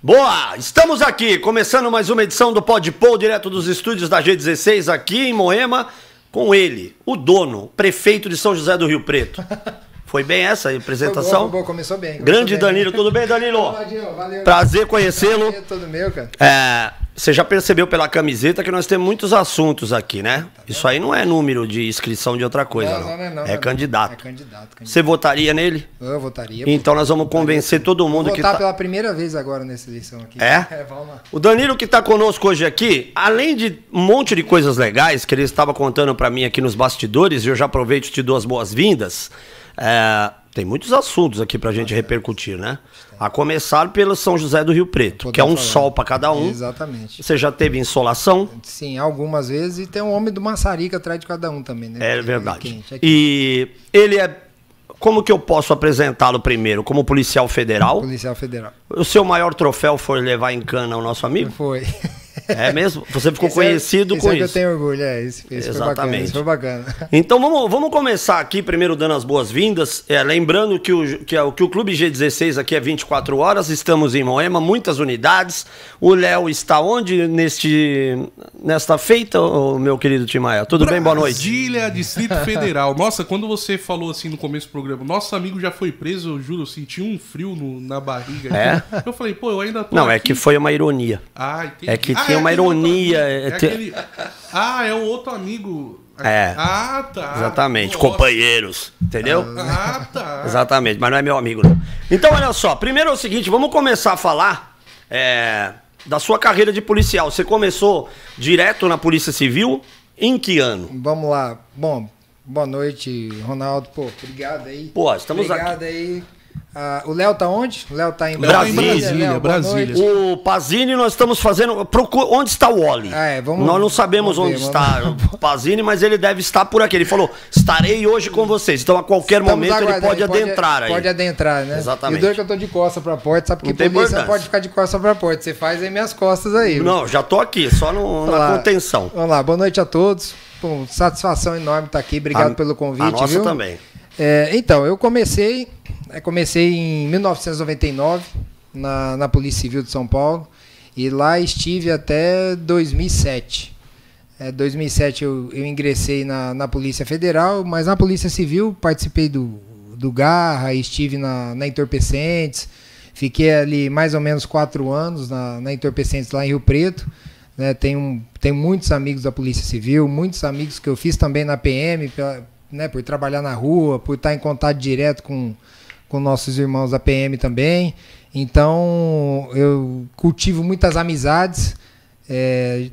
Boa! Estamos aqui, começando mais uma edição do Podpol, direto dos estúdios da G16, aqui em Moema, com ele, o dono, prefeito de São José do Rio Preto. Foi bem essa a apresentação? Foi boa, começou bem. Grande Danilo, tudo bem, Danilo? Valeu. Prazer conhecê-lo. Tudo meu, cara. Você já percebeu pela camiseta que nós temos muitos assuntos aqui, né? Isso aí não é número de inscrição de outra coisa, não. É candidato. É candidato. Você votaria nele? Eu votaria. Então nós vamos convencer todo mundo Vou que votar tá... pela primeira vez agora nessa eleição aqui. Vamos lá. O Danilo que está conosco hoje aqui, além de um monte de coisas legais que ele estava contando para mim aqui nos bastidores, e eu já aproveito e te dou as boas-vindas, tem muitos assuntos aqui pra gente repercutir, né? A começar pelo São José do Rio Preto, que é um sol para cada um. Exatamente. Você já teve insolação? Sim, algumas vezes. E tem um homem do maçarico atrás de cada um também, né? É verdade. É quente. E ele é... Como que eu posso apresentá-lo primeiro? Como policial federal? Policial federal. O seu maior troféu foi levar em cana o nosso amigo? Foi. É mesmo? Você ficou conhecido com isso? Que eu tenho orgulho, Exatamente. Foi bacana. Então vamos começar aqui, primeiro dando as boas-vindas, lembrando que o Clube G16 aqui é 24 horas, estamos em Moema, muitas unidades. O Léo está onde nesta feita, meu querido Timaya? Tudo bem? Boa noite. Brasília, Distrito Federal. Nossa, quando você falou assim no começo do programa, nosso amigo já foi preso, eu juro, eu senti um frio na barriga. Eu falei, pô, eu ainda tô Não, aqui. é que foi uma ironia. Ah, entendi. É que tinha uma ironia. É o outro amigo. Tá. Exatamente, Nossa. companheiros, entendeu? Tá. Exatamente, mas não é meu amigo, não. Então, olha só, primeiro é o seguinte, vamos começar a falar da sua carreira de policial. Você começou direto na Polícia Civil, em que ano? Vamos lá. Bom, boa noite, Ronaldo. Pô, obrigado aí. Pô, estamos obrigado aqui. Aí. O Léo tá onde? O Léo tá em Brasília. Léo, Brasília. O Pazini nós estamos fazendo... Onde está o Oli? Nós não sabemos onde está o Pazini, mas ele deve estar por aqui. Ele falou, estarei hoje com vocês. Então, a qualquer momento, ele pode adentrar aí. Pode adentrar, né? Exatamente. E o doido que eu tô de costas pra porta, sabe que Não tem polícia não importância. pode ficar de costas pra porta. Você faz aí minhas costas aí. Não, já tô aqui, só na contenção. Vamos lá, boa noite a todos. Pô, satisfação enorme estar aqui. Obrigado pelo convite. A nossa viu? também. Então, eu comecei em 1999 na Polícia Civil de São Paulo e lá estive até 2007. 2007 eu ingressei na Polícia Federal, mas na Polícia Civil participei do Garra, estive na Entorpecentes, fiquei ali mais ou menos 4 anos na Entorpecentes lá em Rio Preto. Né, tenho muitos amigos da Polícia Civil, muitos amigos que eu fiz também na PM, por trabalhar na rua, por estar em contato direto com nossos irmãos da PM também. Então, eu cultivo muitas amizades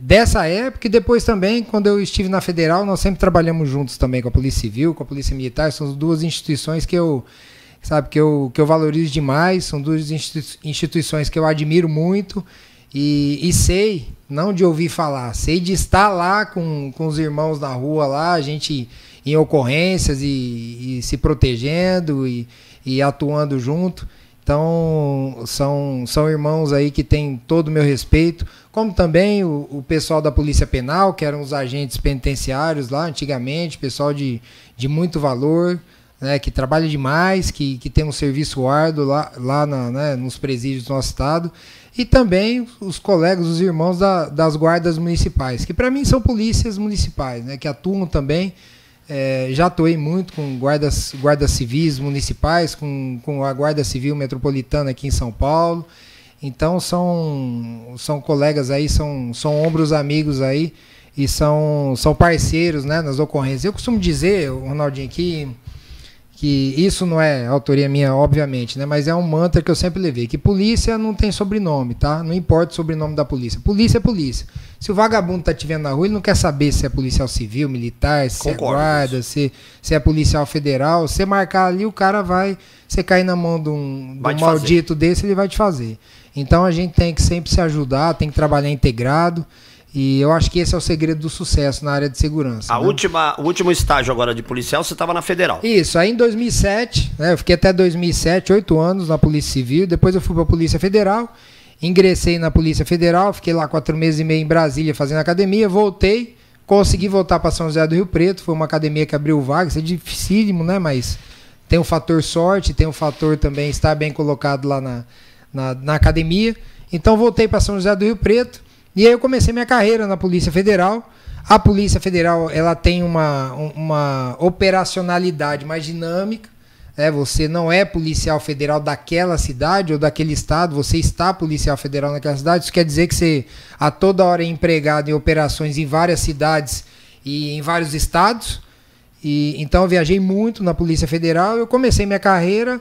dessa época e depois também, quando eu estive na Federal, nós sempre trabalhamos juntos também com a Polícia Civil, com a Polícia Militar. São duas instituições que eu valorizo demais, são duas instituições que eu admiro muito e sei, não de ouvir falar, sei de estar lá com os irmãos na rua lá, a gente em ocorrências e se protegendo e atuando junto. Então, são irmãos aí que têm todo o meu respeito, como também o pessoal da Polícia Penal, que eram os agentes penitenciários lá antigamente, pessoal de muito valor, né, que trabalha demais, que tem um serviço árduo lá nos presídios do nosso estado, e também os colegas, os irmãos das guardas municipais, que para mim são polícias municipais, né, que atuam também. Já atuei muito com guardas civis municipais, com a Guarda Civil Metropolitana aqui em São Paulo. Então são colegas aí, são ombros amigos aí e são parceiros, né, nas ocorrências. Eu costumo dizer, Ronaldinho, que isso não é autoria minha, obviamente, né, mas é um mantra que eu sempre levei, que polícia não tem sobrenome, tá? Não importa o sobrenome da polícia. Polícia é polícia. Se o vagabundo tá te vendo na rua, ele não quer saber se é policial civil, militar, se é guarda, se é policial federal. Se você marcar ali, o cara você cair na mão de um maldito desse, ele vai te fazer. Então a gente tem que sempre se ajudar, tem que trabalhar integrado. E eu acho que esse é o segredo do sucesso na área de segurança. O último estágio agora de policial, você estava na Federal. Isso, aí em 2007, né, eu fiquei até 2007, 8 anos na Polícia Civil, depois eu fui para a Polícia Federal, ingressei na Polícia Federal, fiquei lá 4 meses e meio em Brasília fazendo academia, voltei, consegui voltar para São José do Rio Preto, foi uma academia que abriu vagas, é dificílimo, né, mas tem um fator sorte, tem um fator também estar bem colocado lá na academia. Então voltei para São José do Rio Preto e aí eu comecei minha carreira na Polícia Federal. A Polícia Federal ela tem uma operacionalidade mais dinâmica. Você não é policial federal daquela cidade ou daquele estado, você está policial federal naquela cidade. Isso quer dizer que você a toda hora é empregado em operações em várias cidades e em vários estados. Então eu viajei muito na Polícia Federal. Eu comecei minha carreira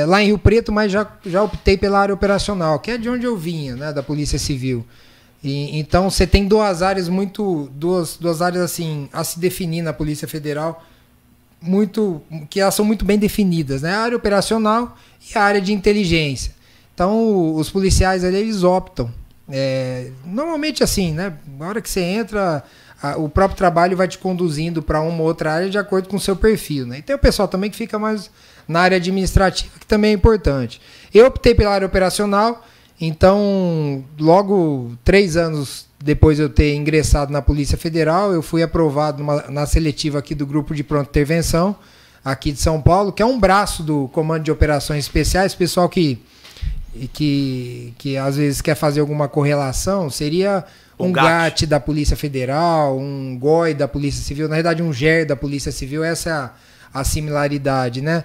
lá em Rio Preto, mas já optei pela área operacional, que é de onde eu vinha, né, da Polícia Civil. Então você tem duas áreas assim a se definir na Polícia Federal, que elas são muito bem definidas, né? A área operacional e a área de inteligência. Então os policiais ali, eles optam. Normalmente assim, né? Na hora que você entra, o próprio trabalho vai te conduzindo para uma ou outra área de acordo com o seu perfil, né? E tem o pessoal também que fica mais na área administrativa, que também é importante. Eu optei pela área operacional, então logo 3 anos depois de eu ter ingressado na Polícia Federal, eu fui aprovado na seletiva aqui do Grupo de Pronta Intervenção, aqui de São Paulo, que é um braço do Comando de Operações Especiais. Pessoal que às vezes quer fazer alguma correlação, seria um GAT da Polícia Federal, um GOI da Polícia Civil, na verdade um GER da Polícia Civil, essa é a similaridade, né?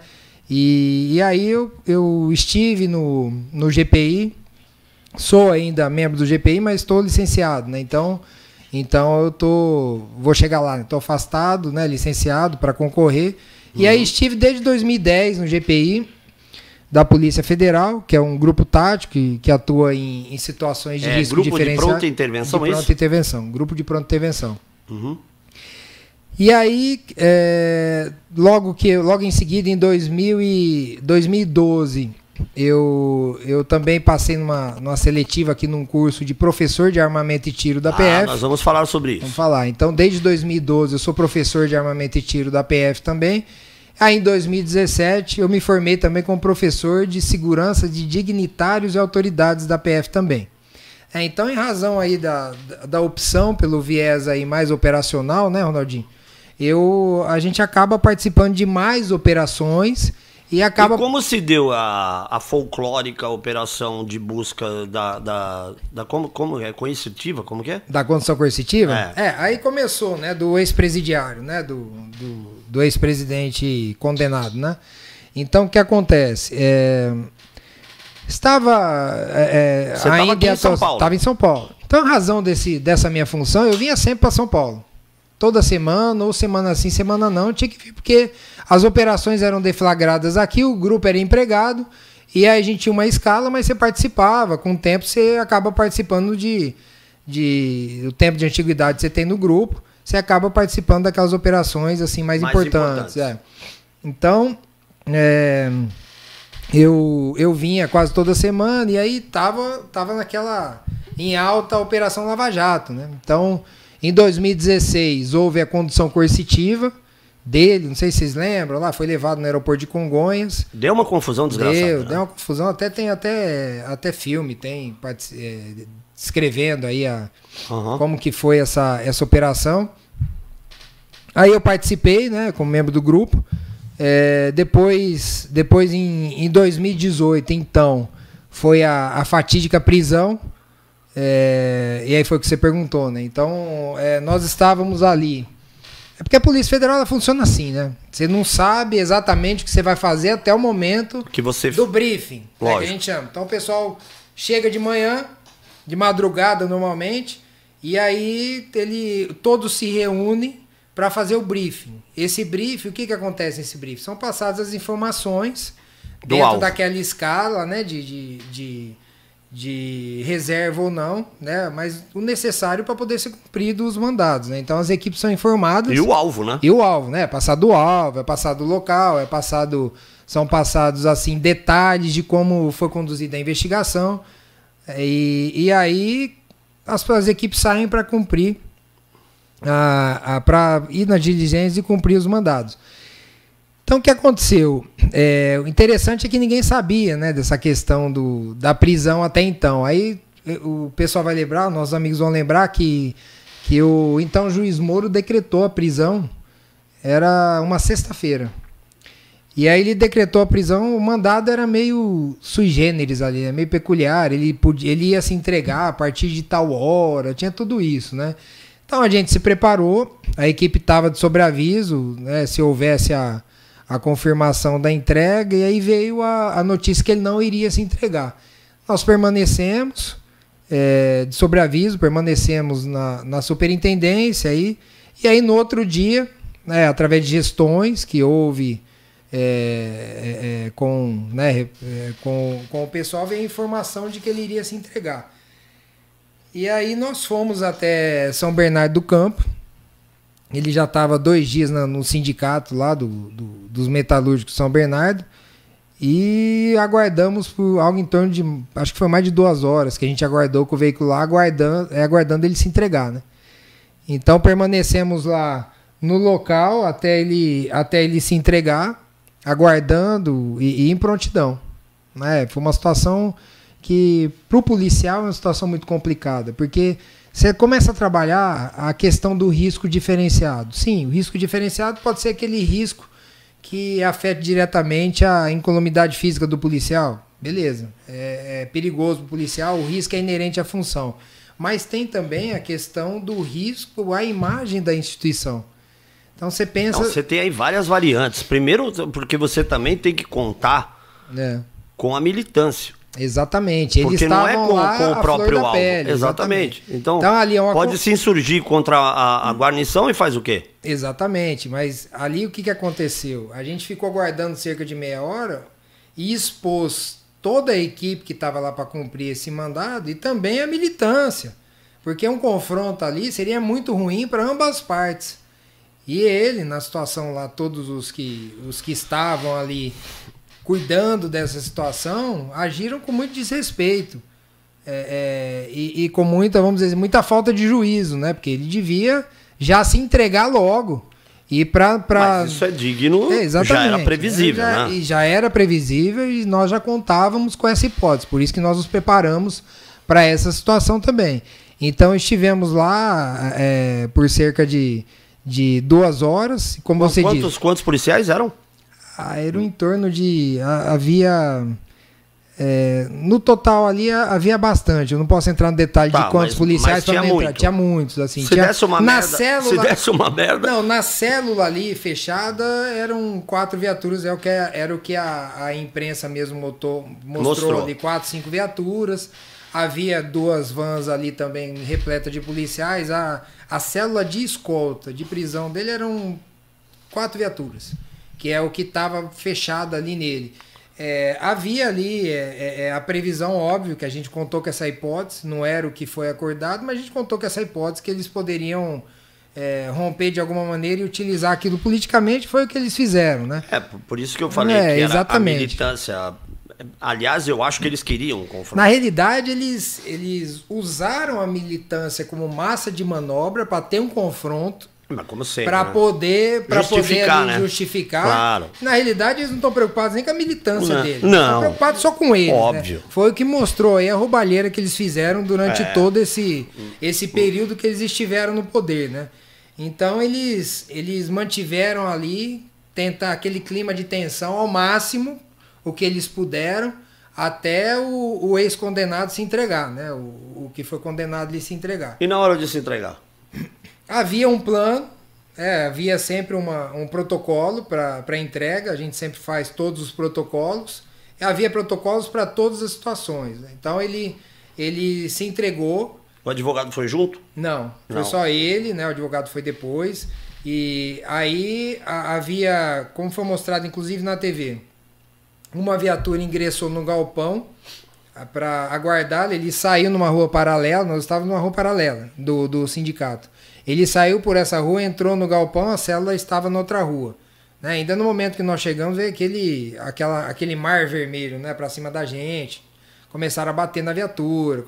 E aí eu estive no GPI, sou ainda membro do GPI, mas estou licenciado, né? Então vou chegar lá, estou afastado, né? Licenciado para concorrer. E aí estive desde 2010 no GPI da Polícia Federal, que é um grupo tático que atua em situações de risco diferenciado. Grupo de pronta intervenção, é isso? Pronta intervenção, grupo de pronta intervenção. Uhum. E aí, logo em seguida, em 2012, eu também passei numa seletiva aqui num curso de professor de armamento e tiro da PF. Nós vamos falar sobre isso. Vamos falar. Então, desde 2012, eu sou professor de armamento e tiro da PF também. Aí, em 2017, eu me formei também como professor de segurança de dignitários e autoridades da PF também. Então, em razão aí da opção pelo viés aí mais operacional, né, Ronaldinho? A gente acaba participando de mais operações e acaba... E como se deu a folclórica operação de busca da como é? Coercitiva? Como que é? Da condição coercitiva? Aí começou, né, do ex-presidiário, né, do ex-presidente condenado, né? Então, o que acontece? Estava ainda aqui em São Paulo. Estava em São Paulo. Então, em razão dessa minha função, eu vinha sempre para São Paulo. Toda semana, ou semana sim, semana não, tinha que vir, porque as operações eram deflagradas aqui, o grupo era empregado, e aí a gente tinha uma escala, mas você participava. Com o tempo, você acaba participando o tempo de antiguidade que você tem no grupo, você acaba participando daquelas operações assim mais importantes. Então, eu vinha quase toda semana, e aí tava naquela em alta a Operação Lava Jato, né? Então, em 2016 houve a condução coercitiva dele, não sei se vocês lembram, lá foi levado no aeroporto de Congonhas. Deu uma confusão desgraçada. Deu uma confusão, tem até filme, descrevendo aí como que foi essa operação. Aí eu participei, né, como membro do grupo. Depois em 2018, então, foi a fatídica prisão. E aí foi o que você perguntou, né? Então, nós estávamos ali. Porque a Polícia Federal ela funciona assim, né? Você não sabe exatamente o que você vai fazer até o momento do briefing, né, que a gente chama. Então o pessoal chega de manhã, de madrugada normalmente, e aí todos se reúnem para fazer o briefing. Esse briefing, o que acontece nesse briefing? São passadas as informações dentro daquela escala, né, de reserva ou não, né? Mas o necessário para poder ser cumprido os mandados, né? Então as equipes são informadas. E o alvo, né? E o alvo, né? É passado o alvo, é passado o local, são passados assim detalhes de como foi conduzida a investigação. E aí as equipes saem para cumprir, para ir na diligência e cumprir os mandados. Então, o que aconteceu? O interessante é que ninguém sabia, né, dessa questão da prisão até então. Aí o pessoal vai lembrar, nossos amigos vão lembrar que o então juiz Moro decretou a prisão, era uma sexta-feira. E aí ele decretou a prisão, o mandado era meio sui generis ali, meio peculiar, ele ia se entregar a partir de tal hora, tinha tudo isso, né? Então a gente se preparou, a equipe estava de sobreaviso, né, se houvesse a confirmação da entrega, e aí veio a notícia que ele não iria se entregar. Nós permanecemos de sobreaviso, permanecemos na superintendência, e aí no outro dia, né, através de gestões que houve com o pessoal, veio a informação de que ele iria se entregar. E aí nós fomos até São Bernardo do Campo. Ele já estava 2 dias no sindicato lá dos metalúrgicos de São Bernardo, e aguardamos por algo em torno de, acho que foi mais de 2 horas que a gente aguardou com o veículo lá, aguardando ele se entregar, né? Então permanecemos lá no local até ele se entregar, aguardando e em prontidão, né? Foi uma situação que para o policial é uma situação muito complicada, porque você começa a trabalhar a questão do risco diferenciado. Sim, o risco diferenciado pode ser aquele risco que afeta diretamente a incolumidade física do policial. Beleza, é perigoso para o policial, o risco é inerente à função. Mas tem também a questão do risco à imagem da instituição. Então você pensa... Não, você tem aí várias variantes. Primeiro, porque você também tem que contar com a militância. Exatamente. Eles porque não é com o próprio alvo. Pele, exatamente. Então ali é pode se insurgir contra a guarnição e faz o quê? Exatamente. Mas ali o que aconteceu? A gente ficou aguardando cerca de meia hora e expôs toda a equipe que estava lá para cumprir esse mandado e também a militância. Porque um confronto ali seria muito ruim para ambas as partes. E ele, na situação lá, todos os que estavam ali cuidando dessa situação, agiram com muito desrespeito e com muita, vamos dizer, muita falta de juízo, né? Porque ele devia já se entregar logo. Mas isso é digno, já era previsível, né? E já era previsível e nós já contávamos com essa hipótese. Por isso que nós nos preparamos para essa situação também. Então estivemos lá por cerca de 2 horas. Como você disse. Quantos policiais eram? Era em torno de... Havia... no total ali havia bastante. Eu não posso entrar no detalhe de quantos policiais tinha muito. Tinha muitos. Assim. Se desse uma merda... Não, na célula ali fechada eram 4 viaturas. Era o que a imprensa mesmo mostrou ali. 4, 5 viaturas. Havia 2 vans ali também repletas de policiais. A célula de escolta, de prisão dele eram 4 viaturas. Que é o que estava fechado ali nele. Havia ali a previsão, óbvio, que a gente contou com essa hipótese, não era o que foi acordado, mas a gente contou com essa hipótese que eles poderiam romper de alguma maneira e utilizar aquilo politicamente, foi o que eles fizeram, né? Por isso que eu falei que era exatamente. A militância. Aliás, eu acho que eles queriam confrontar. Na realidade, eles usaram a militância como massa de manobra para ter um confronto. Mas como sempre, para poder justificar. Claro. Na realidade, eles não estão preocupados nem com a militância dele. Não. Estão preocupados só com ele. Óbvio. Né? Foi o que mostrou aí a roubalheira que eles fizeram durante todo esse período que eles estiveram no poder, né? Então eles mantiveram ali, tentar aquele clima de tensão ao máximo, o que eles puderam, até o ex-condenado se entregar, né? O que foi condenado ali se entregar. E na hora de se entregar? Havia um plano, havia sempre um protocolo para entrega, a gente sempre faz todos os protocolos, havia protocolos para todas as situações. Né? Então ele se entregou. O advogado foi junto? Não, foi só ele, né? O advogado foi depois. E aí havia, como foi mostrado inclusive na TV, uma viatura ingressou no galpão para aguardá-lo. Ele saiu numa rua paralela, nós estávamos numa rua paralela do sindicato. Ele saiu por essa rua, entrou no galpão, a célula estava noutra rua. Né? Ainda no momento que nós chegamos, veio aquele mar vermelho, né, para cima da gente. Começaram a bater na viatura,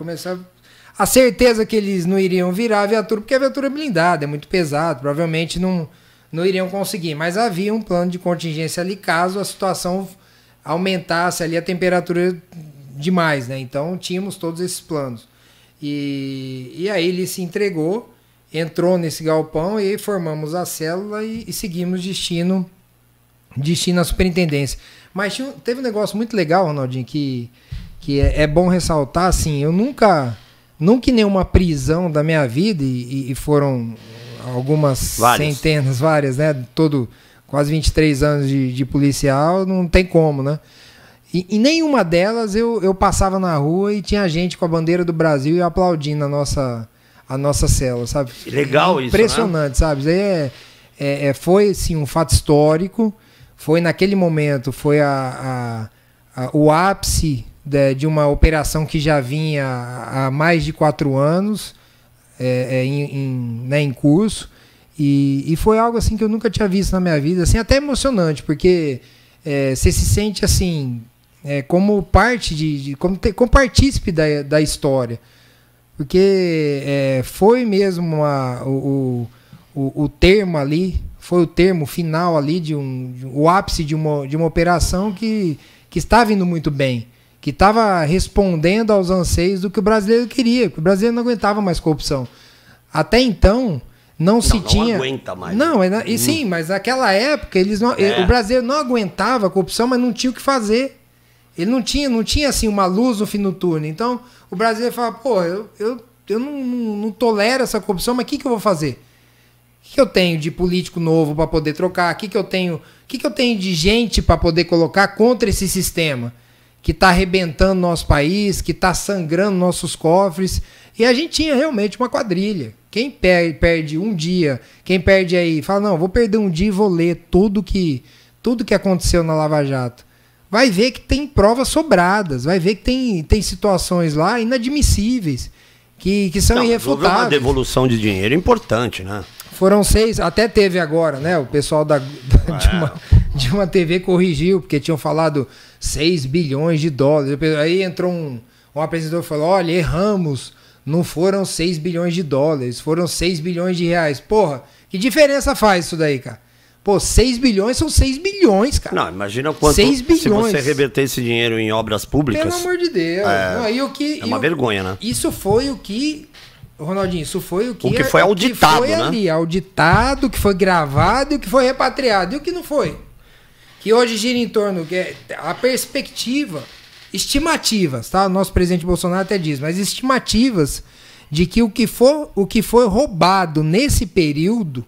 a certeza que eles não iriam virar a viatura, porque a viatura é blindada, é muito pesado, provavelmente não iriam conseguir. Mas havia um plano de contingência ali, caso a situação aumentasse ali a temperatura demais, né? Então tínhamos todos esses planos. E aí ele se entregou, entrou nesse galpão e formamos a célula e seguimos destino destino à superintendência. Mas teve um negócio muito legal, Ronaldinho, que é bom ressaltar, assim, eu nunca em nenhuma prisão da minha vida, e foram algumas centenas, várias, né? Quase 23 anos de policial, não tem como, né? E em nenhuma delas eu passava na rua e tinha gente com a bandeira do Brasil e aplaudindo a nossa cela, sabe? Legal isso, impressionante, sabe? Foi, assim, um fato histórico. Foi, naquele momento, foi o ápice de uma operação que já vinha há mais de 4 anos em curso. E foi algo assim que eu nunca tinha visto na minha vida, assim, até emocionante, porque você se sente assim, como parte como partícipe da história. Porque foi mesmo o termo ali, foi o termo final ali o ápice de uma operação que estava indo muito bem, que estava respondendo aos anseios do que o brasileiro queria, porque o brasileiro não aguentava mais corrupção. Até então, não aguenta mais. Sim, mas naquela época o brasileiro não aguentava a corrupção, mas não tinha o que fazer. Ele não tinha assim, uma luz no fim do túnel. Então, o brasileiro fala, pô, eu não tolero essa corrupção, mas o que eu vou fazer? O que eu tenho de político novo para poder trocar? O que eu tenho de gente para poder colocar contra esse sistema que está arrebentando nosso país, que está sangrando nossos cofres? E a gente tinha realmente uma quadrilha. Quem perde um dia, quem perde aí, fala, não, vou perder um dia e vou ler tudo que aconteceu na Lava Jato. Vai ver que tem provas sobradas, vai ver que tem situações lá inadmissíveis, que são irrefutáveis. Houve uma devolução de dinheiro importante, né? Foram 6, até teve agora, né? O pessoal de uma TV corrigiu, porque tinham falado 6 bilhões de dólares. Aí entrou um apresentador e falou, olha, erramos, não foram 6 bilhões de dólares, foram 6 bilhões de reais. Porra, que diferença faz isso daí, cara? Pô, 6 bilhões são 6 bilhões, cara. Não, imagina quanto 6 bilhões. Se você reverter esse dinheiro em obras públicas. Pelo amor de Deus. É uma vergonha, né? Isso foi o que... Ronaldinho, isso foi o que... O que foi auditado, que foi ali, né? Auditado, o que foi gravado e o que foi repatriado. E o que não foi? Que hoje gira em torno... a perspectiva, estimativas, tá? O nosso presidente Bolsonaro até diz, mas estimativas de que o que foi roubado nesse período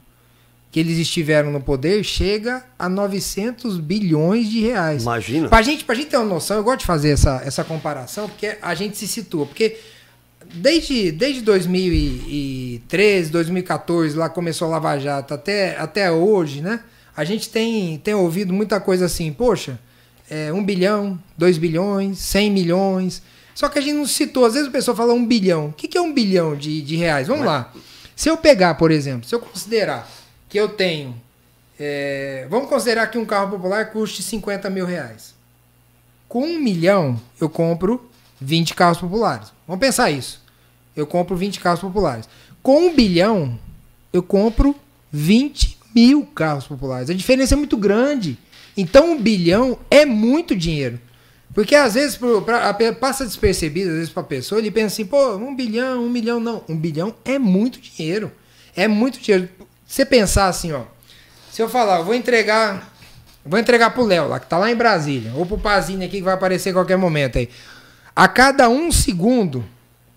que eles estiveram no poder chega a 900 bilhões de reais. Imagina. Pra gente ter uma noção, eu gosto de fazer essa comparação, porque a gente se situa. Porque desde 2013, 2014, lá começou a Lava Jato, até hoje, né? A gente tem ouvido muita coisa assim, poxa, 1 bilhão, 2 bilhões, 100 milhões. Só que a gente não citou, às vezes o pessoal fala 1 bilhão. O que é 1 bilhão de reais? Vamos lá. Se eu pegar, por exemplo, se eu considerar que eu tenho... vamos considerar que um carro popular custe 50 mil reais. Com 1 milhão, eu compro 20 carros populares. Vamos pensar isso. Eu compro 20 carros populares. Com 1 bilhão, eu compro 20 mil carros populares. A diferença é muito grande. Então, 1 bilhão é muito dinheiro. Porque, às vezes, passa despercebido, às vezes, para a pessoa, ele pensa assim, pô, 1 bilhão, 1 milhão, não. 1 bilhão é muito dinheiro. É muito dinheiro. Você pensar assim, ó, se eu falar, eu vou entregar pro Léo, lá, que tá lá em Brasília, ou pro Pazini aqui, que vai aparecer a qualquer momento aí. A cada 1 segundo,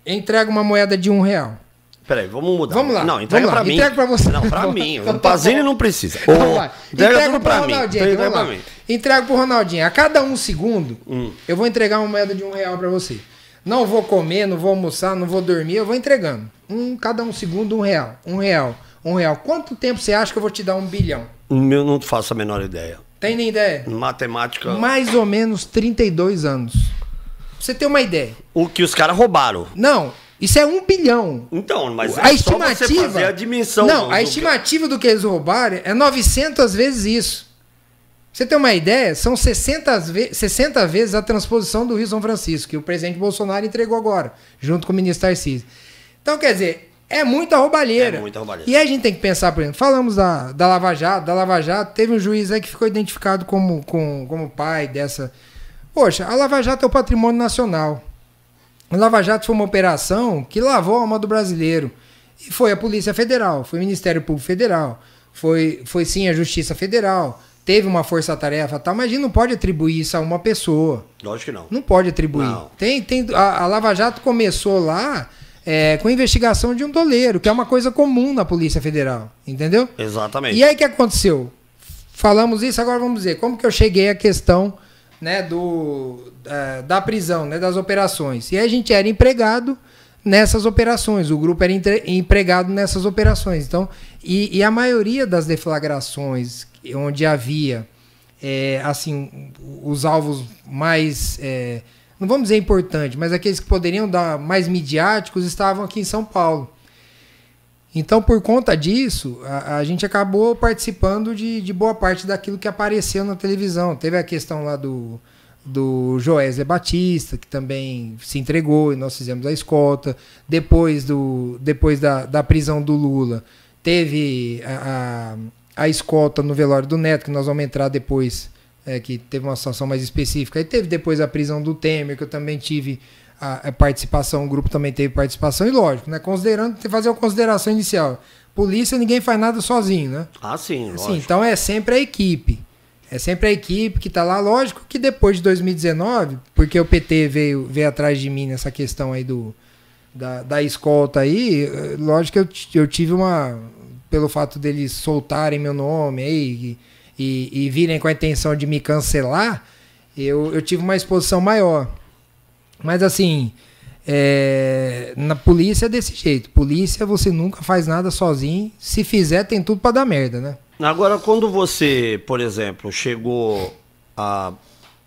eu entrego uma moeda de R$1. Peraí, vamos mudar. Vamos lá. Não, entrega pra mim. Entrega pra você. Não, pra mim. Então, o Pazini não precisa. Entrega tudo pra mim. Entrega pra mim. Entrego pro Ronaldinho. A cada 1 segundo, eu vou entregar uma moeda de R$1 pra você. Não vou comer, não vou almoçar, não vou dormir, eu vou entregando. Cada 1 segundo, R$1. R$1. Quanto tempo você acha que eu vou te dar 1 bilhão? Eu não faço a menor ideia. Tem nem ideia? Matemática... Mais ou menos 32 anos. Pra você ter uma ideia. O que os caras roubaram. Não, isso é 1 bilhão. Então, mas a estimativa, só você fazer a dimensão. Não, a estimativa do que eles roubaram é 900 vezes isso. Pra você ter uma ideia, são 60 vezes a transposição do Rio São Francisco, que o presidente Bolsonaro entregou agora, junto com o ministro Tarcísio. Então, quer dizer... É muita roubalheira. E aí a gente tem que pensar, por exemplo, falamos da Lava Jato, teve um juiz aí que ficou identificado como pai dessa... Poxa, a Lava Jato é o patrimônio nacional. A Lava Jato foi uma operação que lavou a alma do brasileiro. E foi a Polícia Federal, foi o Ministério Público Federal, foi sim a Justiça Federal, teve uma força-tarefa, tal, mas a gente não pode atribuir isso a uma pessoa. Lógico que não. Não pode atribuir. Não. A Lava Jato começou lá com a investigação de um doleiro, que é uma coisa comum na Polícia Federal, entendeu? Exatamente. E aí o que aconteceu? Falamos isso, agora vamos dizer, como que eu cheguei à questão, né, da prisão, né, das operações. E aí a gente era empregado nessas operações, o grupo era empregado nessas operações. Então, e a maioria das deflagrações onde havia assim, os alvos mais, não vamos dizer importantes, mas aqueles que poderiam dar mais midiáticos estavam aqui em São Paulo. Então, por conta disso, a gente acabou participando de boa parte daquilo que apareceu na televisão. Teve a questão lá do Joesley Batista, que também se entregou e nós fizemos a escolta. Depois da prisão do Lula, teve a escolta no velório do Neto, que nós vamos entrar depois, que teve uma situação mais específica. E teve depois a prisão do Temer, que eu também tive a participação, o grupo também teve participação, e lógico, né, fazer uma consideração inicial. Polícia, ninguém faz nada sozinho, né? Ah, sim, lógico. Assim, então é sempre a equipe. É sempre a equipe que está lá. Lógico que depois de 2019, porque o PT veio atrás de mim nessa questão aí da escolta aí, lógico que eu tive pelo fato deles soltarem meu nome aí e virem com a intenção de me cancelar, eu tive uma exposição maior. Mas assim, na polícia é desse jeito. Polícia, você nunca faz nada sozinho. Se fizer, tem tudo pra dar merda, né? Agora, quando você, por exemplo, chegou a...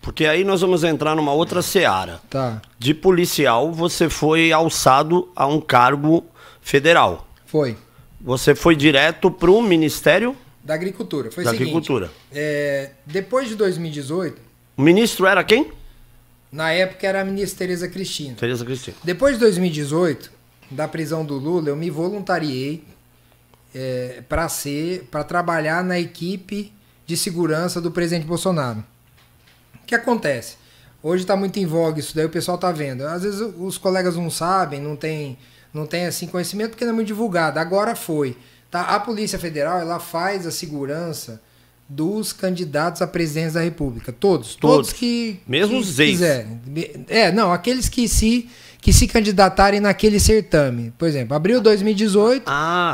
Porque aí nós vamos entrar numa outra seara. Tá. De policial, você foi alçado a um cargo federal. Foi. Você foi direto pro Ministério da Agricultura. Foi o da seguinte, Agricultura. Depois de 2018... O ministro era quem? Na época era a ministra Tereza Cristina. Tereza Cristina. Depois de 2018, da prisão do Lula, eu me voluntariei para trabalhar na equipe de segurança do presidente Bolsonaro. O que acontece? Hoje está muito em voga isso daí, o pessoal está vendo. Às vezes os colegas não sabem, não tem assim, conhecimento porque não é muito divulgado. Agora foi. Tá? A Polícia Federal ela faz a segurança dos candidatos a presidente da República. Todos que mesmo os ex. Quiserem. Não, aqueles que se candidatarem naquele certame. Por exemplo, abril 2018,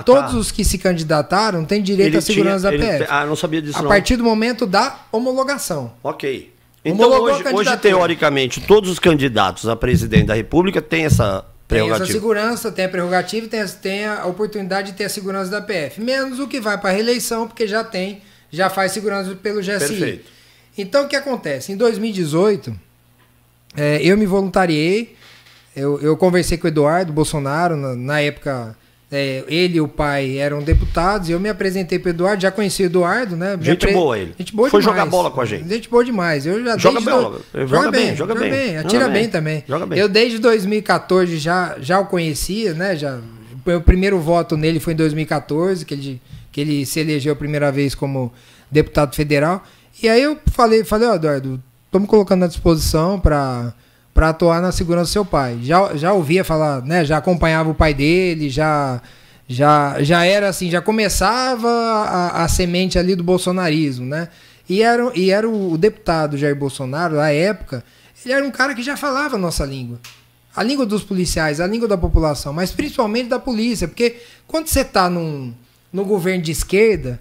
todos os que se candidataram têm direito à segurança da PF. Não sabia disso. A partir do momento da homologação. Ok. Então hoje, teoricamente, todos os candidatos a presidente da República têm essa prerrogativa. Tem essa segurança, tem a prerrogativa e tem a oportunidade de ter a segurança da PF. Menos o que vai para a reeleição, porque já faz segurança pelo GSI. Perfeito. Então, o que acontece? Em 2018, eu me voluntariei, eu conversei com o Eduardo Bolsonaro, na época, ele e o pai eram deputados, e eu me apresentei para o Eduardo, já conheci o Eduardo, né? Gente boa ele. Gente boa Foi demais. Jogar bola com a gente. Gente boa demais. Eu já joga bem. Atira bem também. Joga bem. Eu desde 2014 já o conhecia, né? O primeiro voto nele foi em 2014, que ele se elegeu a primeira vez como deputado federal. E aí eu falei, Eduardo, estou me colocando à disposição para atuar na segurança do seu pai. Já ouvia falar, né? Já acompanhava o pai dele, já era assim, já começava a semente ali do bolsonarismo, né? E era o deputado Jair Bolsonaro, na época, ele era um cara que já falava a nossa língua. A língua dos policiais, a língua da população, mas principalmente da polícia, porque quando você está no governo de esquerda,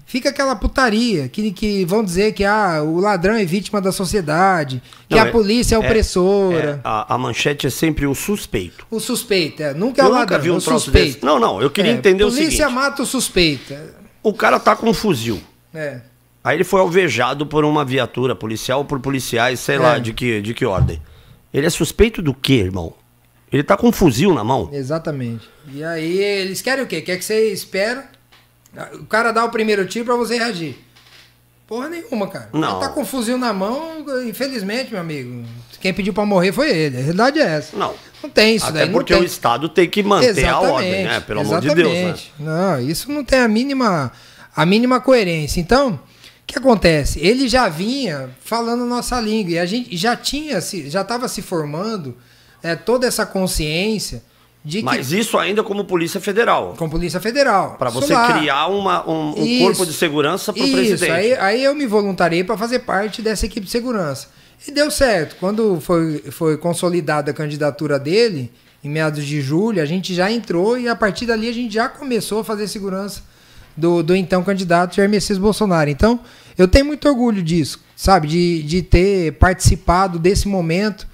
fica aquela putaria, que vão dizer que o ladrão é vítima da sociedade, que a polícia é opressora. A manchete é sempre o suspeito. O suspeito, nunca é o ladrão, vi um o suspeito. Desse. Não, eu queria entender o seguinte. Polícia mata o suspeito. O cara tá com um fuzil. Aí ele foi alvejado por uma viatura policial ou por policiais, sei lá, de que ordem. Ele é suspeito do quê, irmão? Ele tá com um fuzil na mão. Exatamente. E aí eles querem o quê? Quer que você espera o cara dá o primeiro tiro pra você reagir. Porra nenhuma, cara. Não. Ele tá com um fuzil na mão, infelizmente, meu amigo. Quem pediu pra morrer foi ele. A realidade é essa. Não tem isso daí. Até porque o Estado tem que manter a ordem, né? Pelo amor de Deus, né? Não, isso não tem a mínima coerência. Então, o que acontece? Ele já vinha falando nossa língua. E a gente já estava se formando toda essa consciência Mas isso ainda como Polícia Federal. Com Polícia Federal. Para você criar um corpo de segurança para o presidente. Aí eu me voluntariei para fazer parte dessa equipe de segurança. E deu certo. Quando foi consolidada a candidatura dele, em meados de julho, a gente já entrou e a partir dali a gente já começou a fazer segurança do então candidato Jair Messias Bolsonaro. Então, eu tenho muito orgulho disso, sabe? De ter participado desse momento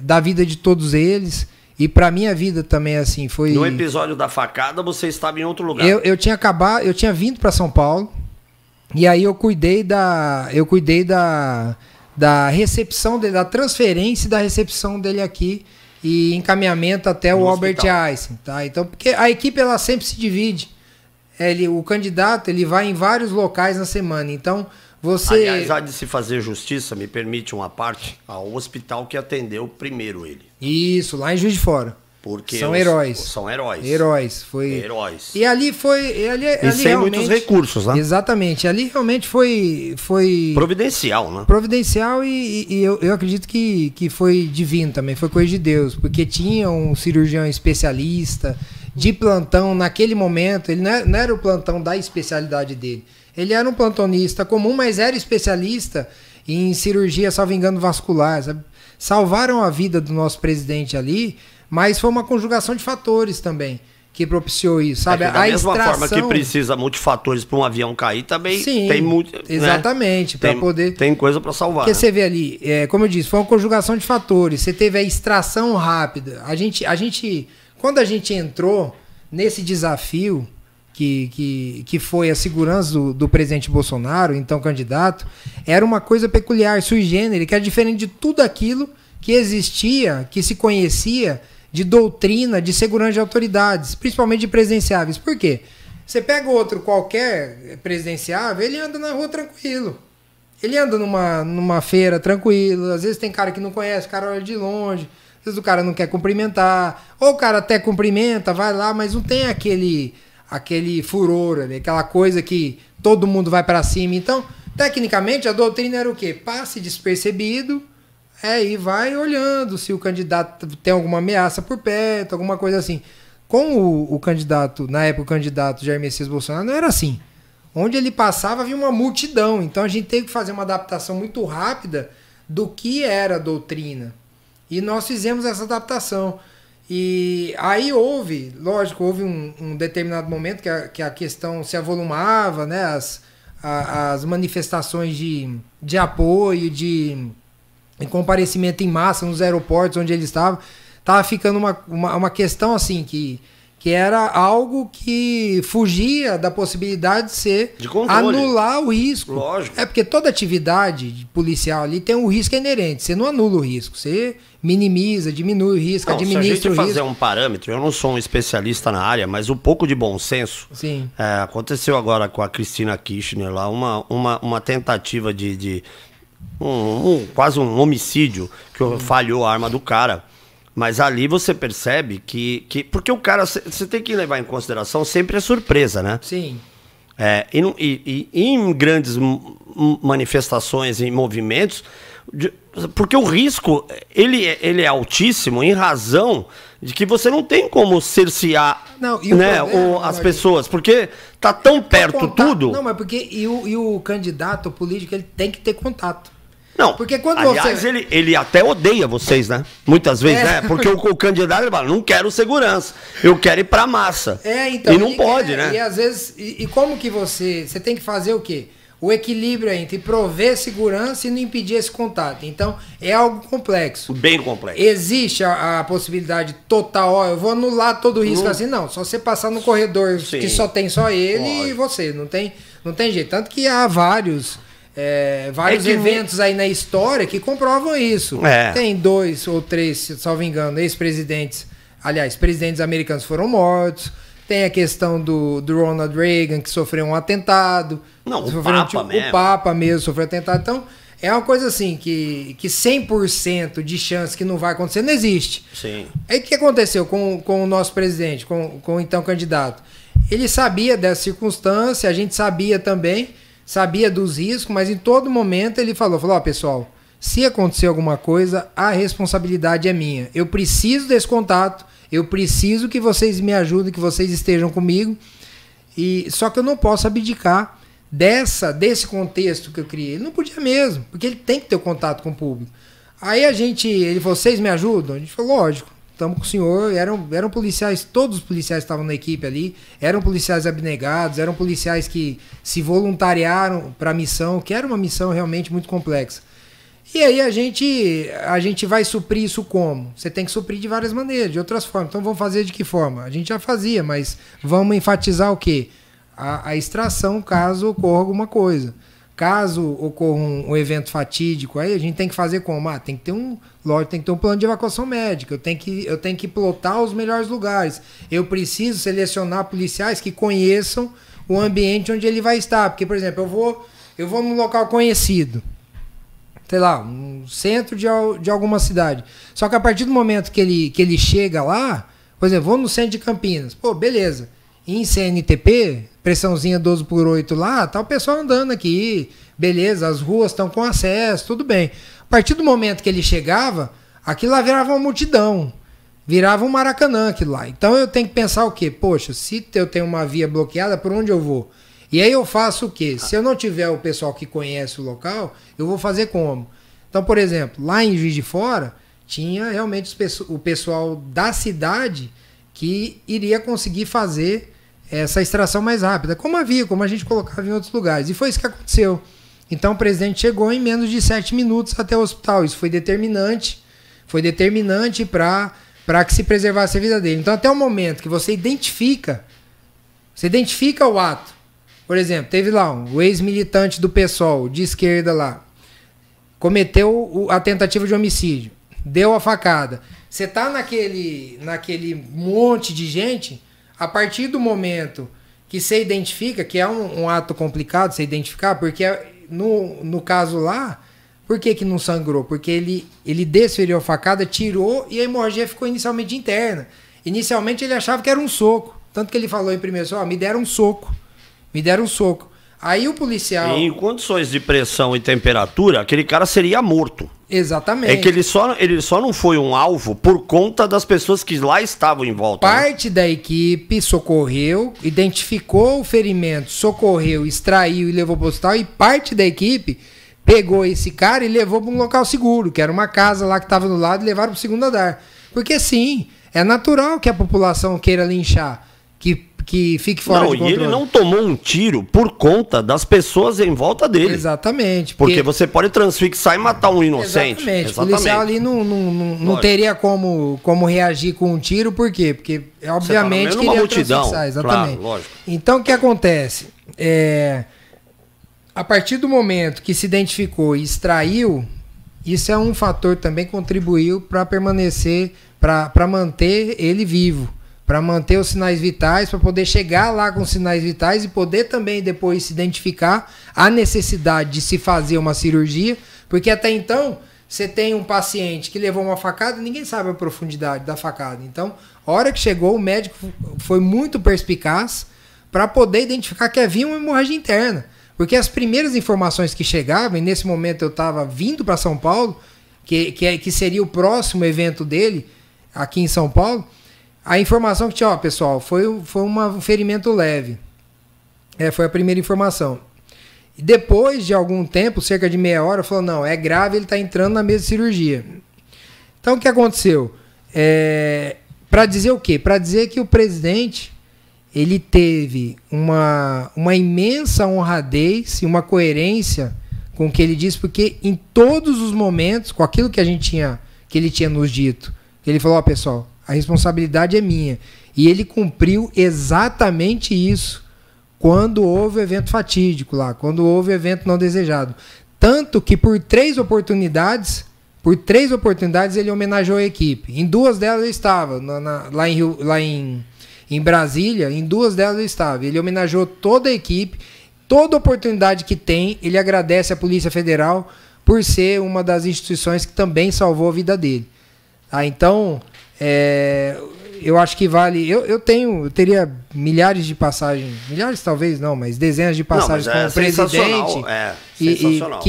da vida de todos eles. E pra minha vida também, assim, foi... No episódio da facada, você estava em outro lugar. Eu tinha vindo para São Paulo, e aí eu cuidei da recepção dele, da transferência e da recepção dele aqui, e encaminhamento até o Albert Einstein, tá? Então, porque a equipe, ela sempre se divide. O candidato, ele vai em vários locais na semana, então... Aliás, há de se fazer justiça, me permite uma parte, ao hospital que atendeu primeiro ele. Isso, lá em Juiz de Fora. Porque são heróis. São heróis. Heróis. Heróis. E ali foi... E sem muitos recursos, né? Exatamente. Ali realmente foi... Providencial, né? Providencial e eu acredito que foi divino também, foi coisa de Deus, porque tinha um cirurgião especialista de plantão naquele momento, ele não era o plantão da especialidade dele. Ele era um plantonista comum, mas era especialista em cirurgia, salvo engano, vascular. Sabe? Salvaram a vida do nosso presidente ali, mas foi uma conjugação de fatores também que propiciou isso. Sabe? Da mesma forma que precisa multifatores para um avião cair, também tem muito. Exatamente, né? para poder. Tem coisa para salvar. Porque né? você vê ali, como eu disse, foi uma conjugação de fatores. Você teve a extração rápida. Quando a gente entrou nesse desafio. Que foi a segurança do presidente Bolsonaro, então candidato, era uma coisa peculiar, sui generis, que era diferente de tudo aquilo que existia, que se conhecia de doutrina de segurança de autoridades, principalmente de presidenciáveis. Por quê? Você pega outro qualquer presidenciável, ele anda na rua tranquilo. Ele anda numa feira tranquilo, às vezes tem cara que não conhece, o cara olha de longe, às vezes o cara não quer cumprimentar, ou o cara até cumprimenta, vai lá, mas não tem aquele furor, aquela coisa que todo mundo vai para cima. Então, tecnicamente, a doutrina era o quê? Passe despercebido, e vai olhando se o candidato tem alguma ameaça por perto, alguma coisa assim. Com o candidato, na época o candidato Jair Messias Bolsonaro, não era assim. Onde ele passava havia uma multidão. Então a gente teve que fazer uma adaptação muito rápida do que era a doutrina. E nós fizemos essa adaptação. E aí houve um determinado momento que a questão se avolumava, né? As manifestações de apoio, de comparecimento em massa nos aeroportos onde ele estava ficando uma questão assim que era algo que fugia da possibilidade de ser anular o risco. Lógico. Porque toda atividade policial ali tem um risco inerente. Você não anula o risco, você minimiza, diminui o risco, administra o risco. Se a gente fazer um parâmetro, eu não sou um especialista na área, mas um pouco de bom senso. Sim. Aconteceu agora com a Cristina Kirchner lá, uma tentativa de quase um homicídio, que falhou a arma do cara. Mas ali você percebe que porque o cara, você tem que levar em consideração sempre a surpresa, né? Sim. E em grandes manifestações, em movimentos, porque o risco ele é altíssimo em razão de que você não tem como cercear as pessoas, porque tá tão perto tudo. Não, mas porque e o candidato político ele tem que ter contato. Não, porque quando aliás, ele até odeia vocês, né? Muitas vezes, né? Porque o candidato ele fala, não quero segurança, eu quero ir pra massa. Então, e não pode, né? E às vezes, como que você tem que fazer o quê? O equilíbrio entre prover segurança e não impedir esse contato. Então, é algo complexo. Bem complexo. Existe a possibilidade total, eu vou anular todo o risco assim, não. Só você passar no corredor que só tem ele e você. Não tem jeito. Tanto que há vários eventos aí na história que comprovam isso. Tem 2 ou 3, salvo engano, ex-presidentes, aliás, presidentes americanos foram mortos. Tem a questão do Ronald Reagan, que sofreu um atentado. Não, o Papa mesmo sofreu atentado. Então, é uma coisa assim, que 100% de chance que não vai acontecer, não existe. Sim. Aí o que aconteceu com o nosso presidente, com o então candidato? Ele sabia dessa circunstância, a gente sabia também, sabia dos riscos, mas em todo momento ele falou, pessoal, se acontecer alguma coisa, a responsabilidade é minha. Eu preciso desse contato, eu preciso que vocês me ajudem, que vocês estejam comigo. Só que eu não posso abdicar desse contexto que eu criei. Ele não podia mesmo, porque ele tem que ter o contato com o público. Aí ele falou, vocês me ajudam? A gente falou, lógico, estamos com o senhor. Eram policiais, todos os policiais estavam na equipe ali, eram policiais abnegados, eram policiais que se voluntariaram para a missão, que era uma missão realmente muito complexa. E aí a gente vai suprir isso como? Você tem que suprir de várias maneiras, de outras formas. Então vamos fazer de que forma? A gente já fazia, mas vamos enfatizar o quê? A extração, caso ocorra alguma coisa. Caso ocorra um evento fatídico, aí a gente tem que fazer como? Tem que ter um plano de evacuação médica, eu tenho que plotar os melhores lugares. Eu preciso selecionar policiais que conheçam o ambiente onde ele vai estar. Porque, por exemplo, eu vou num local conhecido, sei lá, um centro de alguma cidade. Só que a partir do momento que ele chega lá, por exemplo, vou no centro de Campinas, pô, beleza. Em CNTP, pressãozinha 12/8 lá, tá o pessoal andando aqui, beleza, as ruas estão com acesso, tudo bem. A partir do momento que ele chegava, aquilo lá virava uma multidão, virava um Maracanã aquilo lá. Então eu tenho que pensar o quê? Poxa, se eu tenho uma via bloqueada, por onde eu vou? E aí eu faço o quê? Se eu não tiver o pessoal que conhece o local, eu vou fazer como? Então, por exemplo, lá em Juiz de Fora, tinha realmente o pessoal da cidade que iria conseguir fazer essa extração mais rápida, como a gente colocava em outros lugares. E foi isso que aconteceu. Então o presidente chegou em menos de 7 minutos até o hospital. Isso foi determinante para que se preservasse a vida dele. Então até o momento que você identifica o ato. Por exemplo, teve lá o ex-militante do PSOL, de esquerda lá, cometeu a tentativa de homicídio, deu a facada. Você tá naquele monte de gente. A partir do momento que você identifica, que é um ato complicado você identificar, porque no caso lá, por que não sangrou? Porque ele desferiu a facada, tirou e a hemorragia ficou inicialmente interna. Inicialmente ele achava que era um soco. Tanto que ele falou em primeiro, me deram um soco. Aí o policial... Em condições de pressão e temperatura, aquele cara seria morto. Exatamente. É que ele só não foi um alvo por conta das pessoas que lá estavam em volta. Parte da equipe socorreu, identificou o ferimento, socorreu, extraiu e levou para o hospital. E parte da equipe pegou esse cara e levou para um local seguro, que era uma casa lá que estava do lado, e levaram para o segundo andar. Porque sim, é natural que a população queira linchar, que fique fora de controle. E ele não tomou um tiro por conta das pessoas em volta dele. Exatamente. Porque você pode transfixar e matar um inocente. Exatamente. O policial ali não teria como reagir com um tiro, por quê? Porque, obviamente, que iria transfixar. Exatamente. Claro, lógico. Então, o que acontece? A partir do momento que se identificou e extraiu, isso é um fator também que contribuiu para permanecer, para manter ele vivo. Para manter os sinais vitais, para poder chegar lá com os sinais vitais e poder também depois se identificar a necessidade de se fazer uma cirurgia, porque até então você tem um paciente que levou uma facada, ninguém sabe a profundidade da facada. Então, a hora que chegou, o médico foi muito perspicaz para poder identificar que havia uma hemorragia interna, porque as primeiras informações que chegavam, e nesse momento eu estava vindo para São Paulo, que seria o próximo evento dele aqui em São Paulo. A informação que tinha, pessoal, foi um ferimento leve. Foi a primeira informação. E depois de algum tempo, cerca de meia hora, falou, não, é grave, ele está entrando na mesa de cirurgia. Então, o que aconteceu? Para dizer o quê? Para dizer que o presidente, ele teve uma imensa honradez e uma coerência com o que ele disse, porque em todos os momentos, com aquilo que ele tinha nos dito, ele falou, pessoal, a responsabilidade é minha. E ele cumpriu exatamente isso quando houve o evento fatídico lá, quando houve o evento não desejado. Tanto que por três oportunidades ele homenageou a equipe. Em duas delas ele estava, lá em Brasília, em duas delas ele estava. Ele homenageou toda a equipe, toda oportunidade que tem, ele agradece à Polícia Federal por ser uma das instituições que também salvou a vida dele. Então... eu acho que vale. Eu teria milhares de passagens, milhares talvez não, mas dezenas de passagens com o presidente. Sensacional.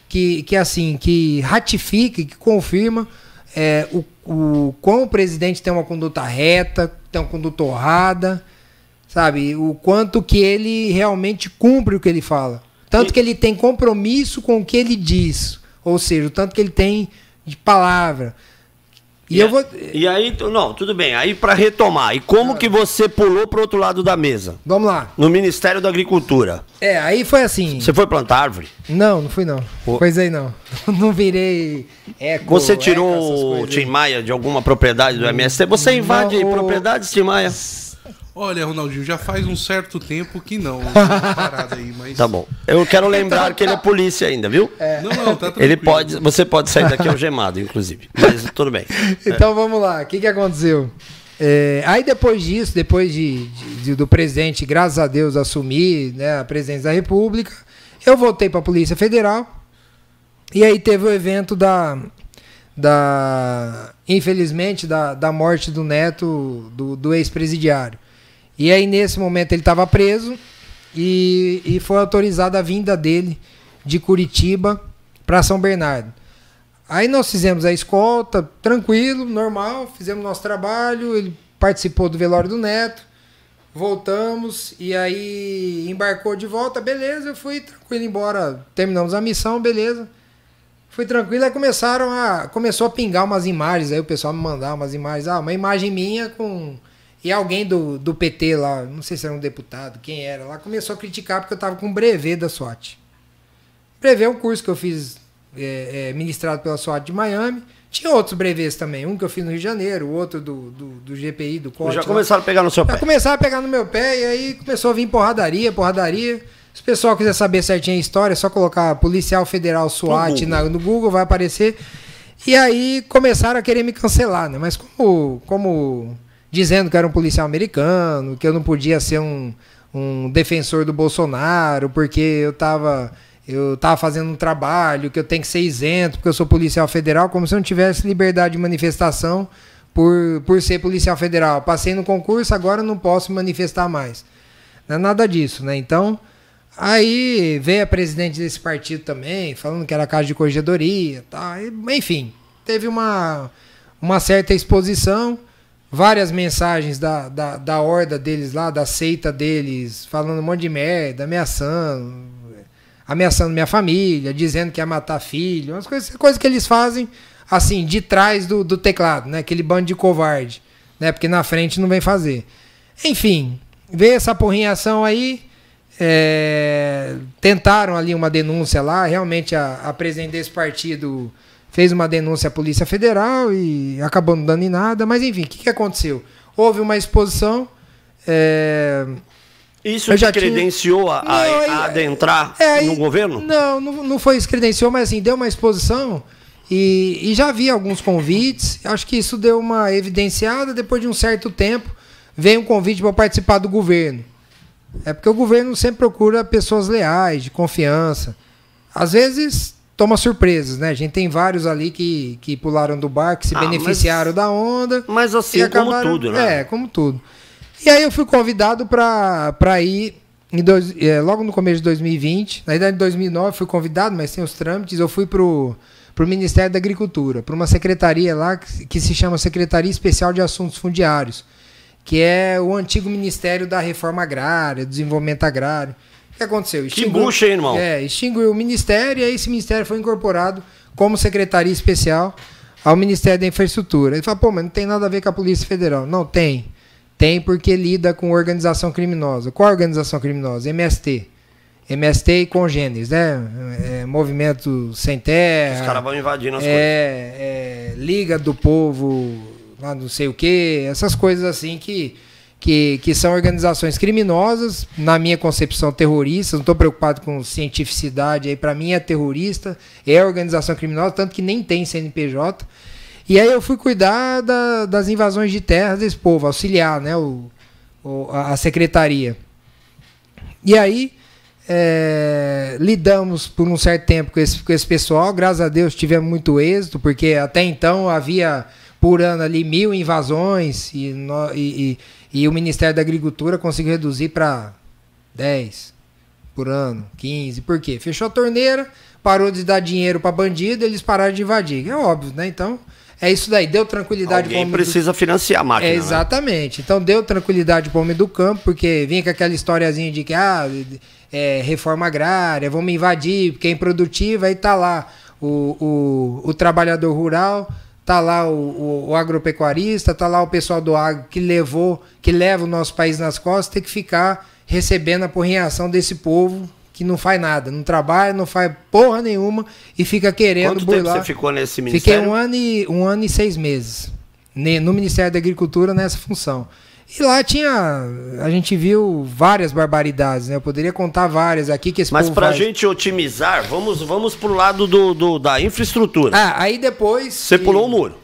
Que ratifica, que confirma como o presidente tem uma conduta reta, tem uma conduta honrada, sabe? O quanto que ele realmente cumpre o que ele fala. Tanto que ele tem compromisso com o que ele diz. Ou seja, o tanto que ele tem de palavra. E aí, não, tudo bem. Aí para retomar, e como que você pulou pro outro lado da mesa? Vamos lá. No Ministério da Agricultura. Aí foi assim. Você foi plantar árvore? Não fui não. Coisa aí não. Não virei Você tirou o Tim Maia de alguma propriedade do MST? Você invade propriedades, Tim Maia? Olha, Ronaldinho, já faz um certo tempo que não. Parada aí, mas... Tá bom. Eu quero lembrar que ele é polícia ainda, viu? Não, tá tranquilo. Você pode sair daqui algemado, inclusive. Mas tudo bem. Então vamos lá. O que aconteceu? Aí depois disso, depois do presidente, graças a Deus, assumir, né, a presidência da República, eu voltei para a Polícia Federal. E aí teve o evento infelizmente, da morte do neto do ex-presidiário. E aí, nesse momento, ele estava preso e foi autorizada a vinda dele de Curitiba para São Bernardo. Aí nós fizemos a escolta, tranquilo, normal, fizemos nosso trabalho, ele participou do velório do neto, voltamos e aí embarcou de volta, beleza, eu fui tranquilo embora, terminamos a missão, beleza. Fui tranquilo, aí começou a pingar umas imagens, aí o pessoal me mandava umas imagens, uma imagem minha com... E alguém do PT lá, não sei se era um deputado, quem era lá, começou a criticar porque eu estava com brevet da SWAT. Brevet é um curso que eu fiz ministrado pela SWAT de Miami. Tinha outros brevets também, um que eu fiz no Rio de Janeiro, o outro do GPI, do COT. Já começaram a pegar no seu pé? Já começaram a pegar no meu pé e aí começou a vir porradaria. Se o pessoal quiser saber certinho a história, é só colocar Policial Federal SWAT no Google, vai aparecer. E aí começaram a querer me cancelar, né? Mas como dizendo que era um policial americano, que eu não podia ser um defensor do Bolsonaro, porque eu tava fazendo um trabalho, que eu tenho que ser isento, porque eu sou policial federal, como se eu não tivesse liberdade de manifestação por ser policial federal. Passei no concurso, agora não posso me manifestar mais. Não é nada disso, né? Então, aí veio a presidente desse partido também, falando que era casa de corregedoria, tá? Enfim, teve uma certa exposição. Várias mensagens da horda deles lá, da seita deles, falando um monte de merda, ameaçando minha família, dizendo que ia matar filho, umas coisas que eles fazem, assim, de trás do teclado, né? Aquele bando de covarde, né? Porque na frente não vem fazer. Enfim, veio essa porrinhação aí, tentaram ali uma denúncia lá, realmente a presidente desse partido fez uma denúncia à Polícia Federal e acabou não dando em nada. Mas, enfim, o que aconteceu? Houve uma exposição. Isso te credenciou a adentrar no governo? Não foi isso que credenciou, mas assim, deu uma exposição e já havia alguns convites. Acho que isso deu uma evidenciada. Depois de um certo tempo, veio um convite para participar do governo. É porque o governo sempre procura pessoas leais, de confiança. Às vezes... toma surpresas, né? A gente tem vários ali que pularam do barco, que se beneficiaram da onda. Mas assim, como tudo, né? Como tudo. E aí eu fui convidado para ir logo no começo de 2020. Na verdade, em 2009 fui convidado, mas tem os trâmites. Eu fui pro Ministério da Agricultura, para uma secretaria lá que se chama Secretaria Especial de Assuntos Fundiários, que é o antigo Ministério da Reforma Agrária, Desenvolvimento Agrário. O que aconteceu? Que bucha, hein, irmão? Extinguiu o ministério e aí esse ministério foi incorporado como secretaria especial ao Ministério da Infraestrutura. Ele fala, mas não tem nada a ver com a Polícia Federal. Não, tem. Tem porque lida com organização criminosa. Qual organização criminosa? MST. MST e congêneres, né? Movimento Sem Terra. Os caras vão invadindo as coisas. Liga do Povo, lá não sei o quê. Essas coisas assim que são organizações criminosas, na minha concepção terroristas, não estou preocupado com cientificidade, aí para mim é terrorista, é organização criminosa, tanto que nem tem CNPJ. E aí eu fui cuidar das invasões de terras desse povo, auxiliar, né, a secretaria. E aí lidamos por um certo tempo com esse pessoal, graças a Deus tivemos muito êxito, porque até então havia por ano ali 1000 invasões e o Ministério da Agricultura conseguiu reduzir para 10. por ano, 15. Por quê? Fechou a torneira, parou de dar dinheiro para bandido, eles pararam de invadir. É óbvio, né? Então, é isso daí. Deu tranquilidade para o homem precisa financiar a máquina. Exatamente. Né? Então, deu tranquilidade para o homem do campo, porque vinha com aquela historiazinha de que, reforma agrária, vamos invadir, porque é improdutivo, aí tá lá o trabalhador rural, tá lá o agropecuarista, tá lá o pessoal do agro que leva o nosso país nas costas, tem que ficar recebendo a porrinhação desse povo que não faz nada, não trabalha, não faz porra nenhuma e fica querendo burlar. Quanto tempo você ficou nesse ministério? Fiquei um ano e 6 meses no Ministério da Agricultura nessa função. E lá a gente viu várias barbaridades, né? Eu poderia contar várias aqui que esse Mas povo pra faz. gente otimizar, vamos pro lado da infraestrutura. Aí depois... Você pulou o muro.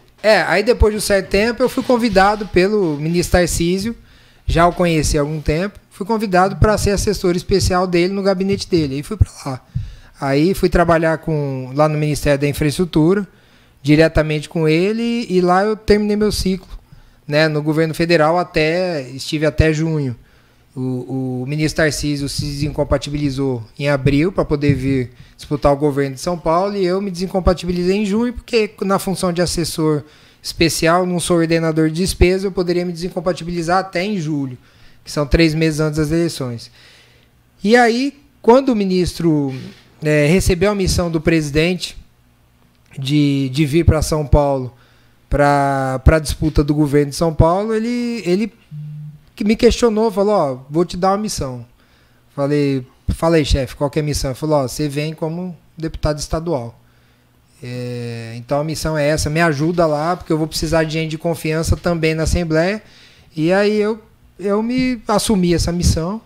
Aí depois de um certo tempo eu fui convidado pelo ministro Tarcísio, já o conheci há algum tempo, fui convidado para ser assessor especial dele no gabinete dele, aí fui para lá. Aí fui trabalhar lá no Ministério da Infraestrutura, diretamente com ele, e lá eu terminei meu ciclo, né, no governo federal, estive até junho. O ministro Tarcísio se desincompatibilizou em abril para poder vir disputar o governo de São Paulo, e eu me desincompatibilizei em junho, porque na função de assessor especial, não sou ordenador de despesa, eu poderia me desincompatibilizar até em julho, que são 3 meses antes das eleições. E aí, quando o ministro recebeu a missão do presidente de vir para São Paulo para a disputa do governo de São Paulo, ele me questionou, falou, vou te dar uma missão. Falei, chefe, qual que é a missão? Ele falou, você vem como deputado estadual. Então a missão é essa, me ajuda lá, porque eu vou precisar de gente de confiança também na Assembleia. E aí eu me assumi essa missão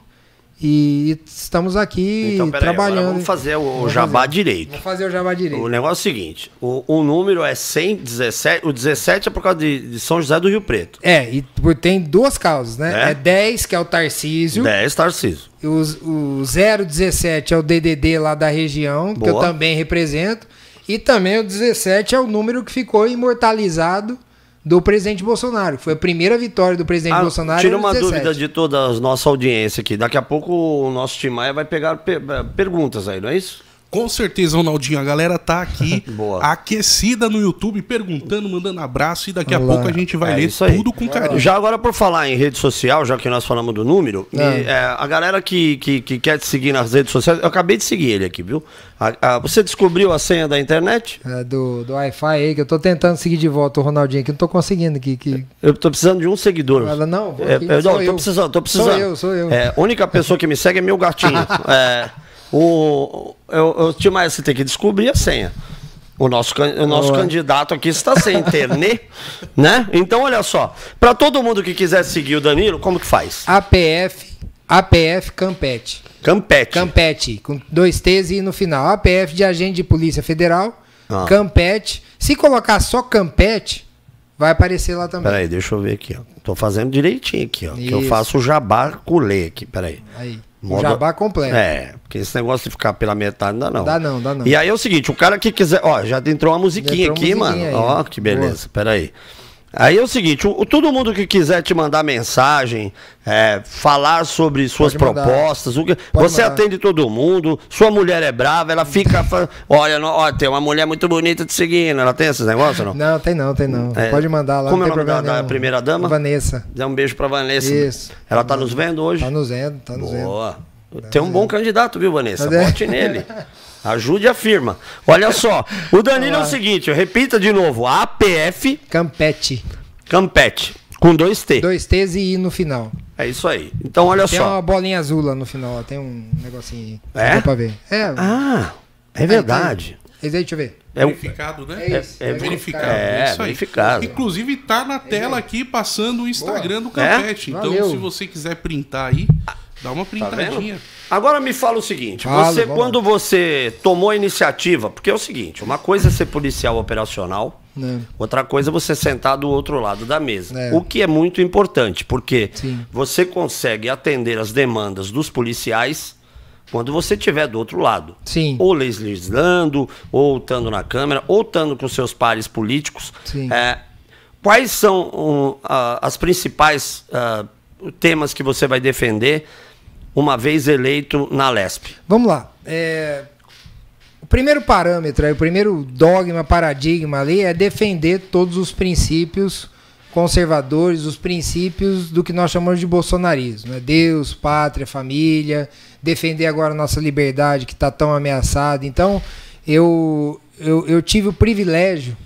e estamos aqui trabalhando. Agora vamos fazer o jabá direito. Vamos fazer o jabá direito. O negócio é o seguinte, o número é 117, o 17 é por causa de São José do Rio Preto. E tem 2 causas, né? 10, que é o Tarcísio. 10, Tarcísio. O 017 é o DDD lá da região, que eu também represento. E também o 17 é o número que ficou imortalizado do presidente Bolsonaro. Foi a primeira vitória do presidente Bolsonaro. Tira uma dúvida de toda a nossa audiência aqui. Daqui a pouco o nosso Tim Maia vai pegar perguntas aí, não é isso? Com certeza, Ronaldinho. A galera tá aqui aquecida no YouTube, perguntando, mandando abraço, e daqui a pouco a gente vai ler tudo com carinho. Já agora, por falar em rede social, já que nós falamos do número, a galera que quer te seguir nas redes sociais, eu acabei de seguir ele aqui, viu? Você descobriu a senha da internet? Do Wi-Fi aí, que eu tô tentando seguir de volta o Ronaldinho aqui, não tô conseguindo aqui. Eu tô precisando de um seguidor. Tô precisando. Sou eu. A única pessoa que me segue é meu gatinho. Tim Maia, você tem que descobrir a senha. O nosso candidato aqui está sem internet, né? Então, olha só. Para todo mundo que quiser seguir o Danilo, como que faz? APF Campete. Campete, com 2 T's e no final. APF de Agente de Polícia Federal. Campete. Se colocar só Campete, vai aparecer lá também. Peraí, deixa eu ver aqui, ó. Tô fazendo direitinho aqui, ó. Que eu faço o jabá culê aqui, peraí. Aí. O jabá completo. Porque esse negócio de ficar pela metade não dá não. Dá não. E aí é o seguinte, o cara que quiser... Ó, já entrou uma musiquinha aqui, mano. Aí, ó, que beleza. Peraí. Aí é o seguinte, todo mundo que quiser te mandar mensagem, falar sobre suas propostas, você atende todo mundo, sua mulher é brava, ela fica... olha, tem uma mulher muito bonita te seguindo, ela tem esses negócios ou não? Não, tem não. Pode mandar lá, como não tem problema problema da primeira dama? Vanessa. Dá um beijo pra Vanessa. Isso. Ela tá nos vendo hoje? Tá nos vendo. Boa. Tem um bom candidato, viu, Vanessa? Vote nele. Ajude a firma. Olha só, o Danilo é o seguinte, repita de novo, APF... Campete, com 2 T. 2 T's e I no final. É isso aí. Então, olha só. Tem uma bolinha azul lá no final, ó. Tem um negocinho aí. Dá pra ver. É verdade. Deixa eu ver. Verificado, né? É verificado. É isso aí. Verificado. Inclusive, tá na tela aqui, passando o Instagram do Campete. Então, se você quiser printar aí, dá uma printadinha. Tá, agora me fala o seguinte, quando você tomou a iniciativa, porque é o seguinte, uma coisa é ser policial operacional, outra coisa é você sentar do outro lado da mesa. O que é muito importante, porque você consegue atender as demandas dos policiais quando você estiver do outro lado. Ou legislando, ou estando na Câmara, ou estando com seus pares políticos. Quais são as principais temas que você vai defender uma vez eleito na Lespe? Vamos lá. O primeiro parâmetro, o primeiro dogma, paradigma ali é defender todos os princípios conservadores, os princípios do que nós chamamos de bolsonarismo, né? Deus, pátria, família, defender agora a nossa liberdade que está tão ameaçada. Então, eu tive o privilégio,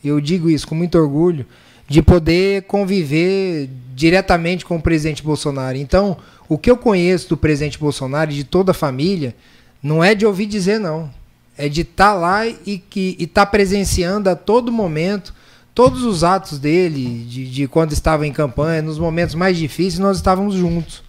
eu digo isso com muito orgulho, de poder conviver diretamente com o presidente Bolsonaro. Então, o que eu conheço do presidente Bolsonaro e de toda a família, não é de ouvir dizer, não. É de estar lá e estar presenciando a todo momento todos os atos dele, de quando estava em campanha, nos momentos mais difíceis, nós estávamos juntos.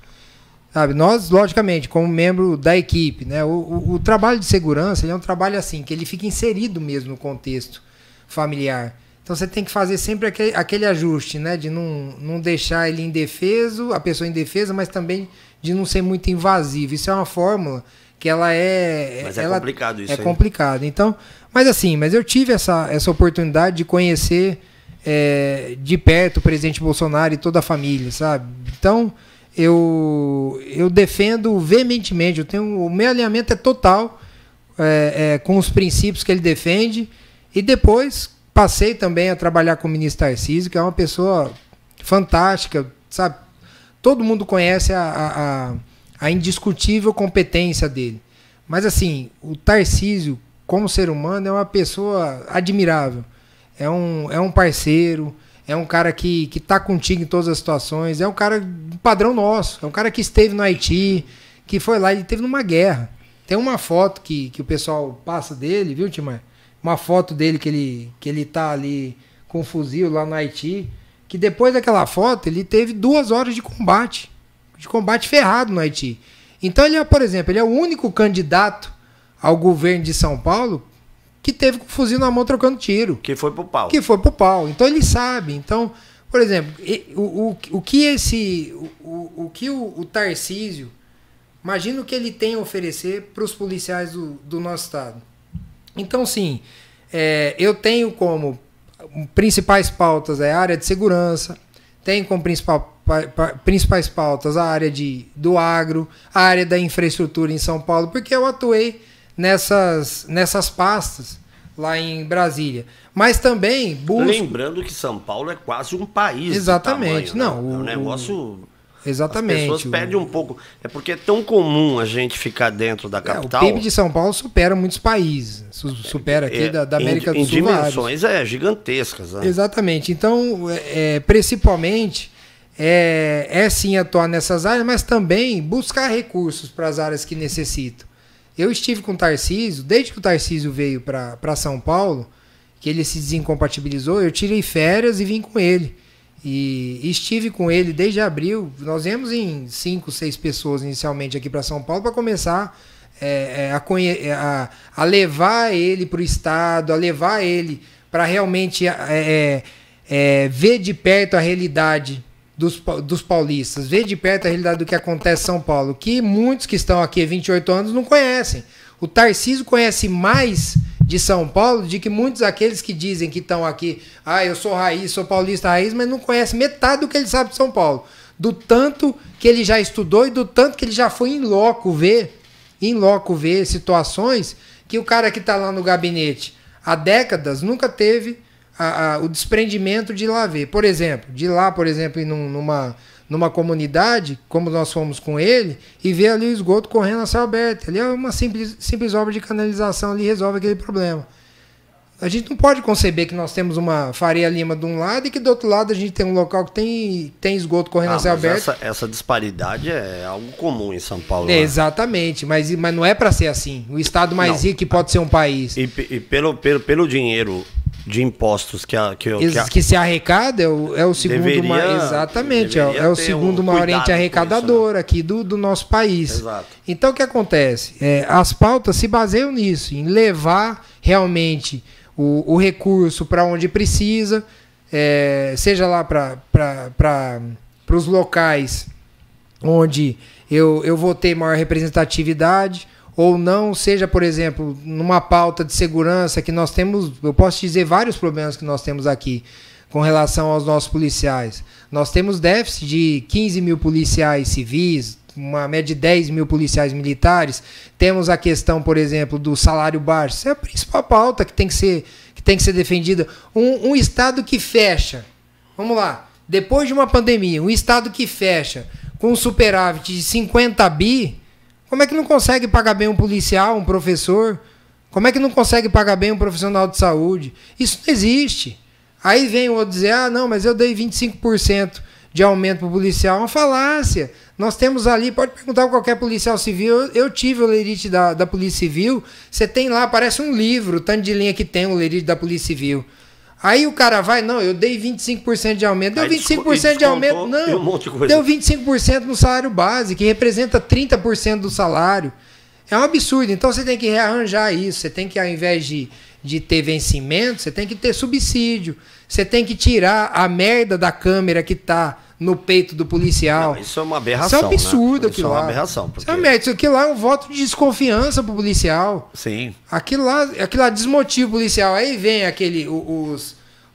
Sabe? Nós, logicamente, como membro da equipe, né? O trabalho de segurança ele é um trabalho assim, que ele fica inserido mesmo no contexto familiar. Então você tem que fazer sempre aquele ajuste, né? De não deixar ele indefeso, a pessoa indefesa, mas também de não ser muito invasivo. Isso é uma fórmula que ela é... Mas é complicado isso. É complicado. Então, mas eu tive essa oportunidade de conhecer de perto o presidente Bolsonaro e toda a família, sabe? Então, eu defendo veementemente, o meu alinhamento é total com os princípios que ele defende, e depois passei também a trabalhar com o ministro Tarcísio, que é uma pessoa fantástica, sabe? Todo mundo conhece a indiscutível competência dele. Mas assim, o Tarcísio, como ser humano, é uma pessoa admirável. É um parceiro, é um cara que está contigo em todas as situações, é um cara do padrão nosso, é um cara que esteve no Haiti, que foi lá, ele esteve numa guerra. Tem uma foto que o pessoal passa dele, viu, Timar? Uma foto dele que ele tá ali com um fuzil lá no Haiti, que depois daquela foto ele teve 2 horas de combate ferrado no Haiti. Então ele é, por exemplo, ele é o único candidato ao governo de São Paulo que teve com o fuzil na mão trocando tiro. Que foi pro pau. Então ele sabe. Então, por exemplo, o que o Tarcísio, imagina o que ele tem a oferecer para os policiais do nosso estado. Então, sim, eu tenho como principais pautas a área de segurança, tenho como principais pautas a área do agro, a área da infraestrutura em São Paulo, porque eu atuei nessas pastas lá em Brasília. Mas também busco... Lembrando que São Paulo é quase um país. Exatamente. De tamanho, né? É um negócio... Exatamente. As pessoas perdem um pouco. É porque é tão comum a gente ficar dentro da capital. O PIB de São Paulo supera muitos países. Supera aqui da América do Sul. Em dimensões gigantescas. Né? Exatamente. Então, principalmente, sim atuar nessas áreas, mas também buscar recursos para as áreas que necessitam. Eu estive com o Tarcísio, desde que o Tarcísio veio para São Paulo, que ele se desincompatibilizou, eu tirei férias e vim com ele. E estive com ele desde abril. Nós viemos em 5, 6 pessoas inicialmente aqui para São Paulo para começar a levar ele para o estado, a levar ele para realmente ver de perto a realidade dos paulistas, ver de perto a realidade do que acontece em São Paulo, que muitos que estão aqui há 28 anos não conhecem. O Tarcísio conhece mais de São Paulo do que muitos daqueles que dizem que estão aqui, eu sou raiz, sou paulista raiz, mas não conhece metade do que ele sabe de São Paulo. Do tanto que ele já estudou e do tanto que ele já foi em loco ver situações que o cara que está lá no gabinete há décadas nunca teve o desprendimento de ir lá ver. Por exemplo, ir numa comunidade, como nós fomos com ele, e ver ali o esgoto correndo a céu aberto. Ali é uma simples obra de canalização, ali resolve aquele problema. A gente não pode conceber que nós temos uma Faria Lima de um lado e que do outro lado a gente tem um local que tem esgoto correndo a céu aberto. Essa disparidade é algo comum em São Paulo. Né? Exatamente, mas não é para ser assim. O estado mais rico que pode ser um país. E pelo dinheiro de impostos que se arrecada é o segundo maior. Exatamente, é o segundo maior ente arrecadador, né? Aqui do nosso país. Exato. Então o que acontece? As pautas se baseiam nisso, em levar realmente o recurso para onde precisa, seja lá para os locais onde eu vou ter maior representatividade, ou não, seja, por exemplo, numa pauta de segurança que nós temos, eu posso dizer vários problemas que nós temos aqui com relação aos nossos policiais. Nós temos déficit de 15 mil policiais civis, uma média de 10 mil policiais militares. Temos a questão, por exemplo, do salário baixo. Essa é a principal pauta que tem que ser defendida. Um Estado que fecha, vamos lá, depois de uma pandemia, um Estado que fecha com um superávit de 50 bi, como é que não consegue pagar bem um policial, um professor? Como é que não consegue pagar bem um profissional de saúde? Isso não existe. Aí vem o outro dizer, ah, não, mas eu dei 25% de aumento para o policial. É uma falácia. Nós temos ali, pode perguntar para qualquer policial civil, eu tive o lerite da Polícia Civil, você tem lá, parece um livro, o tanto de linha que tem o lerite da Polícia Civil. Aí o cara vai, não, eu dei 25% de aumento. Deu 25% de aumento? Não, deu 25% no salário base, que representa 30% do salário. É um absurdo. Então você tem que rearranjar isso. Você tem que, ao invés de ter vencimento, você tem que ter subsídio. Você tem que tirar a merda da câmera que está no peito do policial. Não, isso é uma aberração. Isso é um absurdo, né? aquilo lá. Isso é uma aberração. Porque... Isso é uma merda. Isso aqui lá é um voto de desconfiança pro policial. Sim. Aquilo lá desmotiva o policial. Aí vem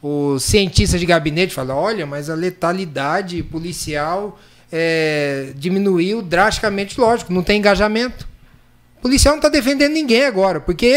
os cientistas de gabinete e falam, olha, mas a letalidade policial diminuiu drasticamente. Lógico, não tem engajamento. O policial não está defendendo ninguém agora. Porque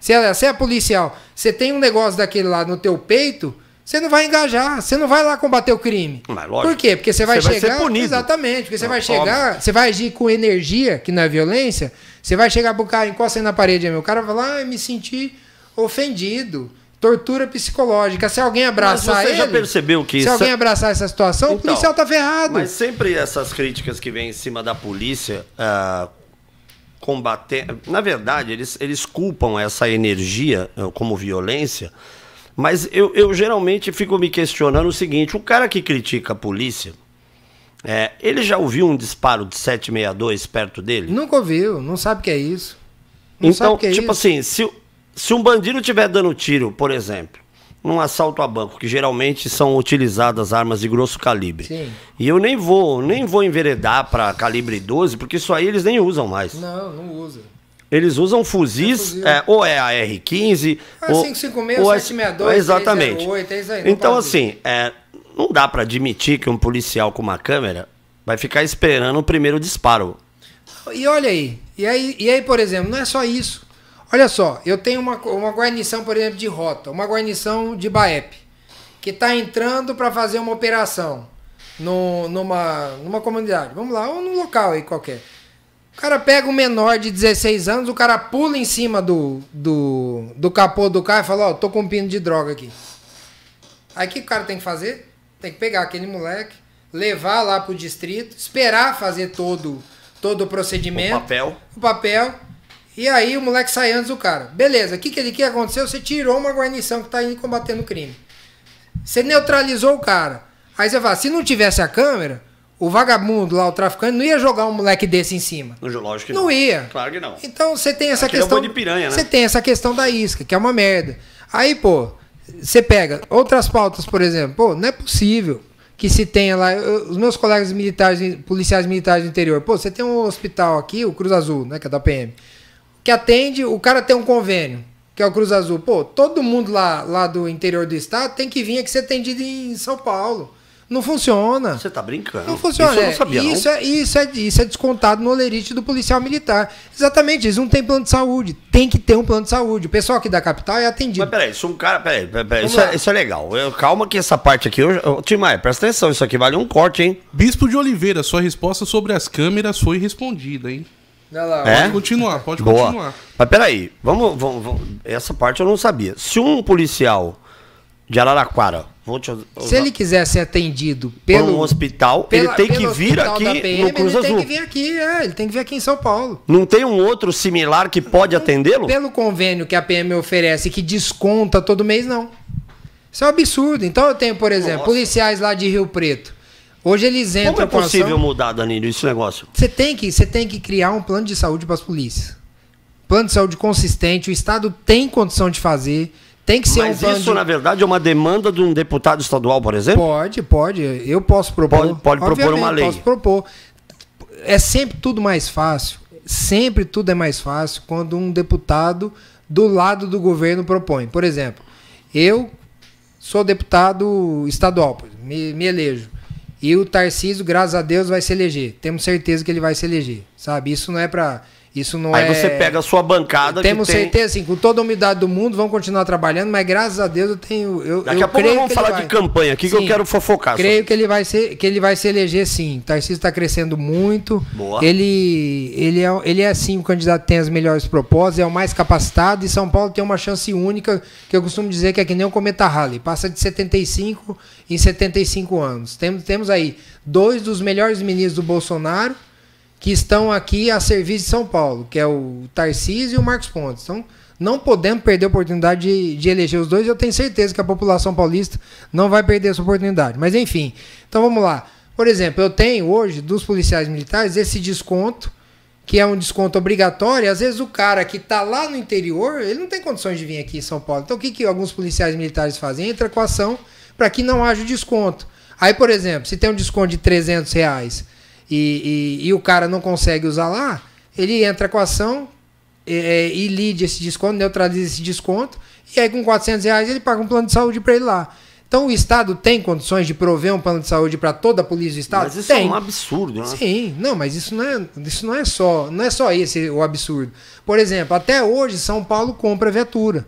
se é policial, você tem um negócio daquele lá no teu peito, você não vai engajar, você não vai lá combater o crime. Mas, lógico, por quê? Porque você vai chegar... ser punido. Exatamente, porque você vai óbvio. chegar, você vai agir com energia, que não é violência, você vai chegar pro cara, encosta aí na parede, o cara vai lá, me senti ofendido. Tortura psicológica. Se alguém abraçar ele... Mas você já percebeu que se alguém abraçar essa situação, então, o policial tá ferrado. Mas sempre essas críticas que vêm em cima da polícia... combater, na verdade, eles culpam essa energia como violência, mas eu geralmente fico me questionando o seguinte, o cara que critica a polícia, ele já ouviu um disparo de 762 perto dele? Nunca ouviu, não sabe o que é isso. Não então, sabe que é tipo isso. assim, se um bandido estiver dando tiro, por exemplo, num assalto a banco, que geralmente são utilizadas armas de grosso calibre. Sim. E eu nem vou enveredar para calibre 12, porque isso aí eles nem usam mais. Não usa. Eles usam fuzis, ou é a R15, ou 556, ou 762, exatamente. 308, é isso aí. Então, assim, não dá para admitir que um policial com uma câmera vai ficar esperando o primeiro disparo. E olha aí, e aí, por exemplo, não é só isso. Olha só, eu tenho uma guarnição, por exemplo, de rota, uma guarnição de BAEP, que está entrando para fazer uma operação numa comunidade. Vamos lá, ou num local aí qualquer. O cara pega um menor de 16 anos, o cara pula em cima do capô do carro e fala, tô com um pino de droga aqui. Aí o que o cara tem que fazer? Tem que pegar aquele moleque, levar lá pro distrito, esperar fazer todo o procedimento. O papel. E aí o moleque sai antes do cara. Beleza, o que aconteceu? Você tirou uma guarnição que tá indo combatendo o crime. Você neutralizou o cara. Aí você fala, se não tivesse a câmera, o vagabundo lá, o traficante, não ia jogar um moleque desse em cima. Lógico que não. Não ia. Claro que não. Então você tem essa Aquele questão... é o boi de piranha, né? Você tem essa questão da isca, que é uma merda. Aí, pô, você pega outras pautas, por exemplo. Pô, não é possível que se tenha lá... Os meus colegas militares, policiais militares do interior. Pô, você tem um hospital aqui, o Cruz Azul, né, que é da PM, que atende, o cara tem um convênio, que é o Cruz Azul. Pô, todo mundo lá do interior do estado tem que vir aqui ser atendido em São Paulo. Não funciona. Você tá brincando. Não funciona. Isso eu não sabia, Isso é descontado no holerite do policial militar. Exatamente, eles não têm plano de saúde. Tem que ter um plano de saúde. O pessoal aqui da capital é atendido. Mas peraí, se um cara... Peraí, isso é legal. Calma que essa parte aqui... Timai, presta atenção, isso aqui vale um corte, hein? Bispo de Oliveira, sua resposta sobre as câmeras foi respondida, hein? Lá, pode continuar. Boa. Mas peraí, vamos, essa parte eu não sabia. Se um policial de Araraquara, se ele quiser ser atendido pelo hospital, ele tem que vir aqui no Cruz Azul. Ele tem que vir aqui, ele tem que vir aqui em São Paulo. Não tem um outro similar que pode atendê-lo? Pelo convênio que a PM oferece, que desconta todo mês, não. Isso é um absurdo. Então eu tenho, por exemplo, policiais lá de Rio Preto. Hoje eles entram. Como é possível mudar, Danilo, esse negócio? Você tem que criar um plano de saúde para as polícias. Plano de saúde consistente, o Estado tem condição de fazer. Tem que ser Mas isso, na verdade, é uma demanda de um deputado estadual, por exemplo? Pode. Eu posso propor. Pode propor uma lei. Posso propor. É sempre tudo mais fácil. Sempre tudo é mais fácil quando um deputado do lado do governo propõe. Por exemplo, eu sou deputado estadual, me elejo. E o Tarcísio, graças a Deus, vai se eleger. Temos certeza que ele vai se eleger, sabe? Isso não é pra... Isso não Aí você pega a sua bancada. Temos certeza, assim, com toda a humildade do mundo, vamos continuar trabalhando, mas graças a Deus eu tenho... Daqui a pouco vamos falar de campanha aqui, que eu quero fofocar. Creio que ele vai se eleger, sim. O Tarcísio está crescendo muito. Boa. Ele é, sim, o candidato que tem as melhores propostas, é o mais capacitado, e São Paulo tem uma chance única, que eu costumo dizer que é que nem o Cometa Halley, passa de 75 em 75 anos. Temos aí 2 dos melhores ministros do Bolsonaro, que estão aqui a serviço de São Paulo, que é o Tarcísio e o Marcos Pontes. Então, não podemos perder a oportunidade de eleger os dois. Eu tenho certeza que a população paulista não vai perder essa oportunidade. Mas, enfim, então vamos lá. Por exemplo, eu tenho hoje, dos policiais militares, esse desconto, que é um desconto obrigatório. Às vezes o cara que está lá no interior, ele não tem condições de vir aqui em São Paulo. Então, o que alguns policiais militares fazem? Entra com a ação para que não haja desconto. Aí, por exemplo, se tem um desconto de R$300, e o cara não consegue usar lá, ele entra com a ação e lide esse desconto, neutraliza esse desconto, e aí com R$400 ele paga um plano de saúde para ele lá. Então o Estado tem condições de prover um plano de saúde para toda a polícia do Estado? Mas isso tem. É um absurdo, né? Sim, não, mas isso não é só esse o absurdo. Por exemplo, até hoje São Paulo compra viatura,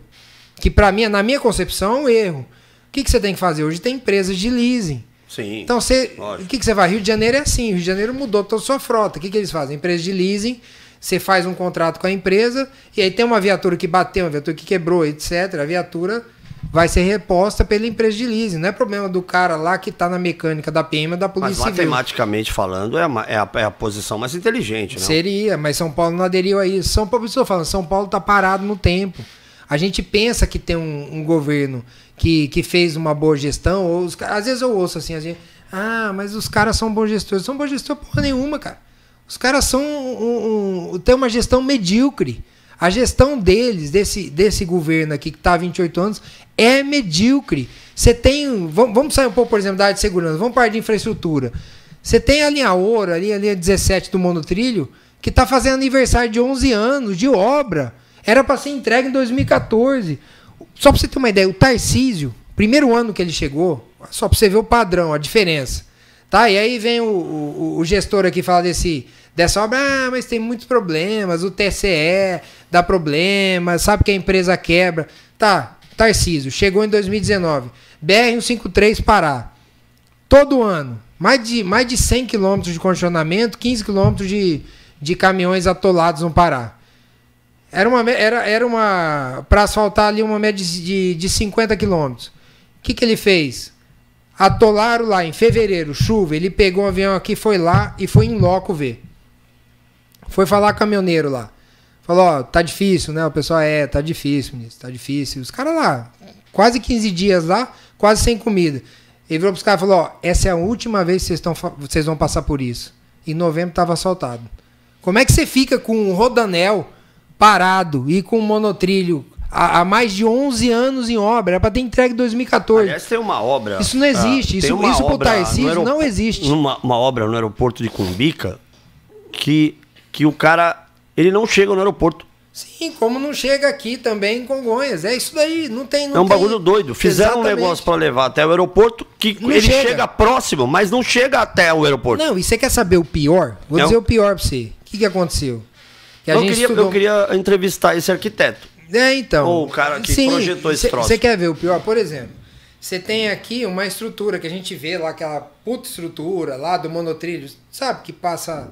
que para mim, na minha concepção, é um erro. O que você tem que fazer? Hoje tem empresas de leasing. Sim. Então, o que você vai? Rio de Janeiro é assim. Rio de Janeiro mudou toda a sua frota. O que eles fazem? Empresa de leasing, você faz um contrato com a empresa, e aí tem uma viatura que bateu, uma viatura que quebrou, etc. A viatura vai ser reposta pela empresa de leasing. Não é problema do cara lá que está na mecânica da PM da Polícia Civil. Mas matematicamente falando, é a posição mais inteligente, né? Seria, mas São Paulo não aderiu a isso. São Paulo, estou falando, São Paulo está parado no tempo. A gente pensa que tem um governo que fez uma boa gestão, ou às vezes eu ouço assim, mas os caras são bons gestores. São bons gestores porra nenhuma, cara. Os caras têm uma gestão medíocre. A gestão deles, desse governo aqui que está há 28 anos, é medíocre. Você tem... Vamos sair um pouco, por exemplo, da área de segurança. Vamos para a área de infraestrutura. Você tem a linha Ouro, ali a linha 17 do monotrilho, que está fazendo aniversário de 11 anos de obra. Era para ser entregue em 2014. Só para você ter uma ideia, o Tarcísio, primeiro ano que ele chegou, só para você ver o padrão, a diferença. Tá? E aí vem o gestor aqui falar dessa obra, mas tem muitos problemas, o TCE dá problema, sabe que a empresa quebra. Tá, Tarcísio, chegou em 2019, BR-153 Pará. Todo ano, mais de 100 km de congestionamento, 15 km de caminhões atolados no Pará. Era uma para asfaltar ali uma média de 50 quilômetros. O que ele fez? Atolaram lá em fevereiro, chuva. Ele pegou um avião aqui, foi lá e foi em loco ver. Foi falar com o caminhoneiro lá. Falou, tá difícil, né? O pessoal, tá difícil, ministro, tá difícil. Os caras lá, quase 15 dias lá, quase sem comida. Ele virou pros caras e falou, essa é a última vez que vocês vão passar por isso. Em novembro estava asfaltado. Como é que você fica com um rodanel parado e com um monotrilho há mais de 11 anos em obra? Era para ter entregue em 2014. Aliás, tem uma obra... Isso não existe. Isso pro Tarcísio não existe. Uma obra no aeroporto de Cumbica que o cara... Ele não chega no aeroporto. Sim, como não chega aqui também em Congonhas. É isso daí. Não tem. É um bagulho doido. Fizeram um negócio para levar até o aeroporto que ele chega próximo, mas não chega até o aeroporto. Não, e você quer saber o pior? Vou dizer o pior para você. O que aconteceu? Eu queria entrevistar esse arquiteto. Então. Ou o cara que projetou esse troço. Você quer ver o pior? Por exemplo, você tem aqui uma estrutura que a gente vê lá, aquela puta estrutura lá do monotrilho, sabe? Que passa,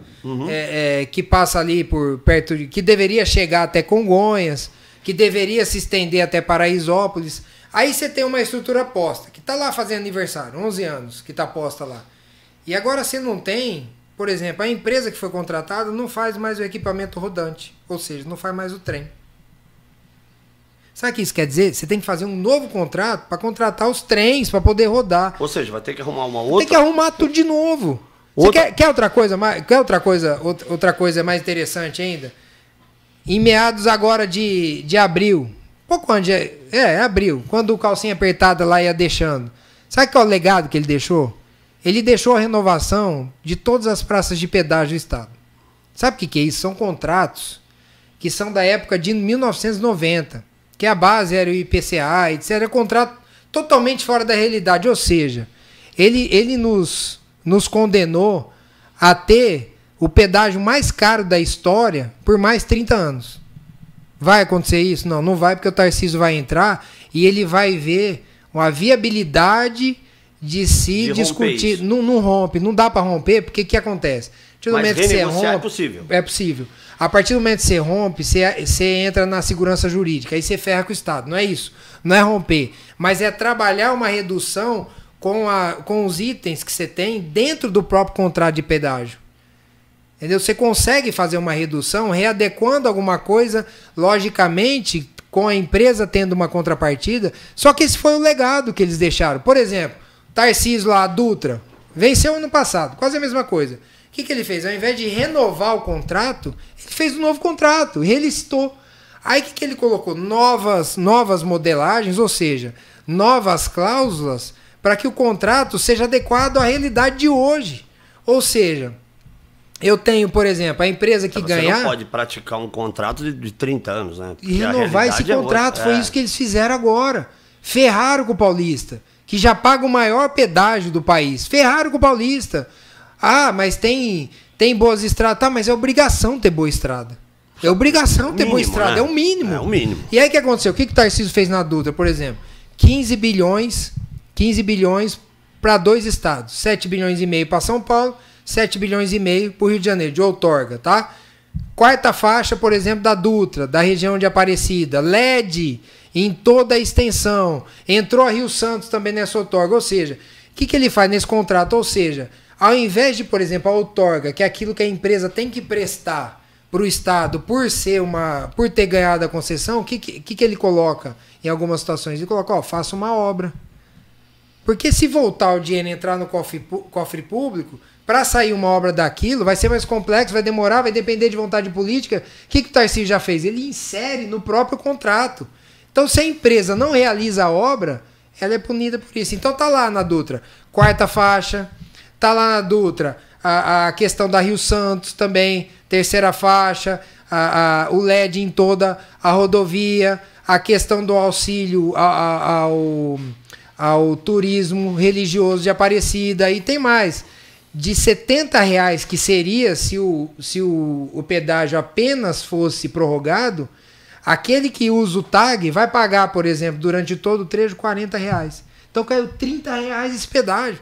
que passa ali por perto de... Que deveria chegar até Congonhas, que deveria se estender até Paraisópolis. Aí você tem uma estrutura posta, que tá lá fazendo aniversário, 11 anos, que tá posta lá. E agora você não tem... Por exemplo, a empresa que foi contratada não faz mais o equipamento rodante. Ou seja, não faz mais o trem. Sabe o que isso quer dizer? Você tem que fazer um novo contrato para contratar os trens para poder rodar. Ou seja, vai ter que arrumar uma outra... Tem que arrumar tudo de novo. Você quer outra coisa mais? Quer outra coisa mais interessante ainda? Em meados agora de abril. Pouco antes abril. Quando o calcinha apertada lá ia deixando. Sabe qual é o legado que ele deixou? Ele deixou a renovação de todas as praças de pedágio do estado. Sabe o que é isso? São contratos que são da época de 1990. Que a base era o IPCA, etc. Era contrato totalmente fora da realidade. Ou seja, ele nos nos condenou a ter o pedágio mais caro da história por mais 30 anos. Vai acontecer isso? Não, não vai, porque o Tarcísio vai entrar e ele vai ver uma viabilidade de se discutir. Não rompe, não dá para romper, porque o que acontece? A partir do momento que você rompe, é possível. É possível. A partir do momento que você rompe, você entra na segurança jurídica, aí você ferra com o Estado. Não é isso. Não é romper. Mas é trabalhar uma redução com os itens que você tem dentro do próprio contrato de pedágio. Entendeu? Você consegue fazer uma redução readequando alguma coisa, logicamente, com a empresa tendo uma contrapartida. Só que esse foi o legado que eles deixaram. Por exemplo, Tarcísio lá, a Dutra, venceu ano passado, quase a mesma coisa. O que ele fez? Ao invés de renovar o contrato, ele fez um novo contrato, relicitou. Aí o que ele colocou? Novas modelagens, ou seja, novas cláusulas para que o contrato seja adequado à realidade de hoje. Ou seja, eu tenho, por exemplo, a empresa que ganhar... Você não pode praticar um contrato de 30 anos, né? E renovar esse contrato, foi isso que eles fizeram agora. Ferraram com o Paulista, que já paga o maior pedágio do país. Ferraram com o Paulista. Ah, mas tem boas estradas. Tá, mas é obrigação ter boa estrada. É obrigação ter boa estrada, né? É o mínimo. É o mínimo. E aí o que aconteceu? O que o Tarcísio fez na Dutra, por exemplo? 15 bilhões para 2 estados. 7 bilhões e meio para São Paulo, 7 bilhões e meio para o Rio de Janeiro, de outorga, tá? Quarta faixa, por exemplo, da Dutra, da região de Aparecida. LED em toda a extensão. Entrou a Rio Santos também nessa outorga. Ou seja, o que ele faz nesse contrato? Ou seja, ao invés de, por exemplo, a outorga, que é aquilo que a empresa tem que prestar para o Estado por ter ganhado a concessão, o que ele coloca em algumas situações? Ele coloca, faça uma obra. Porque se voltar o dinheiro e entrar no cofre público, para sair uma obra daquilo, vai ser mais complexo, vai demorar, vai depender de vontade política. O que o Tarcísio já fez? Ele insere no próprio contrato. Então, se a empresa não realiza a obra, ela é punida por isso. Então, tá lá na Dutra, quarta faixa, tá lá na Dutra a questão da Rio Santos também, terceira faixa, o LED em toda a rodovia, a questão do auxílio ao turismo religioso de Aparecida, e tem mais. De R$70 que seria se o pedágio apenas fosse prorrogado, aquele que usa o tag vai pagar, por exemplo, durante todo o trecho R$40. Então caiu R$30 esse pedágio.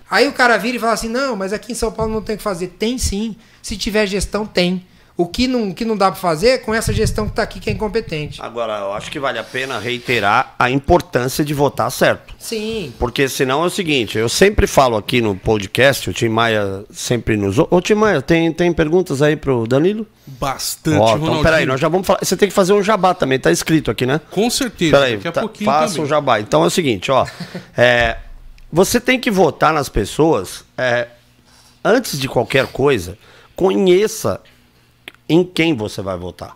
Aí o cara vira e fala assim, não, mas aqui em São Paulo não tem o que fazer. Tem sim. Se tiver gestão, tem. O que não dá para fazer é com essa gestão que está aqui, que é incompetente. Agora, eu acho que vale a pena reiterar a importância de votar certo. Sim. Porque senão é o seguinte, eu sempre falo aqui no podcast, o Tim Maia sempre nos... Ô, Tim Maia, tem perguntas aí pro Danilo? Bastante, então, peraí, nós já vamos falar... Você tem que fazer um jabá também, tá escrito aqui, né? Com certeza, peraí, daqui a pouquinho faça também. um jabá. Então é o seguinte, você tem que votar nas pessoas, antes de qualquer coisa, conheça em quem você vai votar.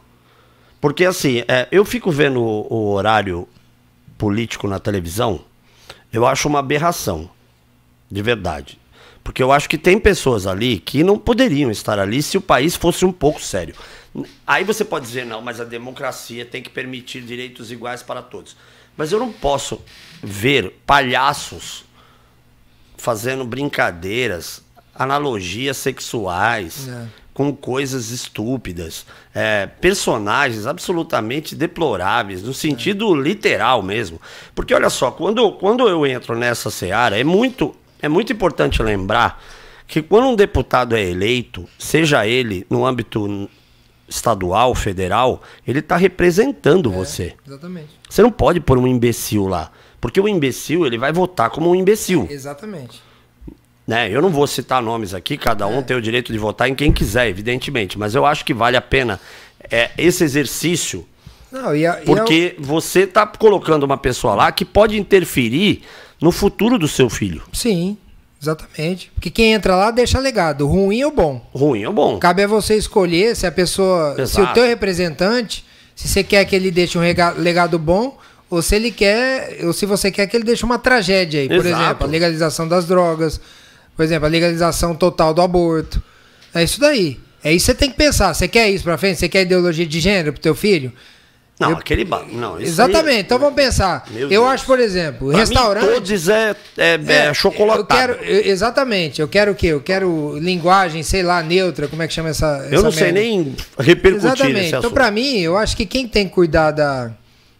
Porque assim, eu fico vendo o horário político na televisão, eu acho uma aberração, de verdade. Porque eu acho que tem pessoas ali que não poderiam estar ali se o país fosse um pouco sério. Aí você pode dizer, não, mas a democracia tem que permitir direitos iguais para todos. Mas eu não posso ver palhaços fazendo brincadeiras, analogias sexuais, com coisas estúpidas, personagens absolutamente deploráveis, no sentido literal mesmo. Porque olha só, quando eu entro nessa seara, é muito importante lembrar que quando um deputado é eleito, seja ele no âmbito estadual, federal, ele está representando você. Exatamente. Você não pode pôr um imbecil lá. Porque o imbecil, ele vai votar como um imbecil. Exatamente. Né? Eu não vou citar nomes aqui, cada um tem o direito de votar em quem quiser, evidentemente. Mas eu acho que vale a pena esse exercício, porque você está colocando uma pessoa lá que pode interferir no futuro do seu filho. Sim, exatamente. Porque quem entra lá deixa legado, ruim ou bom. Ruim ou bom. Cabe a você escolher se a pessoa, Exato. se o teu representante, se você quer que ele deixe um legado bom, ou se ele quer, ou se você quer que ele deixe uma tragédia aí. Por exemplo, a legalização das drogas, por exemplo, a legalização total do aborto. É isso daí. É isso que você tem que pensar. Você quer isso pra frente? Você quer ideologia de gênero pro teu filho? Não, aquele bar. Não, isso exatamente, aí, então vamos pensar. Meu Eu Deus. acho, por exemplo, pra restaurante. Mim, todos é chocolatado. Exatamente, eu quero o quê? Eu quero linguagem, sei lá, neutra, como é que chama essa. Eu não sei nem repercutir exatamente. esse Então, assunto. pra mim, eu acho que quem tem que cuidar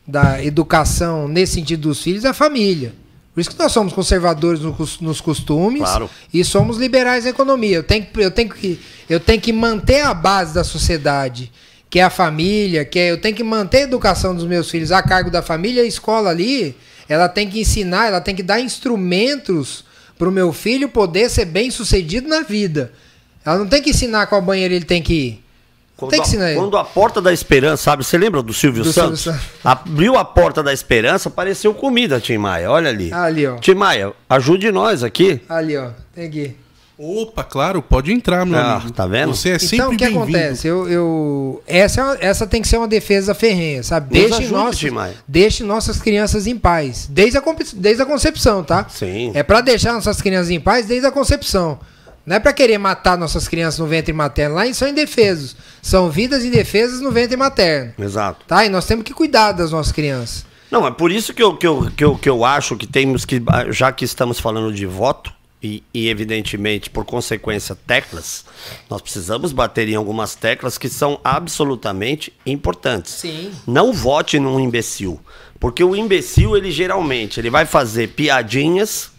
da educação nesse sentido dos filhos é a família. Por isso que nós somos conservadores nos costumes, claro, e somos liberais na economia. Eu tenho que manter a base da sociedade, que é a família, eu tenho que manter a educação dos meus filhos a cargo da família. A escola ali, ela tem que ensinar, ela tem que dar instrumentos para o meu filho poder ser bem sucedido na vida. Ela não tem que ensinar qual banheiro ele tem que ir. Quando a Porta da Esperança, sabe? Você lembra do Silvio Santos? Abriu a Porta da Esperança, apareceu comida, Tim Maia. Olha ali. Ali, ó. Tim Maia, ajude nós aqui. Ali, ó. Tem aqui. Opa, claro, pode entrar, meu amigo. Tá vendo? Você é sempre então, o que bem-vindo. acontece? Essa tem que ser uma defesa ferrenha, sabe? Deixe nossas crianças em paz. Desde a concepção, tá? Sim. É pra deixar nossas crianças em paz desde a concepção. Não é pra querer matar nossas crianças no ventre materno. Lá são indefesos. São vidas indefesas no ventre materno. Exato. Tá? E nós temos que cuidar das nossas crianças. Não, é por isso que eu acho que temos que, já que estamos falando de voto, e evidentemente, por consequência, teclas, nós precisamos bater em algumas teclas que são absolutamente importantes. Sim. Não vote num imbecil, porque o imbecil, ele vai fazer piadinhas.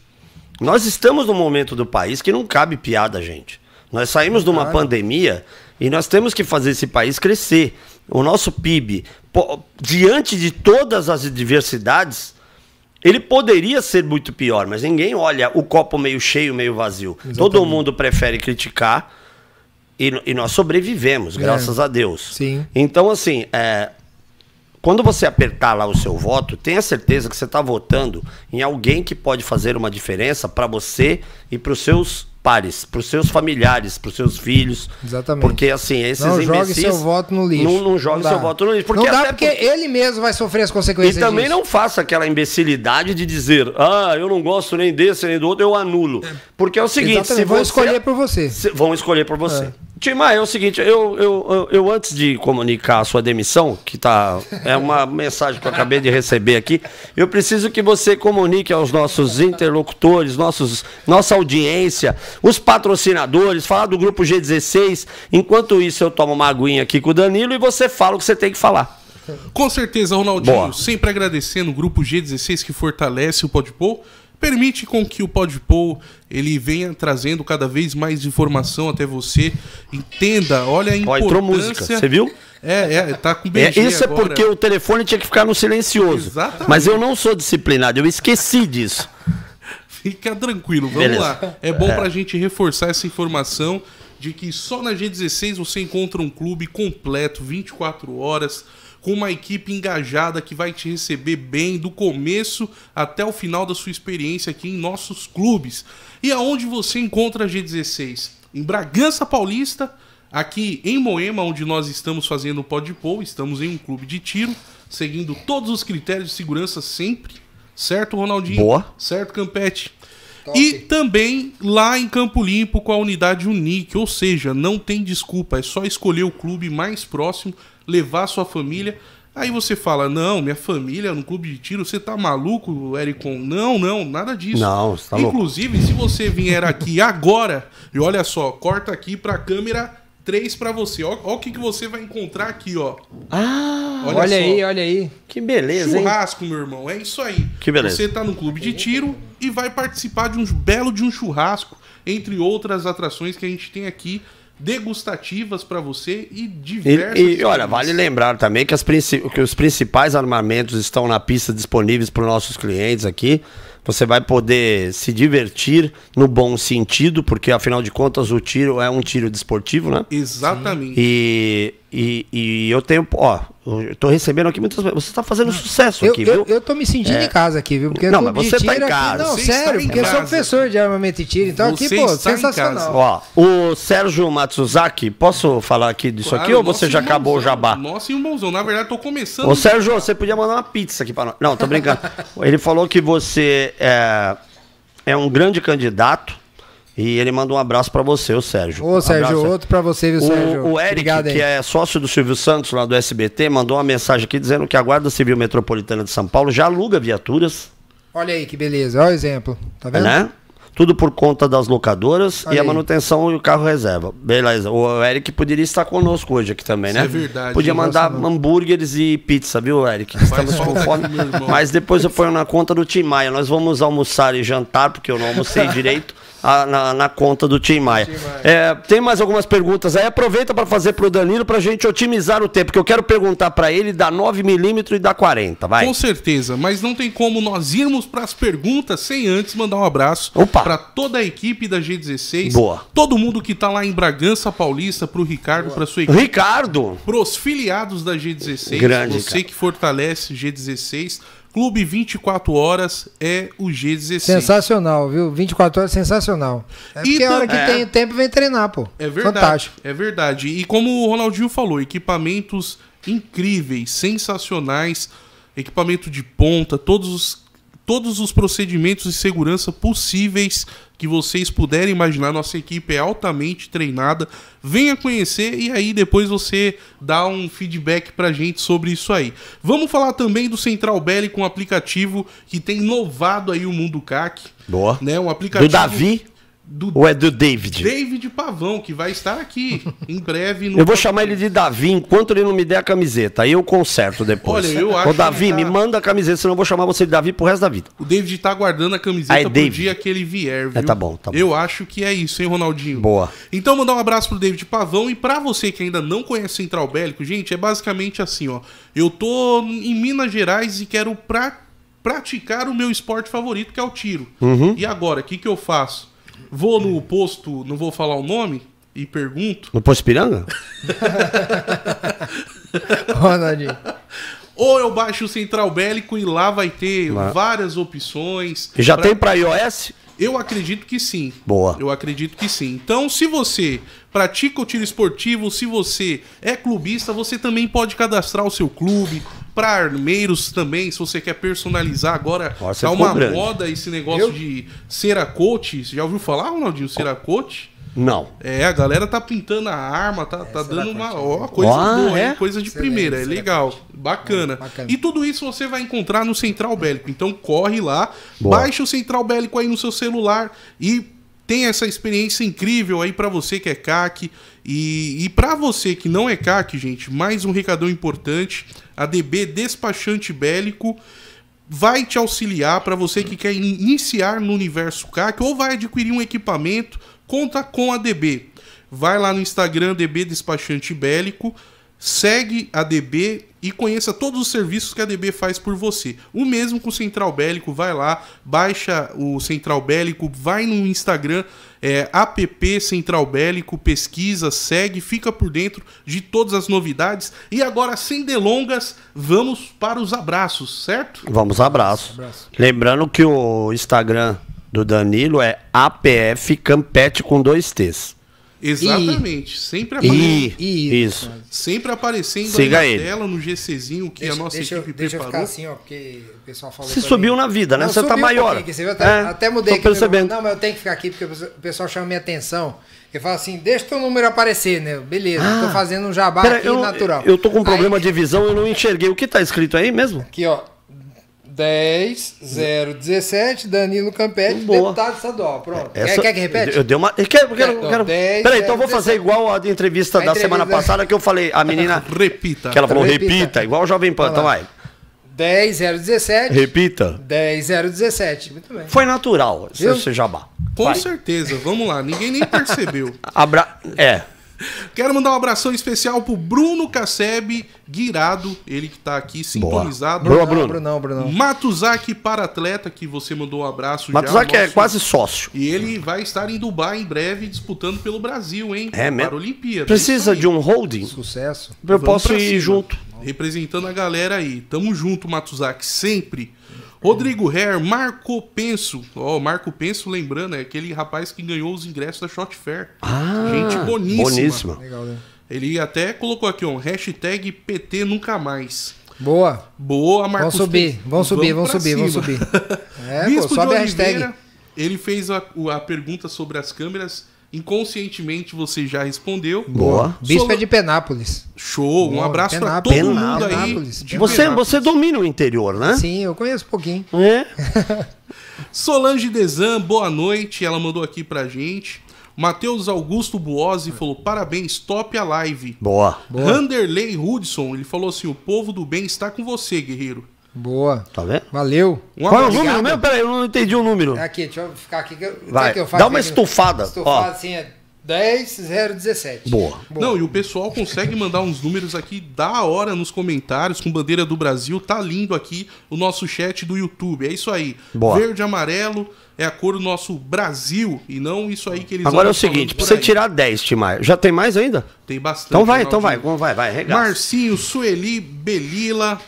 Nós estamos num momento do país que não cabe piada, gente. Nós saímos de uma pandemia e nós temos que fazer esse país crescer. O nosso PIB, diante de todas as diversidades, ele poderia ser muito pior, mas ninguém olha o copo meio cheio, meio vazio. Exatamente. Todo mundo prefere criticar e nós sobrevivemos, graças a Deus. Sim. Então, assim, quando você apertar lá o seu voto, tenha certeza que você está votando em alguém que pode fazer uma diferença para você e para os seus pares, para os seus familiares, para os seus filhos. Exatamente. Porque, assim, esses não imbecis... jogue seu voto no lixo. Não jogue seu voto no lixo. Porque não dá porque ele mesmo vai sofrer as consequências disso. E também disso. não faça aquela imbecilidade de dizer, eu não gosto nem desse nem do outro, eu anulo. Porque é o seguinte... Exatamente. Vão escolher por você. Vão escolher por você. Tim Maia, é o seguinte, eu antes de comunicar a sua demissão, que é uma mensagem que eu acabei de receber aqui, eu preciso que você comunique aos nossos interlocutores, nossa audiência, os patrocinadores, falar do Grupo G16. Enquanto isso, eu tomo uma aguinha aqui com o Danilo e você fala o que você tem que falar. Com certeza, Ronaldinho. Boa. Sempre agradecendo o Grupo G16 que fortalece o Podpol. Permite com que o Podpol ele venha trazendo cada vez mais informação até você. Entenda, olha a importância... Entrou música, você viu? Tá com BG isso agora. É porque o telefone tinha que ficar no silencioso. Exatamente. Mas eu não sou disciplinado, eu esqueci disso. Fica tranquilo, vamos lá. É bom pra gente reforçar essa informação de que só na G16 você encontra um clube completo, 24 horas... com uma equipe engajada que vai te receber bem do começo até o final da sua experiência aqui em nossos clubes. E aonde você encontra a G16? Em Bragança Paulista, aqui em Moema, onde nós estamos fazendo o Podpol, estamos em um clube de tiro, seguindo todos os critérios de segurança sempre. Certo, Ronaldinho? Boa. Certo, Campete? Top. E também lá em Campo Limpo com a unidade Unique, ou seja, não tem desculpa, é só escolher o clube mais próximo, levar sua família. Aí você fala, não, minha família no clube de tiro, você tá maluco, Ericon? Não, nada disso. Não, você tá louco. Inclusive, se você vier aqui agora, e olha só, corta aqui pra câmera 3 pra você. Ó o que você vai encontrar aqui, ó. Olha aí. Que beleza, hein? Churrasco, meu irmão, é isso aí. Que beleza. Você tá no clube de tiro e vai participar de um belo de um churrasco, entre outras atrações que a gente tem aqui, degustativas para você e diversas... E olha, vale lembrar também que os principais armamentos estão na pista disponíveis para os nossos clientes aqui. Você vai poder se divertir no bom sentido, porque afinal de contas o tiro é um tiro desportivo, né? Exatamente. E eu tenho... eu tô recebendo aqui muitas... Você tá fazendo sucesso aqui, viu? Eu tô me sentindo em casa aqui, viu? Porque não, mas você tá em casa. Não, Você sério, está em porque eu sou casa. professor de armamento e tiro, então Você aqui, pô, está em sensacional. O Sérgio Matsuzaki, posso falar aqui disso Claro, aqui ou você nosso já acabou o irmãozão, jabá? Nossa, irmãozão. Na verdade, tô começando... Ô Sérgio, você podia mandar uma pizza aqui pra nós. Não, tô brincando. Ele falou que você é um grande candidato E ele manda um abraço pra você, o Sérgio. Ô, Sérgio, abraço. outro pra você, viu, Sérgio? O Eric, Obrigado, que é sócio do Silvio Santos, lá do SBT, mandou uma mensagem aqui dizendo que a Guarda Civil Metropolitana de São Paulo já aluga viaturas. Olha aí que beleza, olha o exemplo. Tá vendo? Né? Tudo por conta das locadoras Olha e a aí. manutenção e o carro reserva. Beleza. O Eric poderia estar conosco hoje aqui também, né? Isso é verdade. Podia mandar Nossa, hambúrgueres e pizza, viu, Eric? Estamos com fome. meu irmão. Mas depois eu ponho na conta do Tim Maia. Nós vamos almoçar e jantar, porque eu não almocei direito. Na conta do Tim Maia. Tem mais algumas perguntas aí. Aproveita para fazer pro Danilo pra gente otimizar o tempo, porque eu quero perguntar para ele da 9mm e da 40, vai. Com certeza, mas não tem como nós irmos para as perguntas sem antes mandar um abraço Opa. para toda a equipe da G16. Boa. Todo mundo que tá lá em Bragança Paulista, pro Ricardo, para sua equipe, Ricardo. pros filiados da G16. Grande, você cara. que fortalece G16. Clube 24 horas é o G16. Sensacional, viu? 24 horas, sensacional. É porque a hora que tem tempo, vem treinar, pô. É verdade. Fantástico. É verdade. E como o Ronaldinho falou, equipamentos incríveis, sensacionais, equipamento de ponta, todos os procedimentos de segurança possíveis que vocês puderem imaginar. Nossa equipe é altamente treinada. Venha conhecer e aí depois você dá um feedback pra gente sobre isso aí. Vamos falar também do Central Bélico, um aplicativo que tem inovado aí o mundo CAC. Boa. Né? Um aplicativo Do Davi do ou é do David? David Pavão, que vai estar aqui em breve. No Eu vou chamar ele de Davi enquanto ele não me der a camiseta. Aí eu conserto depois. Olha, eu acho Ô, Davi, que tá- me manda a camiseta, senão eu vou chamar você de Davi pro resto da vida. O David tá guardando a camiseta Aí, pro David. dia que ele vier, viu? Tá bom, tá bom. Eu acho que é isso, hein, Ronaldinho? Boa. Então, mandar um abraço pro David Pavão. E pra você que ainda não conhece Central Bélico, gente, é basicamente assim, ó. Eu tô em Minas Gerais e quero praticar o meu esporte favorito, que é o tiro. Uhum. E agora, o que que eu faço? Vou no posto, não vou falar o nome, e pergunto. No Posto Piranga? Ronaldinho. Ou eu baixo o Central Bélico e lá vai ter várias opções. E já tem pra iOS? Eu acredito que sim. Boa. Eu acredito que sim. Então, se você pratica o tiro esportivo, se você é clubista, você também pode cadastrar o seu clube. Para armeiros também, se você quer personalizar. Agora Nossa, tá ficou uma grande. moda esse negócio de Cerakote. Você já ouviu falar, Ronaldinho? Cerakote? Não. É, a galera tá pintando a arma, tá dando uma coisa boa, hein? Coisa de Excelente, primeira, é excelente. legal, bacana. Bacana. E tudo isso você vai encontrar no Central Bélico. Então corre lá, Boa. baixa o Central Bélico aí no seu celular e tem essa experiência incrível aí pra você que é CAC. E pra você que não é CAC, gente, mais um recadão importante. A DB Despachante Bélico vai te auxiliar para você que quer iniciar no universo CAC ou vai adquirir um equipamento, conta com a DB. Vai lá no Instagram DB Despachante Bélico, segue a DB e conheça todos os serviços que a DB faz por você. O mesmo com o Central Bélico, vai lá, baixa o Central Bélico, vai no Instagram, app Central Bélico, pesquisa, segue, fica por dentro de todas as novidades. E agora, sem delongas, vamos para os abraços, certo? Vamos, abraço. Lembrando que o Instagram do Danilo é APF Campete com 2 T's. Exatamente, sempre aparecendo. Isso. Sempre aparecendo Siga aí na ele. tela, no GCzinho que a nossa equipe Deixa eu preparou. ficar assim, ó, porque o pessoal falou. Você pra subiu mim. na vida, né? Não, Você tá subiu um maior. pouquinho aqui, você viu? Até mudei tô aqui. percebendo. Não, mas eu tenho que ficar aqui porque o pessoal chama minha atenção. Ele fala assim, deixa teu número aparecer, né? Beleza, tô fazendo um jabá Pera, aqui natural. eu tô com um problema Aí, de visão, eu não enxerguei. O que tá escrito aí mesmo? Aqui, ó. 10-017, Danilo Campete, Boa. deputado estadual. Pronto. Essa- Quer que repete? Eu dei uma. Quero. Não, 10, Peraí, então eu vou 17. fazer igual a de entrevista A da semana entrevista- passada que eu falei. A menina. Repita. Que ela falou, Repita. repita, igual o Jovem Pan. Vai Então lá. vai. 10-017, Repita. 10-017. Muito bem. Foi natural Viu? esse jabá. Com Vai. certeza, vamos lá, ninguém nem percebeu. Quero mandar um abração especial pro Bruno Casseb Guirado, ele que tá aqui sintonizado. Boa, Bruno. Brunão. Matuzaki para atleta, que você mandou um abraço Matuzaki já. é quase sócio. E ele vai estar em Dubai em breve disputando pelo Brasil, hein? É mesmo? Para a Olimpíada. Precisa de um holding? Sucesso. Eu Vamos posso pra ir cima. junto. Representando a galera aí. Tamo junto, Matuzaki, sempre. Rodrigo Herr, Marco Penso. Ó, Marco Penso, lembrando, é aquele rapaz que ganhou os ingressos da Shot Fair. Gente boníssima. Boníssima. Legal, né? Ele até colocou aqui, ó, hashtag PT nunca mais. Boa. Boa, Marcos Vamos subir, Penso. vamos subir. pra cima. É, pô, Bispo sobe de a hashtag. Oliveira, Ele fez a pergunta sobre as câmeras. Inconscientemente você já respondeu. Boa. Bispo é de Penápolis. Show. Um Boa, abraço pra Penápolis. todo mundo aí. Penápolis. de Você Penápolis. domina o interior, né? Sim, eu conheço um pouquinho. É. Solange Desan, boa noite. Ela mandou aqui pra gente. Matheus Augusto Buozzi falou: parabéns, top a live. Boa. Vanderlei Hudson, ele falou assim: o povo do bem está com você, guerreiro. Boa. Tá vendo? Valeu. Qual é o abraço. número mesmo? Peraí, eu não entendi o número. Aqui, deixa eu ficar aqui. Vai, que eu dá uma estufada. Estufada Ó. assim, é 10-0-17. Boa. Não, e o pessoal consegue mandar uns números aqui da hora nos comentários, com bandeira do Brasil. Tá lindo aqui o nosso chat do YouTube. É isso aí. Boa. Verde e amarelo é a cor do nosso Brasil. E não isso aí que eles Agora é o andam falando seguinte, por pra você aí. tirar 10, Timar. Já tem mais ainda? Tem bastante. Então vai, Ronaldinho. vai, regaça. Marcinho, Sueli, Belila.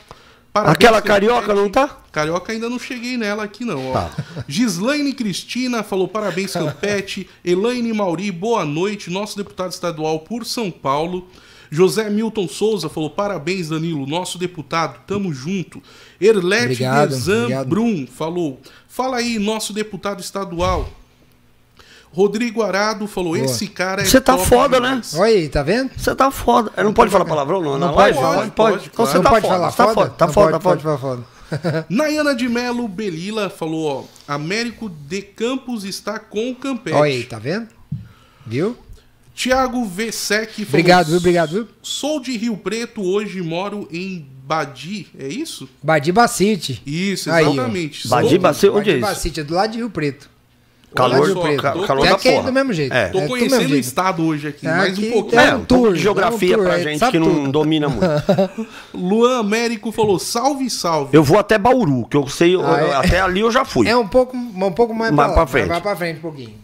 Parabéns, Aquela Campeche. carioca não tá? Carioca ainda não cheguei nela aqui não, ó. Tá. Gislaine Cristina falou parabéns, Campete. Elaine Mauri, boa noite. Nosso deputado estadual por São Paulo. José Milton Souza falou parabéns, Danilo. Nosso deputado, tamo junto. Erlete Obrigado, Desan obrigado. Brum falou: fala aí, nosso deputado estadual. Rodrigo Arado falou: esse cara é Você tá top foda, demais. Olha aí, tá vendo? Você tá foda. Não pode falar palavrão não? Não Na pode live? falar? Pode, Então claro. você Não tá pode foda. falar Tá foda? foda, tá Não foda, tá pode foda. falar foda. Nayana de Melo Belila falou: ó, Américo de Campos está com o Campete. Olha aí, tá vendo? Viu? Tiago Vsec falou: Obrigado, viu? Obrigado, viu? Sou de Rio Preto, hoje moro em Badi, é isso? Badi Bacite. Isso, Aí, ó. exatamente. Badi Sou- Bacite, onde é Badi isso? Bacite, é do lado de Rio Preto. Calor, Lá de Rio Preto. calor É da aqui é porra. do mesmo jeito. É. Tô É do conhecendo mesmo o jeito. estado hoje aqui, É, mais um aqui pouquinho. é É, um um pouco tour, de geografia é um tour, pra é, gente sabe que não tudo. domina muito. Luan Américo falou: salve, salve. Eu vou até Bauru, que eu sei, é? até ali eu já fui. É um pouco mais Mais lá, pra frente. Vai pra frente um pouquinho.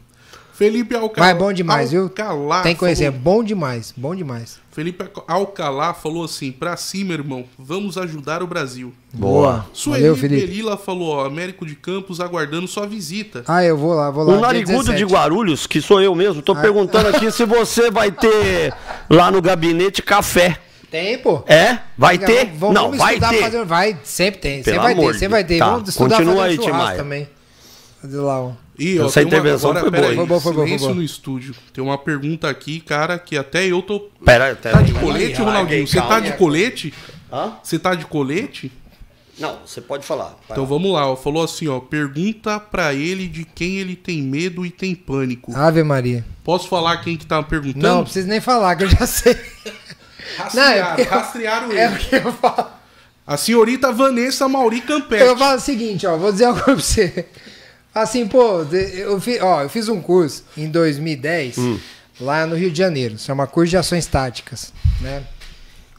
Felipe Alcalá. Mas é bom demais, viu? Alcalá Tem que conhecer, é falou- bom demais, bom demais. Felipe Alcalá falou assim: pra cima, irmão, vamos ajudar o Brasil. Boa. Sueli Valeu, Felipe. Belila falou: ó, Américo de Campos aguardando sua visita. Ah, eu vou lá. O dia Narigudo 17. de Guarulhos, que sou eu mesmo, tô perguntando aqui se você vai ter lá no gabinete café. Tem, pô. É? Vai ter? Vamos Não, vai estudar ter. fazer, vai, sempre tem. Pelo Sempre vai amor ter, de sempre vai ter. Deus. Tá, Vamos estudar continua fazer aí, churrasco Tim Maia. também. Fazer lá, ó. E, ó, Essa tem uma- intervenção agora, foi pera boa, aí, hein? Foi boa. silêncio no estúdio. Tem uma pergunta aqui, cara, que até eu tô... Pera Tá de aí. colete, Ai, Ronaldinho? Você calma. tá de colete? Hã? Você tá de colete? Não, você pode falar. Vai Então lá. vamos lá, ó. Falou assim, ó. Pergunta pra ele de quem ele tem medo e tem pânico. Ave Maria. Posso falar quem que tá perguntando? Não, não precisa nem falar, que eu já sei. Rastrearam, é rastrearam É ele. o que eu falo. A senhorita Vanessa Mauri Campete. Eu falo o seguinte, ó, vou dizer uma coisa pra você. Assim, pô, eu fiz um curso em 2010, lá no Rio de Janeiro. Se chama Curso de Ações Táticas, né?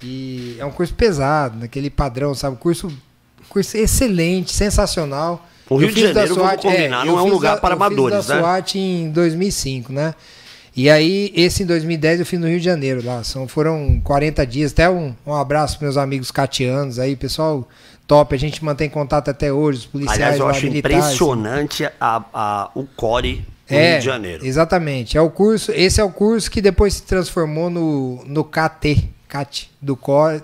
E é um curso pesado, naquele padrão, sabe? Curso excelente, sensacional. O Rio Eu de fiz da Janeiro, vamos SWAT, combinar, não eu é um fiz lugar para eu fiz amadores, da né? SWAT em 2005, né? E aí, esse em 2010 eu fiz no Rio de Janeiro lá. Foram 40 dias. Até um abraço para meus amigos catianos aí, pessoal top. A gente mantém contato até hoje, os policiais Aliás, eu lá, acho militares. impressionante o core do Rio de Janeiro. Exatamente. É o curso, esse é o curso que depois se transformou no CAT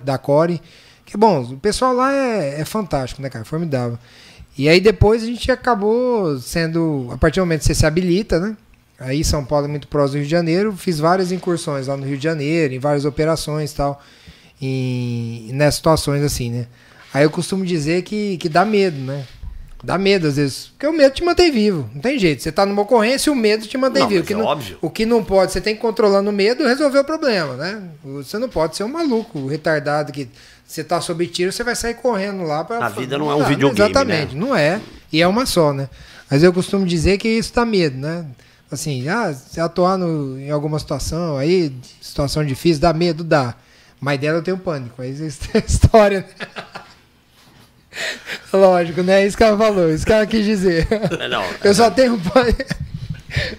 da Core. Que bom, o pessoal lá é fantástico, né, cara? Formidável. E aí depois a gente acabou sendo, a partir do momento que você se habilita, né? Aí São Paulo é muito próximo do Rio de Janeiro, fiz várias incursões lá no Rio de Janeiro, em várias operações e tal, nessas situações assim, né? Aí eu costumo dizer que dá medo, né? Dá medo às vezes, porque o medo te mantém vivo, não tem jeito. Você tá numa ocorrência e o medo te mantém Não, vivo. mas é óbvio. O que não pode, você tem que controlando o medo e resolver o problema, né? Você não pode ser um maluco, retardado, que você tá sob tiro, você vai sair correndo lá para. A vida não é um videogame, exatamente, né? não é. E é uma só, né? Mas eu costumo dizer que isso dá medo, né? Assim, você atuar em alguma situação, aí, situação difícil, dá medo, dá. Mas dela eu tenho pânico, aí isso é história, né? Lógico, né? Isso que ela falou, isso que ela quis dizer. Não, Eu só tenho pânico.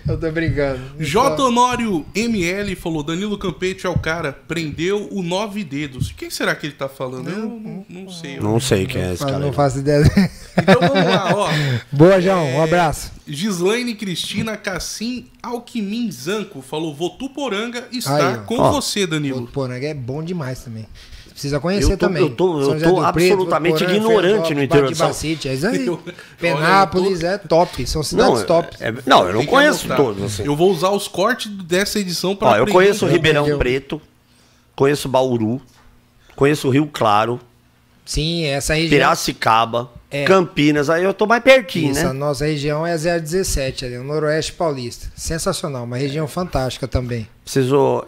Eu tô brincando. J. Honório ML falou: Danilo Campete é o cara, prendeu o 9 dedos. Quem será que ele tá falando? Eu não sei. Não sei quem é esse cara. Não aí. faço ideia. Então vamos lá, ó. Boa, João. Um abraço. Gislaine Cristina Cassim Alquimin Zanco falou: Votuporanga está Aí, ó. com Ó. você, O Danilo. Poranga é bom demais também. precisa conhecer também. Eu tô absolutamente ignorante no interior de São Paulo. É isso aí. Penápolis é top, são cidades top. Não, eu não conheço todos. Assim. Eu vou usar os cortes dessa edição para eu conheço Ribeirão Preto, conheço Bauru, conheço Rio Claro. Sim, essa região. Piracicaba, Campinas, aí eu tô mais pertinho, isso, né? A nossa região é 017 ali, o Noroeste Paulista. Sensacional, uma região fantástica também.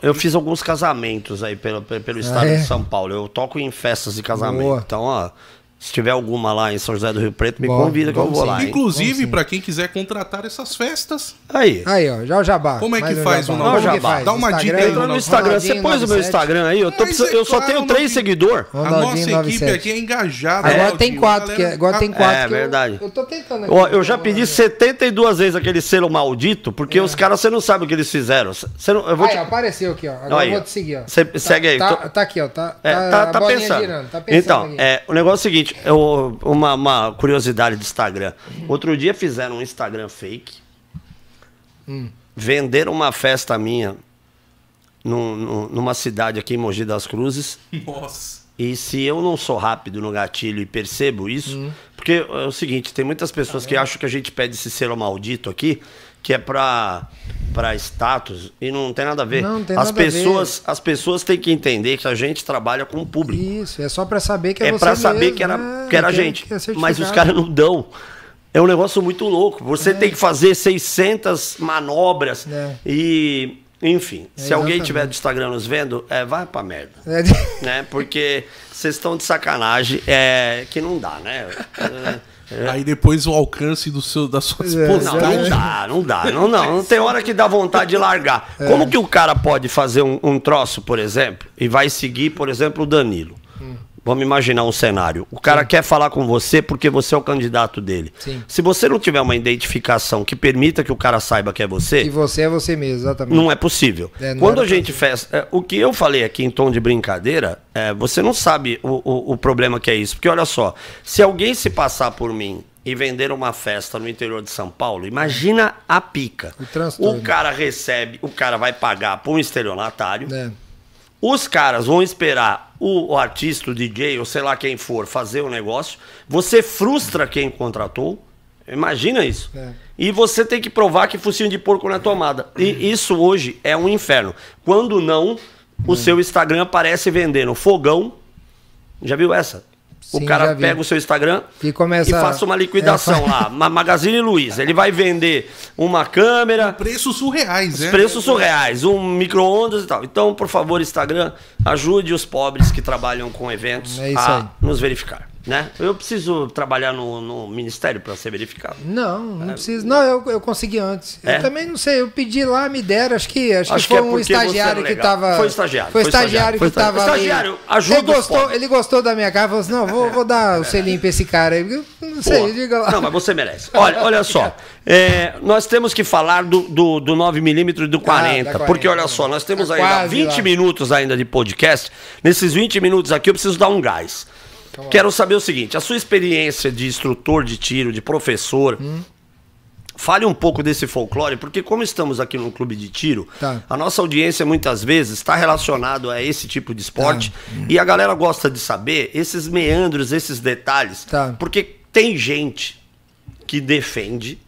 Eu fiz alguns casamentos aí pelo estado de São Paulo. Eu toco em festas de casamento. Boa. Então, ó, se tiver alguma lá em São José do Rio Preto, me convida que eu vou lá. Inclusive, para quem quiser contratar essas festas. Aí, ó, já o jabá. Como é que faz o nosso jabá? Dá uma dica aí. Entra no Instagram. Você pôs o meu Instagram aí? Eu só tenho 3 seguidores. A nossa equipe aqui é engajada. Agora tem 4. Agora tem 4. É verdade. Eu tô tentando aqui. Eu já pedi 72 vezes aquele selo maldito, porque os caras, você não sabe o que eles fizeram. Apareceu aqui, ó. Agora eu vou te seguir, ó. Você segue aí. Tá aqui, ó. Tá pensando. Girando, tá pensando. Então, o negócio é o seguinte, uma curiosidade do Instagram. Outro dia fizeram um Instagram fake. Venderam uma festa minha numa cidade aqui em Mogi das Cruzes. Nossa. E se eu não sou rápido no gatilho e percebo isso, porque é o seguinte, tem muitas pessoas que acham que a gente pede esse selo maldito aqui, que é pra status, e não tem nada a ver. Não tem nada a ver. As pessoas têm que entender que a gente trabalha com o público. Isso, é só pra saber que é você pra saber mesmo, que era a gente. Mas os caras não dão. É um negócio muito louco. Você tem que fazer 600 manobras e... Enfim, se alguém tiver do Instagram nos vendo, vai pra merda. Né? Porque vocês estão de sacanagem, que não dá, né? Aí depois o alcance das suas postagens. Não dá. Não tem hora que dá vontade de largar. Como que o cara pode fazer um troço, por exemplo, e vai seguir, por exemplo, o Danilo? Vamos imaginar um cenário. O cara quer falar com você porque você é o candidato dele. Sim. Se você não tiver uma identificação que permita que o cara saiba que é você... E você é você mesmo, exatamente. Não é possível. Quando a gente faz... o que eu falei aqui em tom de brincadeira, você não sabe o problema que é isso. Porque olha só, se alguém se passar por mim e vender uma festa no interior de São Paulo, imagina a pica. O cara recebe, o cara vai pagar por um estelionatário. Os caras vão esperar o artista, o DJ, ou sei lá quem for, fazer o negócio. Você frustra quem contratou. Imagina isso. E você tem que provar que focinho de porco na tomada. E isso hoje é um inferno. Quando não, o seu Instagram aparece vendendo fogão. Já viu essa? Sim, o cara pega o seu Instagram e faça uma liquidação lá. Magazine Luiza. Ele vai vender uma câmera. Preços surreais, né? Preços surreais. Um micro-ondas e tal. Então, por favor, Instagram, ajude os pobres que trabalham com eventos a nos verificar. Né? Eu preciso trabalhar no ministério para ser verificado. Não preciso. Não, eu consegui antes. Eu também não sei. Eu pedi lá, me deram. Acho que foi um estagiário que estava. Foi estagiário. Foi estagiário que estava. Estagiário, ajuda. Ele gostou da minha cara. Falou assim: não, vou dar o selinho para esse cara aí. Não sei, diga lá. Não, mas você merece. Olha só. Nós temos que falar do 9mm e do 40. Porque olha só, nós temos ainda 20 minutos ainda de podcast. Nesses 20 minutos aqui eu preciso dar um gás. Quero saber o seguinte, a sua experiência de instrutor de tiro, de professor, fale um pouco desse folclore, porque como estamos aqui no clube de tiro, a nossa audiência muitas vezes está relacionada a esse tipo de esporte e a galera gosta de saber esses meandros, esses detalhes, porque tem gente que defende,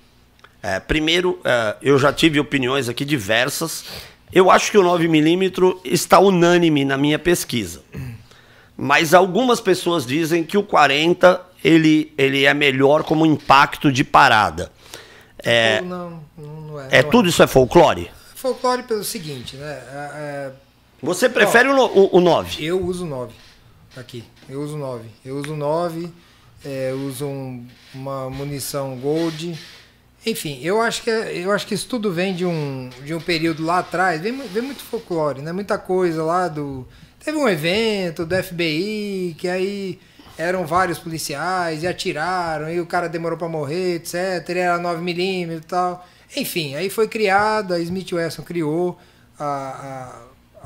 primeiro, eu já tive opiniões aqui diversas, eu acho que o 9mm está unânime na minha pesquisa. Mas algumas pessoas dizem que o 40 ele é melhor como impacto de parada. Não é. Tudo isso é folclore? Folclore pelo seguinte, né? Você prefere o 9? Eu uso 9. Aqui. Eu uso 9. Uso uma munição Gold. Enfim, eu acho que isso tudo vem de um período lá atrás. Vem muito folclore, né? Muita coisa lá do... Teve um evento do FBI, que aí eram vários policiais e atiraram, e o cara demorou para morrer, etc. Ele era 9mm e tal. Enfim, aí foi criado, a Smith Wesson criou a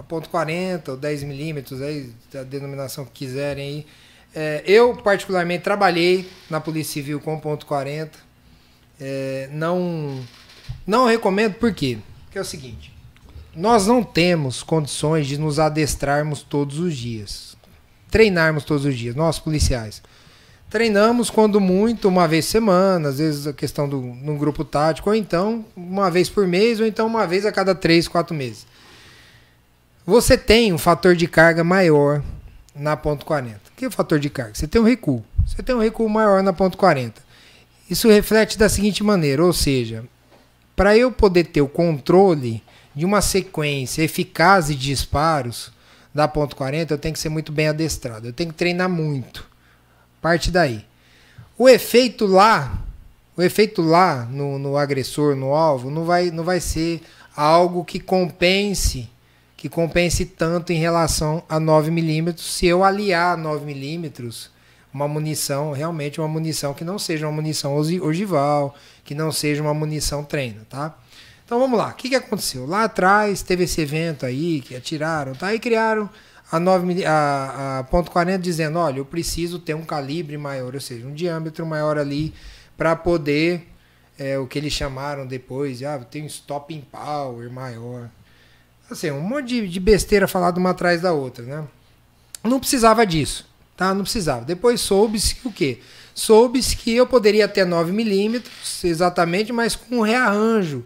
.40, o 10mm, aí, a denominação que quiserem aí. Eu, particularmente, trabalhei na Polícia Civil com .40. Não recomendo, por quê? Porque é o seguinte... Nós não temos condições de nos adestrarmos todos os dias. treinarmos todos os dias, nós policiais. Treinamos quando muito, uma vez por semana, às vezes a questão num grupo tático, ou então uma vez por mês, ou então uma vez a cada 3, 4 meses. Você tem um fator de carga maior na ponto .40. O que é o fator de carga? Você tem um recuo. Você tem um recuo maior na ponto .40. Isso reflete da seguinte maneira, ou seja, para eu poder ter o controle de uma sequência eficaz de disparos da ponto .40, eu tenho que ser muito bem adestrado. Eu tenho que treinar muito. Parte daí. O efeito lá no agressor, no alvo, não vai ser algo que compense tanto em relação a 9mm, se eu aliar a 9mm uma munição, realmente uma munição que não seja uma munição ogival, que não seja uma munição treina, tá? Então vamos lá, o que aconteceu? Lá atrás teve esse evento aí, que atiraram, tá? E criaram a ponto .40 dizendo, olha, eu preciso ter um calibre maior, ou seja, um diâmetro maior ali para poder, o que eles chamaram depois, tem um stopping power maior. Assim, um monte de besteira falada uma atrás da outra, né? Não precisava disso, tá? Não precisava. Depois soube-se o quê? Soube-se que eu poderia ter 9mm, exatamente, mas com um rearranjo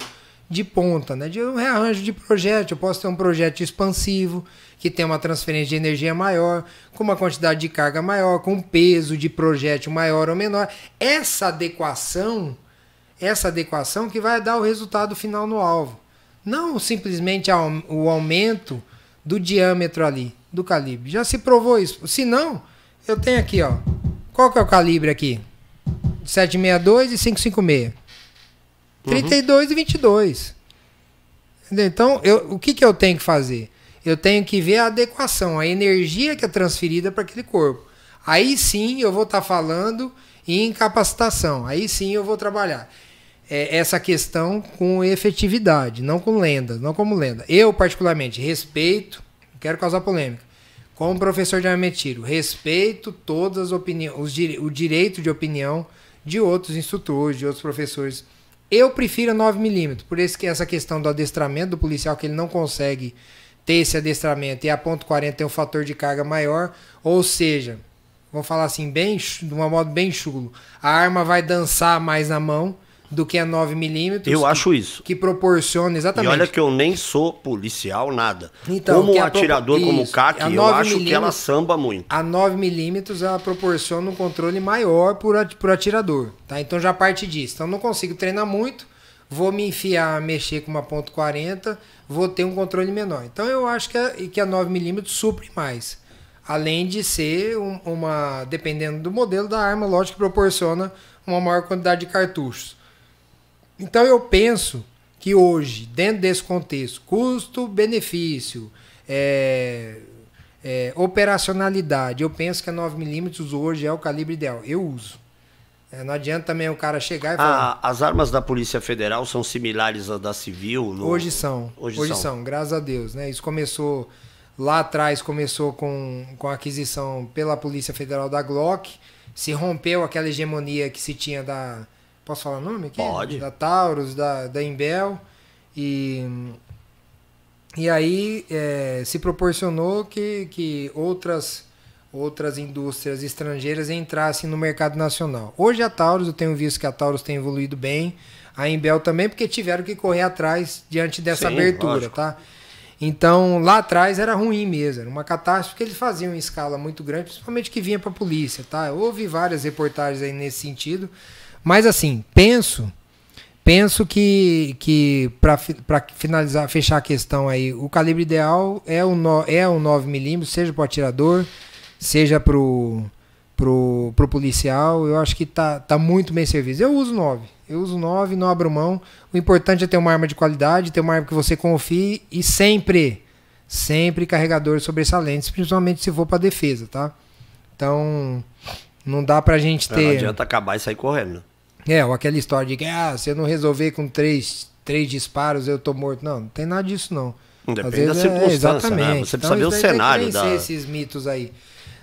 de ponta, né? De um rearranjo de projétil. Eu posso ter um projétil expansivo, que tem uma transferência de energia maior, com uma quantidade de carga maior, com um peso de projétil maior ou menor. Essa adequação que vai dar o resultado final no alvo. Não simplesmente o aumento do diâmetro ali, do calibre. Já se provou isso. Se não, eu tenho aqui, ó. Qual que é o calibre aqui? 7,62 e 5,56. 32 e 22. Entendeu? Então, o que eu tenho que fazer? Eu tenho que ver a adequação, a energia que é transferida para aquele corpo. Aí sim eu vou estar falando em capacitação. Aí sim eu vou trabalhar essa questão com efetividade, não com lenda, não como lenda. Eu, particularmente, respeito, não quero causar polêmica, como professor de armamento de tiro, respeito todas as opiniões, o direito de opinião de outros instrutores, de outros professores. Eu prefiro 9mm, por isso que essa questão do adestramento do policial, que ele não consegue ter esse adestramento e a ponto .40 tem um fator de carga maior, ou seja, vamos falar assim, de um modo bem chulo, a arma vai dançar mais na mão do que a 9mm. Eu acho isso. Que proporciona, exatamente. E olha que eu nem sou policial, nada. Então, como atirador, como CAC, eu acho que ela samba muito. A 9mm ela proporciona um controle maior por atirador. Tá? Então já parte disso. Então não consigo treinar muito, vou me enfiar, mexer com uma ponto .40, vou ter um controle menor. Então eu acho que a 9mm supre mais. Além de ser dependendo do modelo da arma, lógico que proporciona uma maior quantidade de cartuchos. Então eu penso que hoje, dentro desse contexto, custo-benefício, operacionalidade, eu penso que a 9mm hoje é o calibre ideal. Eu uso. Não adianta também o cara chegar e falar... As armas da Polícia Federal são similares às da Civil? Hoje são. Hoje são, graças a Deus. Né? Isso começou... Lá atrás começou com a aquisição pela Polícia Federal da Glock. Se rompeu aquela hegemonia que se tinha da... Posso falar o nome aqui? Pode. Da Taurus, da Imbel. E aí se proporcionou que outras indústrias estrangeiras entrassem no mercado nacional. Hoje a Taurus, eu tenho visto que a Taurus tem evoluído bem. A Imbel também, porque tiveram que correr atrás diante dessa abertura, lógico. Tá? Então, lá atrás era ruim mesmo, era uma catástrofe que eles faziam em escala muito grande, principalmente que vinha para a polícia, tá? Houve várias reportagens aí nesse sentido, mas assim, penso que para finalizar, fechar a questão aí, o calibre ideal é um 9mm, seja para o atirador, seja pro policial. Eu acho que tá muito bem servido. Eu uso 9, não abro mão. O importante é ter uma arma de qualidade, ter uma arma que você confie e sempre carregador sobressalentes, principalmente se for para defesa, tá? Então, não dá pra gente ter... Não adianta acabar e sair correndo. Ou aquela história de que se eu não resolver com três disparos eu tô morto. Não tem nada disso não. Depende da circunstância, exatamente. Né? Você precisa ver o cenário tem que vencer esses mitos aí.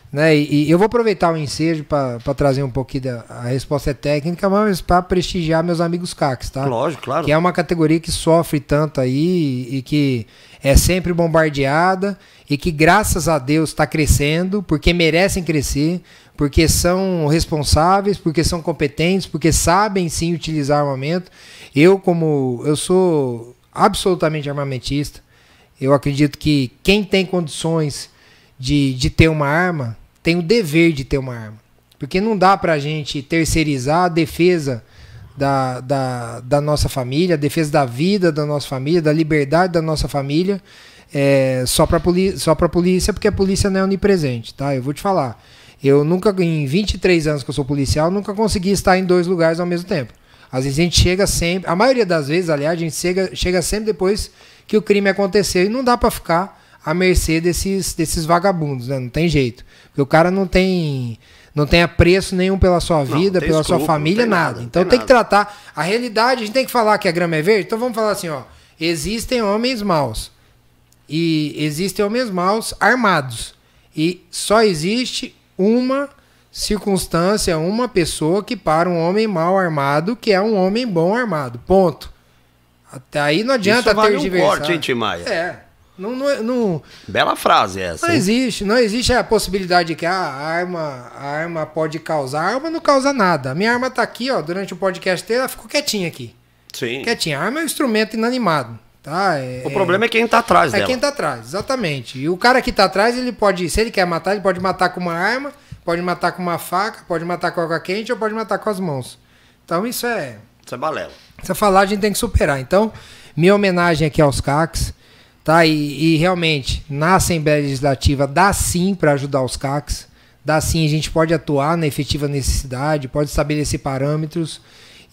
Né? E eu vou aproveitar o ensejo para trazer um pouquinho a resposta técnica, mas para prestigiar meus amigos CACs, tá? Lógico, claro. Que é uma categoria que sofre tanto aí e que é sempre bombardeada e que, graças a Deus, está crescendo, porque merecem crescer, porque são responsáveis, porque são competentes, porque sabem sim utilizar armamento. Eu sou absolutamente armamentista, eu acredito que quem tem condições de ter uma arma, tem o dever de ter uma arma. Porque não dá pra gente terceirizar a defesa da nossa família, a defesa da vida da nossa família, da liberdade da nossa família, só pra polícia, porque a polícia não é onipresente, tá? Eu vou te falar. Eu nunca, em 23 anos que eu sou policial, nunca consegui estar em 2 lugares ao mesmo tempo. Às vezes a gente chega sempre, a maioria das vezes, aliás, a gente chega sempre depois que o crime aconteceu e não dá pra ficar à mercê desses vagabundos, né? Não tem jeito. Porque o cara não tem apreço nenhum pela sua vida, pela sua família, nada. Então tem que tratar. A realidade, a gente tem que falar que a grama é verde, então vamos falar assim, ó. Existem homens maus. E existem homens maus armados. E só existe uma circunstância, uma pessoa que para um homem mau armado, que é um homem bom armado. Ponto. Até aí não adianta tergiversar. Corte, hein, Tim Maia? Não, bela frase essa. Não existe a possibilidade de que a arma pode causar. A arma não causa nada. A minha arma tá aqui, ó, durante o podcast inteiro, ela ficou quietinha aqui. Sim. Quietinha. A arma é um instrumento inanimado. Tá? O problema é quem tá atrás dela. É quem tá atrás, exatamente. E o cara que tá atrás, ele pode, se ele quer matar, ele pode matar com uma arma, pode matar com uma faca, pode matar com água quente ou pode matar com as mãos. Então isso é balela. Essa falar a gente tem que superar. Então, minha homenagem aqui aos CACs. Tá? E realmente, na Assembleia Legislativa, dá sim para ajudar os CACs, dá sim, a gente pode atuar na efetiva necessidade, pode estabelecer parâmetros,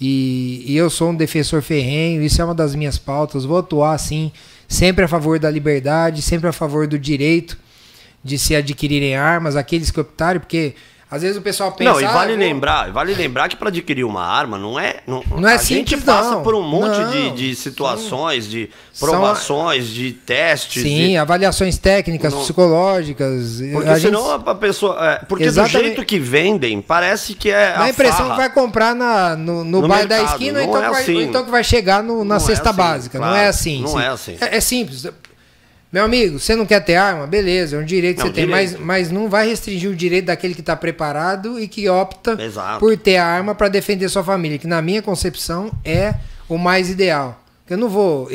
e eu sou um defensor ferrenho, isso é uma das minhas pautas, vou atuar sim, sempre a favor da liberdade, sempre a favor do direito de se adquirirem armas, aqueles que optarem, porque às vezes o pessoal pensa... Não, e vale lembrar que para adquirir uma arma não é a simples, gente passa por um monte de situações, de provações, de testes. Sim, avaliações técnicas, psicológicas. Porque senão a pessoa... porque exatamente. Do jeito que vendem, parece que é a impressão que vai comprar no bairro da esquina, então que vai chegar na cesta básica. Claro, não é assim. Não é assim. É simples. Meu amigo, você não quer ter arma? Beleza, é um direito que você tem, mas não vai restringir o direito daquele que está preparado e que opta por ter a arma para defender sua família, que na minha concepção é o mais ideal. Eu não vou...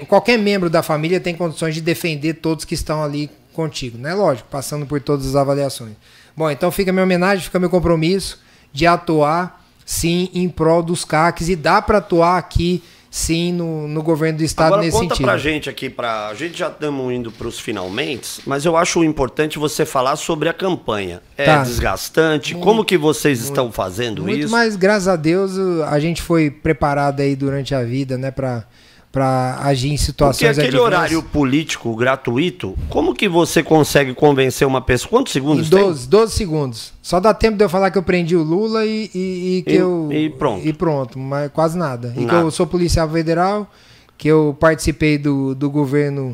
qualquer membro da família tem condições de defender todos que estão ali contigo, né? Lógico, passando por todas as avaliações. Bom, então fica a minha homenagem, fica meu compromisso de atuar, sim, em prol dos CACs, e dá para atuar aqui sim no governo do estado. Agora, nesse sentido. Conta pra gente aqui, a gente já estamos indo para os finalmente, mas eu acho importante você falar sobre a campanha. É desgastante? Como que vocês estão fazendo isso? Mas graças a Deus a gente foi preparado aí durante a vida, né, para agir em situações adversas. Porque aquele horário político gratuito, como que você consegue convencer uma pessoa? Quantos segundos tem? 12 segundos. Só dá tempo de eu falar que eu prendi o Lula e pronto. E pronto, mas quase nada. E que eu sou policial federal, que eu participei do governo,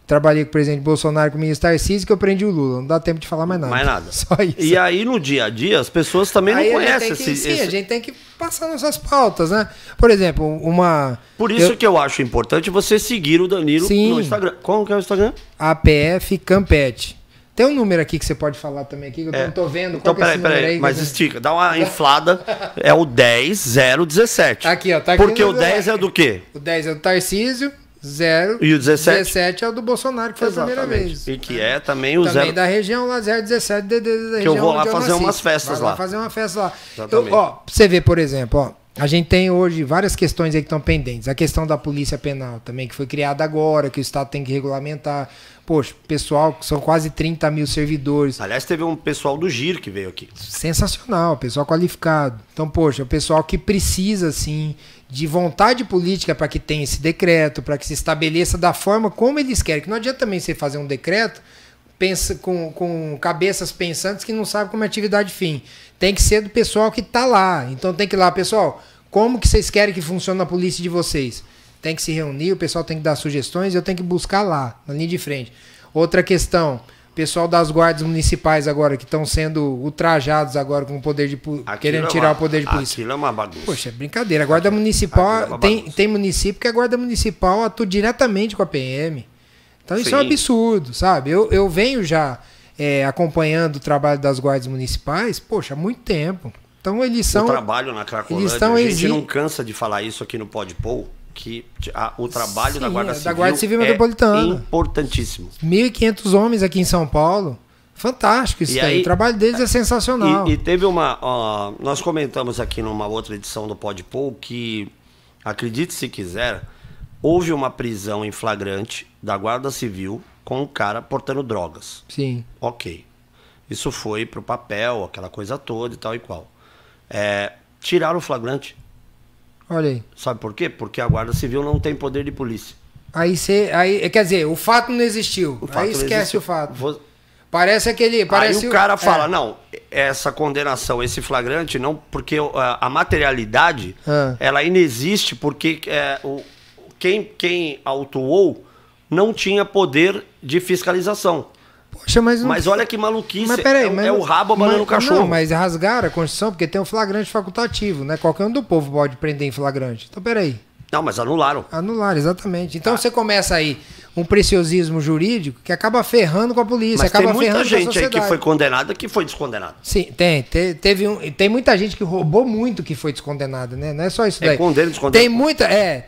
trabalhei com o presidente Bolsonaro, com o ministro Tarcísio, que eu prendi o Lula. Não dá tempo de falar mais nada. Mais nada. Só isso. E aí, no dia a dia, as pessoas também não conhecem a gente tem que passar nossas pautas, né? Por exemplo, Por isso que eu acho importante você seguir o Danilo no Instagram. Como que é o Instagram? APF Campete. Tem um número aqui que você pode falar também aqui, que eu não tô vendo. Então, peraí, mas estica, dá uma inflada. É o 10017. Aqui, ó. Tá aqui. Porque o 10 é do quê? O 10 é do Tarcísio. 0 e o 17? 17 é o do Bolsonaro, que foi a primeira vez. E que é também o também 0 da região lá, 017 da região. Que eu vou lá fazer umas festas lá. Fazer uma festa lá. Pra você ver, por exemplo, ó, a gente tem hoje várias questões aí que estão pendentes. A questão da polícia penal também, que foi criada agora, que o Estado tem que regulamentar. Poxa, pessoal, são quase 30 mil servidores. Aliás, teve um pessoal do GIR que veio aqui. Sensacional, pessoal qualificado. Então, poxa, o pessoal que precisa, assim, de vontade política para que tenha esse decreto, para que se estabeleça da forma como eles querem. Que não adianta também você fazer um decreto com cabeças pensantes que não sabem como é atividade fim. Tem que ser do pessoal que está lá. Então tem que ir lá, pessoal, como que vocês querem que funcione a polícia de vocês? Tem que se reunir, o pessoal tem que dar sugestões e eu tenho que buscar lá, na linha de frente. Outra questão, pessoal das guardas municipais agora, que estão sendo ultrajados agora com o poder de querendo tirar o poder de polícia. Aquilo é uma bagunça. Poxa, é brincadeira. A guarda municipal, tem município que a guarda municipal atua diretamente com a PM. Então isso é um absurdo, sabe? Eu venho já acompanhando o trabalho das guardas municipais, poxa, há muito tempo. Então eles são... O trabalho na Cracolândia, a gente não cansa de falar isso aqui no Podpol, que o trabalho da Guarda Civil Metropolitana é importantíssimo. 1.500 homens aqui em São Paulo. Fantástico isso aí. O trabalho deles é sensacional. E teve nós comentamos aqui numa outra edição do Podpol que, acredite se quiser, houve uma prisão em flagrante da Guarda Civil com um cara portando drogas. Sim. Ok. Isso foi pro papel, aquela coisa toda e tal e qual. Tiraram o flagrante. Olha aí. Sabe por quê? Porque a Guarda Civil não tem poder de polícia. Aí quer dizer, o fato não existiu. Aí esquece o fato. Parece aquele... Aí o cara fala, não, essa condenação, esse flagrante, não, porque a materialidade, ela inexiste porque quem autuou não tinha poder de fiscalização. Poxa, mas olha que maluquice, mas peraí, é o rabo abanando o cachorro. Não, mas rasgaram a Constituição porque tem um flagrante facultativo, né? Qualquer um do povo pode prender em flagrante. Então peraí. Não, mas anularam. Anularam, exatamente. Então você começa aí um preciosismo jurídico que acaba ferrando com a polícia, mas acaba tem muita ferrando gente com a sociedade. aí que foi condenada que foi descondenada. Sim, tem muita gente que roubou muito que foi descondenada, né? Não é só isso daí. Condena, descondena.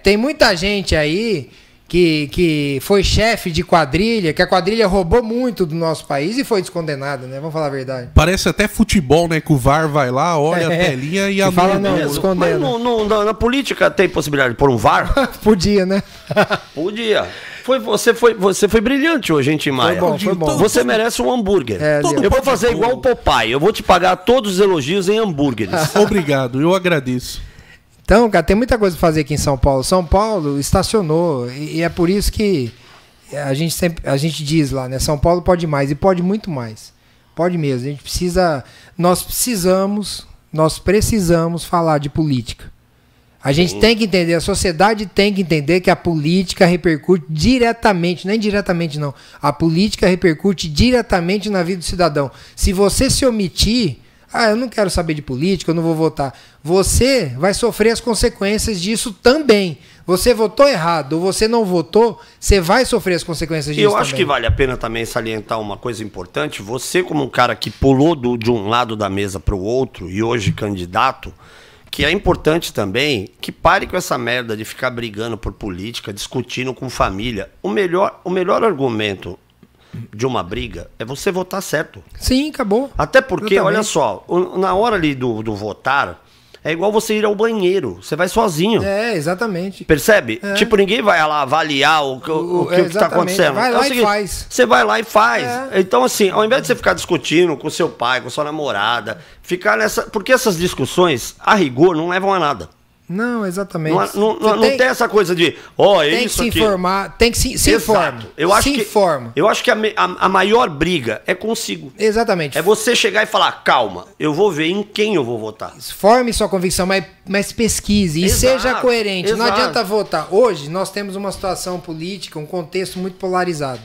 Tem muita gente aí que foi chefe de quadrilha, que a quadrilha roubou muito do nosso país e foi descondenada, né? Vamos falar a verdade. Parece até futebol, né? Que o VAR vai lá, olha a telinha e a fala não, descondena. Mas na política tem possibilidade de pôr um VAR? Podia, né? Podia. Você foi brilhante hoje, hein, Tim Maia? Foi bom. Você merece um hambúrguer. Eu vou fazer igual o Popeye. Eu vou te pagar todos os elogios em hambúrgueres. Obrigado, eu agradeço. Então, cara, tem muita coisa pra fazer aqui em São Paulo. São Paulo estacionou e é por isso que a gente diz lá, né? São Paulo pode mais e pode muito mais. Pode mesmo. Nós precisamos falar de política. A gente tem que entender, a sociedade tem que entender que a política repercute diretamente, não é indiretamente não. A política repercute diretamente na vida do cidadão. Se você se omitir, eu não quero saber de política, eu não vou votar. Você vai sofrer as consequências disso também. Você votou errado ou você não votou, você vai sofrer as consequências disso também. Eu acho que vale a pena também salientar uma coisa importante. Você, como um cara que pulou de um lado da mesa para o outro e hoje candidato, que é importante também que pare com essa merda de ficar brigando por política, discutindo com família. O melhor argumento de uma briga é você votar certo. Sim, acabou. Até porque, olha só, na hora ali do votar, é igual você ir ao banheiro. Você vai sozinho. Exatamente. Percebe? Tipo, ninguém vai lá avaliar o que está acontecendo. Vai lá e faz. Você vai lá e faz. Então, assim, ao invés de você ficar discutindo com seu pai, com sua namorada, ficar nessa... Porque essas discussões, a rigor, não levam a nada. Não, exatamente. Não tem essa coisa de, é isso aqui. Tem que se informar, tem que se informa. Eu acho que a maior briga é consigo. Exatamente. É você chegar e falar, calma, eu vou ver em quem eu vou votar. Forme sua convicção, mas pesquise e seja coerente. Exato. Não adianta votar. Hoje nós temos uma situação política, um contexto muito polarizado.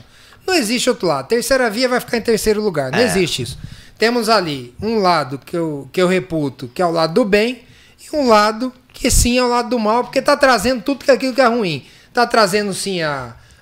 Não existe outro lado. Terceira via vai ficar em terceiro lugar. Não existe isso. Temos ali um lado que eu reputo, que é o lado do bem, e um lado que sim é o lado do mal, porque tá trazendo tudo aquilo que é ruim. Tá trazendo sim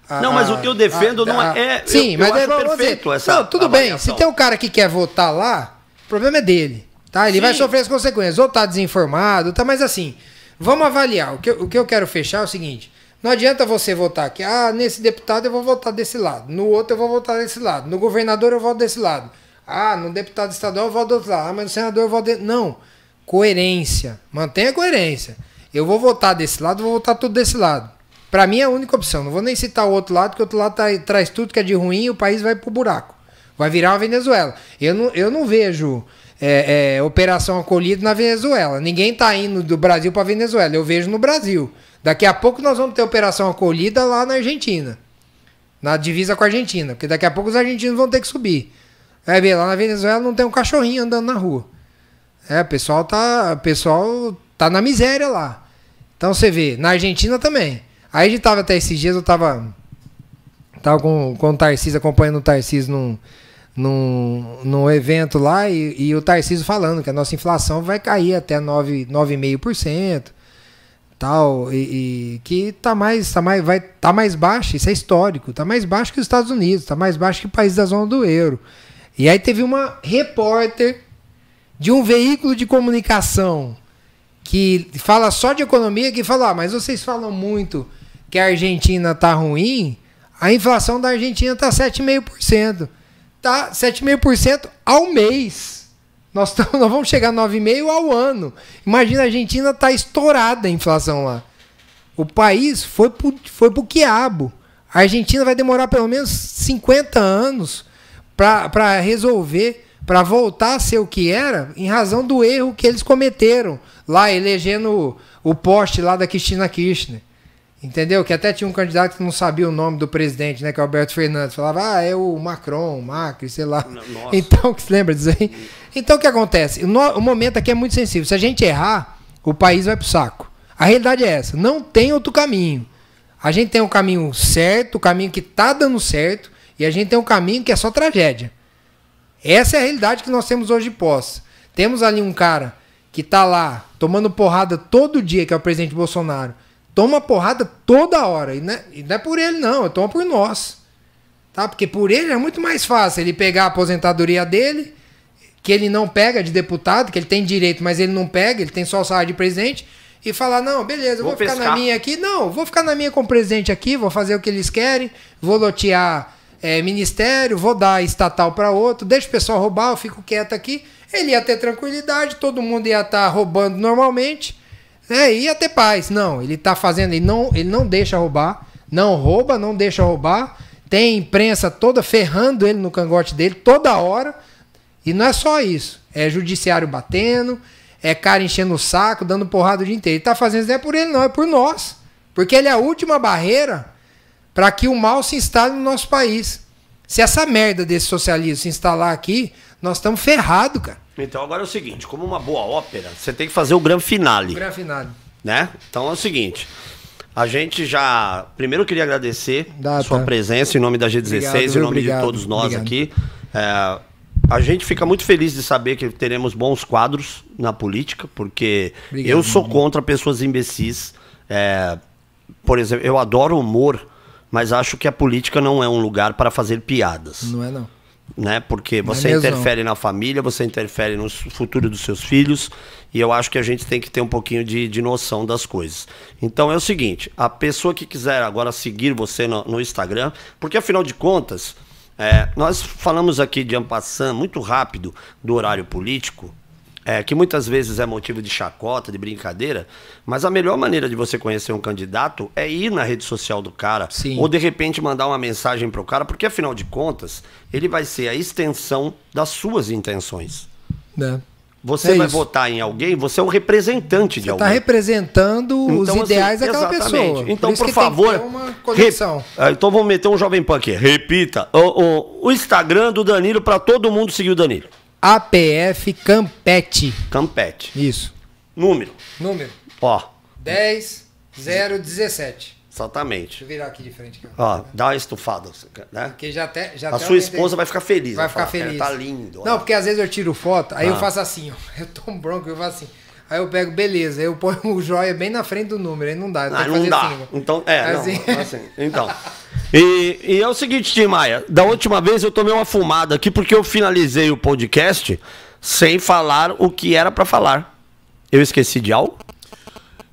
não, mas o que eu defendo não é... Sim, mas acho perfeito essa tudo bem, se tem um cara que quer votar lá, o problema é dele, tá? Ele vai sofrer as consequências, ou tá desinformado, tá? Mas assim, vamos avaliar. O que eu quero fechar é o seguinte, não adianta você votar aqui, nesse deputado eu vou votar desse lado, no outro eu vou votar desse lado, no governador eu voto desse lado, no deputado estadual eu voto do outro lado, mas no senador eu voto desse... Não. Coerência. Mantenha a coerência. Eu vou votar desse lado, vou votar tudo desse lado. Pra mim é a única opção. Não vou nem citar o outro lado, porque o outro lado traz tudo que é de ruim e o país vai pro buraco. Vai virar uma Venezuela. Eu não vejo operação acolhida na Venezuela. Ninguém tá indo do Brasil pra Venezuela. Eu vejo no Brasil. Daqui a pouco nós vamos ter operação acolhida lá na Argentina. Na divisa com a Argentina. Porque daqui a pouco os argentinos vão ter que subir. Vai ver, lá na Venezuela não tem um cachorrinho andando na rua. O pessoal tá na miséria lá. Então você vê, na Argentina também. Aí a gente tava até esses dias, eu tava com o Tarcísio, acompanhando o Tarcísio num evento lá e o Tarcísio falando que a nossa inflação vai cair até 9,5%. Tal, e que vai estar mais baixo, isso é histórico, está mais baixo que os Estados Unidos, está mais baixo que o país da zona do euro. E aí teve uma repórter de um veículo de comunicação que fala só de economia, que fala, mas vocês falam muito que a Argentina está ruim, a inflação da Argentina está 7,5%. Tá 7,5% ao mês. Nós vamos chegar a 9,5% ao ano. Imagina, a Argentina está estourada a inflação lá. O país foi pro quiabo. A Argentina vai demorar pelo menos 50 anos para resolver, para voltar a ser o que era, em razão do erro que eles cometeram lá, elegendo o poste lá da Cristina Kirchner. Entendeu? Que até tinha um candidato que não sabia o nome do presidente, né? Que é o Alberto Fernandes. Falava, é o Macron, o Macri, sei lá. Nossa. Então, que se lembra disso aí? Então, o que acontece? O momento aqui é muito sensível. Se a gente errar, o país vai pro saco. A realidade é essa. Não tem outro caminho. A gente tem um caminho certo, o caminho que tá dando certo, e a gente tem um caminho que é só tragédia. Essa é a realidade que nós temos hoje de posse. Temos ali um cara que tá lá, tomando porrada todo dia, que é o presidente Bolsonaro. Toma porrada toda hora. E não é por ele, não. Toma por nós. Tá? Porque por ele é muito mais fácil ele pegar a aposentadoria dele, que ele não pega de deputado, que ele tem direito, mas ele não pega, ele tem só o salário de presidente, e falar, não, beleza, eu vou ficar na minha aqui. Não, vou ficar na minha como presidente aqui, vou fazer o que eles querem, vou lotear ministério, vou dar estatal para outro, deixa o pessoal roubar, eu fico quieto aqui. Ele ia ter tranquilidade, todo mundo ia estar roubando normalmente, ia ter paz. Não, ele tá fazendo, ele não deixa roubar, não rouba, não deixa roubar, tem imprensa toda ferrando ele no cangote dele toda hora, e não é só isso, é judiciário batendo, é cara enchendo o saco, dando porrada o dia inteiro. Ele tá fazendo isso não é por ele não, é por nós, porque ele é a última barreira para que o mal se instale no nosso país. Se essa merda desse socialismo se instalar aqui, nós estamos ferrados, cara. Então agora é o seguinte, como uma boa ópera, você tem que fazer o grande finale. O grande finale. Né? Então é o seguinte, a gente já... Primeiro eu queria agradecer a sua presença em nome da G16, em nome de todos nós aqui. A gente fica muito feliz de saber que teremos bons quadros na política, porque eu sou contra pessoas imbecis. Por exemplo, eu adoro humor, mas acho que a política não é um lugar para fazer piadas. Não é não. Né? Porque você interfere na família, você interfere no futuro dos seus filhos, e eu acho que a gente tem que ter um pouquinho de noção das coisas. Então é o seguinte, a pessoa que quiser agora seguir você no Instagram, porque afinal de contas, nós falamos aqui de en passant, muito rápido, do horário político, que muitas vezes é motivo de chacota, de brincadeira, mas a melhor maneira de você conhecer um candidato é ir na rede social do cara, sim, ou de repente mandar uma mensagem pro cara, porque afinal de contas, ele vai ser a extensão das suas intenções. Você vai votar em alguém, você é o representante de alguém. Você está representando os ideais daquela pessoa. Então, por favor, então vamos meter um Jovem Pan aqui. Repita, o Instagram do Danilo para todo mundo seguir o Danilo. APF Campete. Campete. Isso. Número. Ó. 10017. Exatamente. Deixa eu virar aqui de frente. Aqui. Ó, dá uma estufada. Né? Porque já a sua esposa vai ficar feliz. Vai ficar feliz. Tá lindo. Não, porque às vezes eu tiro foto, aí eu faço assim, ó. Eu tomo bronco, eu faço assim. Aí eu pego, beleza, eu ponho o joia bem na frente do número, aí não dá. Não dá. Assim, então, assim. Então. E é o seguinte, Tim Maia, da última vez eu tomei uma fumada aqui porque eu finalizei o podcast sem falar o que era pra falar. Eu esqueci de algo?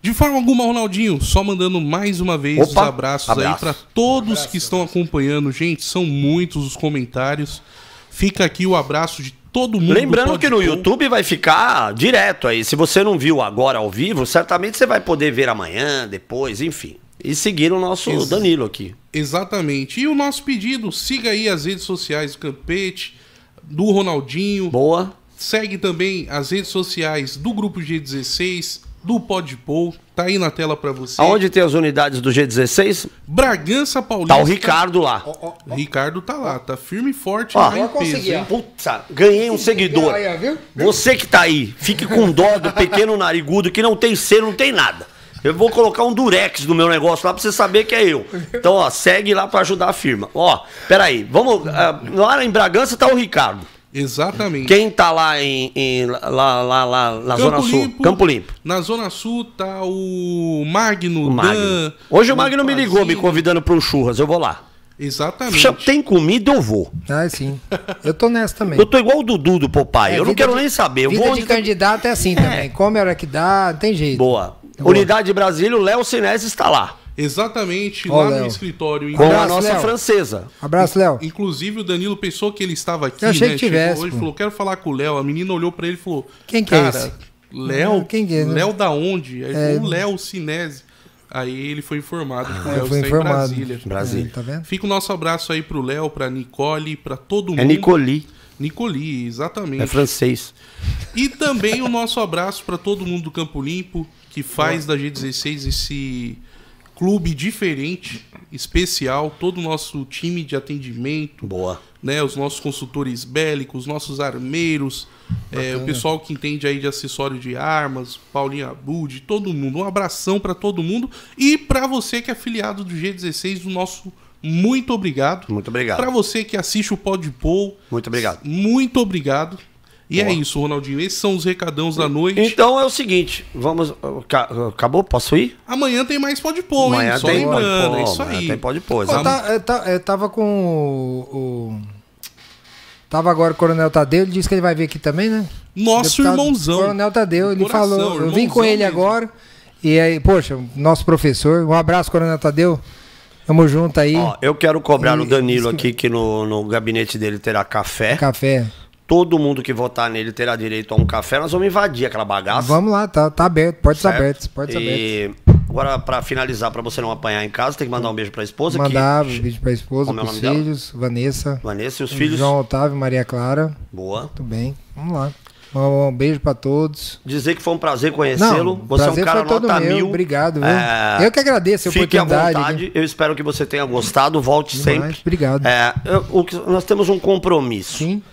De forma alguma, Ronaldinho, só mandando mais uma vez os abraços aí pra todos que estão acompanhando. Gente, são muitos os comentários. Fica aqui o abraço de todo mundo. Lembrando que no YouTube vai ficar direto aí. Se você não viu agora ao vivo, certamente você vai poder ver amanhã, depois, enfim. E seguir o nosso Danilo aqui. Exatamente. E o nosso pedido, siga aí as redes sociais do Campete, do Ronaldinho. Boa. Segue também as redes sociais do Grupo G16, do Podpol. Tá aí na tela pra você. Aonde tem as unidades do G16? Bragança Paulista. Tá o Ricardo lá. Ricardo tá lá, tá firme e forte lá em peso. Puta, ganhei um seguidor. Você que tá aí, fique com dó do pequeno narigudo que não tem cera, não tem nada. Eu vou colocar um durex no meu negócio lá pra você saber que é eu. Então, ó, segue lá pra ajudar a firma. Ó, peraí, vamos... lá em Bragança tá o Ricardo. Exatamente. Quem tá lá lá na Zona Sul? Campo Limpo. Na Zona Sul tá o Magno. Dan, hoje o Magno me ligou me convidando para um churras, eu vou lá. Exatamente. Tem comida, eu vou. Ah, sim. Eu tô nessa também. Eu tô igual o Dudu do Popeye, eu não quero nem saber. Vida de candidato é assim também. Come a hora que dá, não tem jeito. Boa. Unidade de Brasília, o Léo Sinésio está lá. Exatamente, lá no escritório. Com a nossa francesa. Abraço, Léo. Inclusive, o Danilo pensou que ele estava aqui, eu achei que tivesse. Chegou hoje, falou, quero falar com o Léo. A menina olhou pra ele e falou, quem que é esse? Léo? Quem que é? Léo da onde? Aí falou, o Léo Sinésio. Aí ele foi informado que o Léo está em Brasília. Brasília. Tá vendo? Fica o nosso abraço aí pro Léo, pra Nicole, pra todo mundo. É Nicoli. Nicoli, exatamente. É francês. E também o nosso abraço pra todo mundo do Campo Limpo, que faz da G16 esse clube diferente, especial, todo o nosso time de atendimento. Boa. Né, os nossos consultores bélicos, os nossos armeiros, o pessoal que entende aí de acessório de armas, Paulinho Abud, todo mundo. Um abração para todo mundo. E para você que é afiliado do G16, o nosso muito obrigado. Muito obrigado. Para você que assiste o Podpol, muito obrigado. Muito obrigado. E Boa. é isso, Ronaldinho. Esses são os recadãos da noite. Então é o seguinte, vamos... Acabou? Posso ir? Amanhã tem mais Podpol, hein? Só lembrando, é isso aí. Tem Podpol. Eu tava com o... Tava agora o Coronel Tadeu, ele disse que ele vai vir aqui também, né? Nosso irmãozão. Coronel Tadeu, ele falou, eu vim com ele mesmo. Agora, e aí, poxa, nosso professor, um abraço, Coronel Tadeu, tamo junto aí. Ó, eu quero cobrar o Danilo aqui, que no gabinete dele terá café. Café. Todo mundo que votar nele terá direito a um café, nós vamos invadir aquela bagaça. Vamos lá, tá aberto, portas abertas, portas abertas. Agora, pra finalizar, pra você não apanhar em casa, tem que mandar um beijo pra esposa. Mandar um beijo pra esposa, pros filhos, Vanessa. Vanessa e os filhos. João Otávio, Maria Clara. Boa. Muito bem, vamos lá. Um beijo pra todos. Dizer que foi um prazer conhecê-lo. Você é um cara nota 1000. Obrigado, viu? Eu que agradeço a oportunidade. Fique à vontade. Eu espero que você tenha gostado. Volte sempre. Obrigado. Nós temos um compromisso. Sim.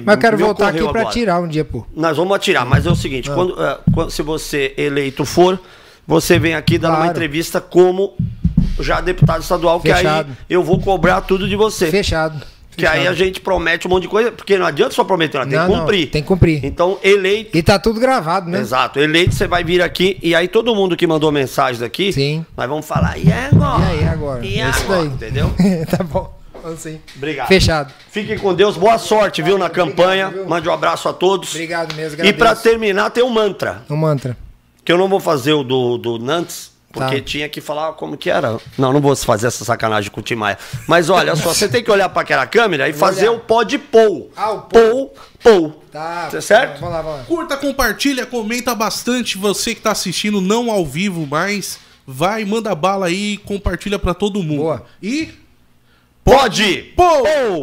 Mas eu quero voltar aqui para tirar um dia, pô. Nós vamos atirar, mas é o seguinte, se você eleito for, você vem aqui dar uma entrevista como já deputado estadual, Fechado. Que aí eu vou cobrar tudo de você. Fechado. Que aí a gente promete um monte de coisa, porque não adianta só prometer, tem que cumprir. Tem que cumprir. Então, eleito... E tá tudo gravado, né? Exato. Eleito, você vai vir aqui, e aí todo mundo que mandou mensagem daqui, sim, nós vamos falar, e agora? E aí agora? E agora? Entendeu? Tá bom. Sim. Obrigado. Fechado. Fiquem com Deus, boa sorte, viu, na campanha. Obrigado, mande um abraço a todos. Obrigado mesmo, agradeço. E pra terminar, tem um mantra. Um mantra. Que eu não vou fazer o do Nantes, porque tinha que falar como que era. Não vou fazer essa sacanagem com o Tim Maia. Mas olha só, você tem que olhar pra aquela câmera e fazer o Podpol. O Pou. Tá certo? Vamos lá. Curta, compartilha, comenta bastante. Você que tá assistindo, não ao vivo, mas vai, manda bala aí, compartilha pra todo mundo. Boa. E... Pode! Pou!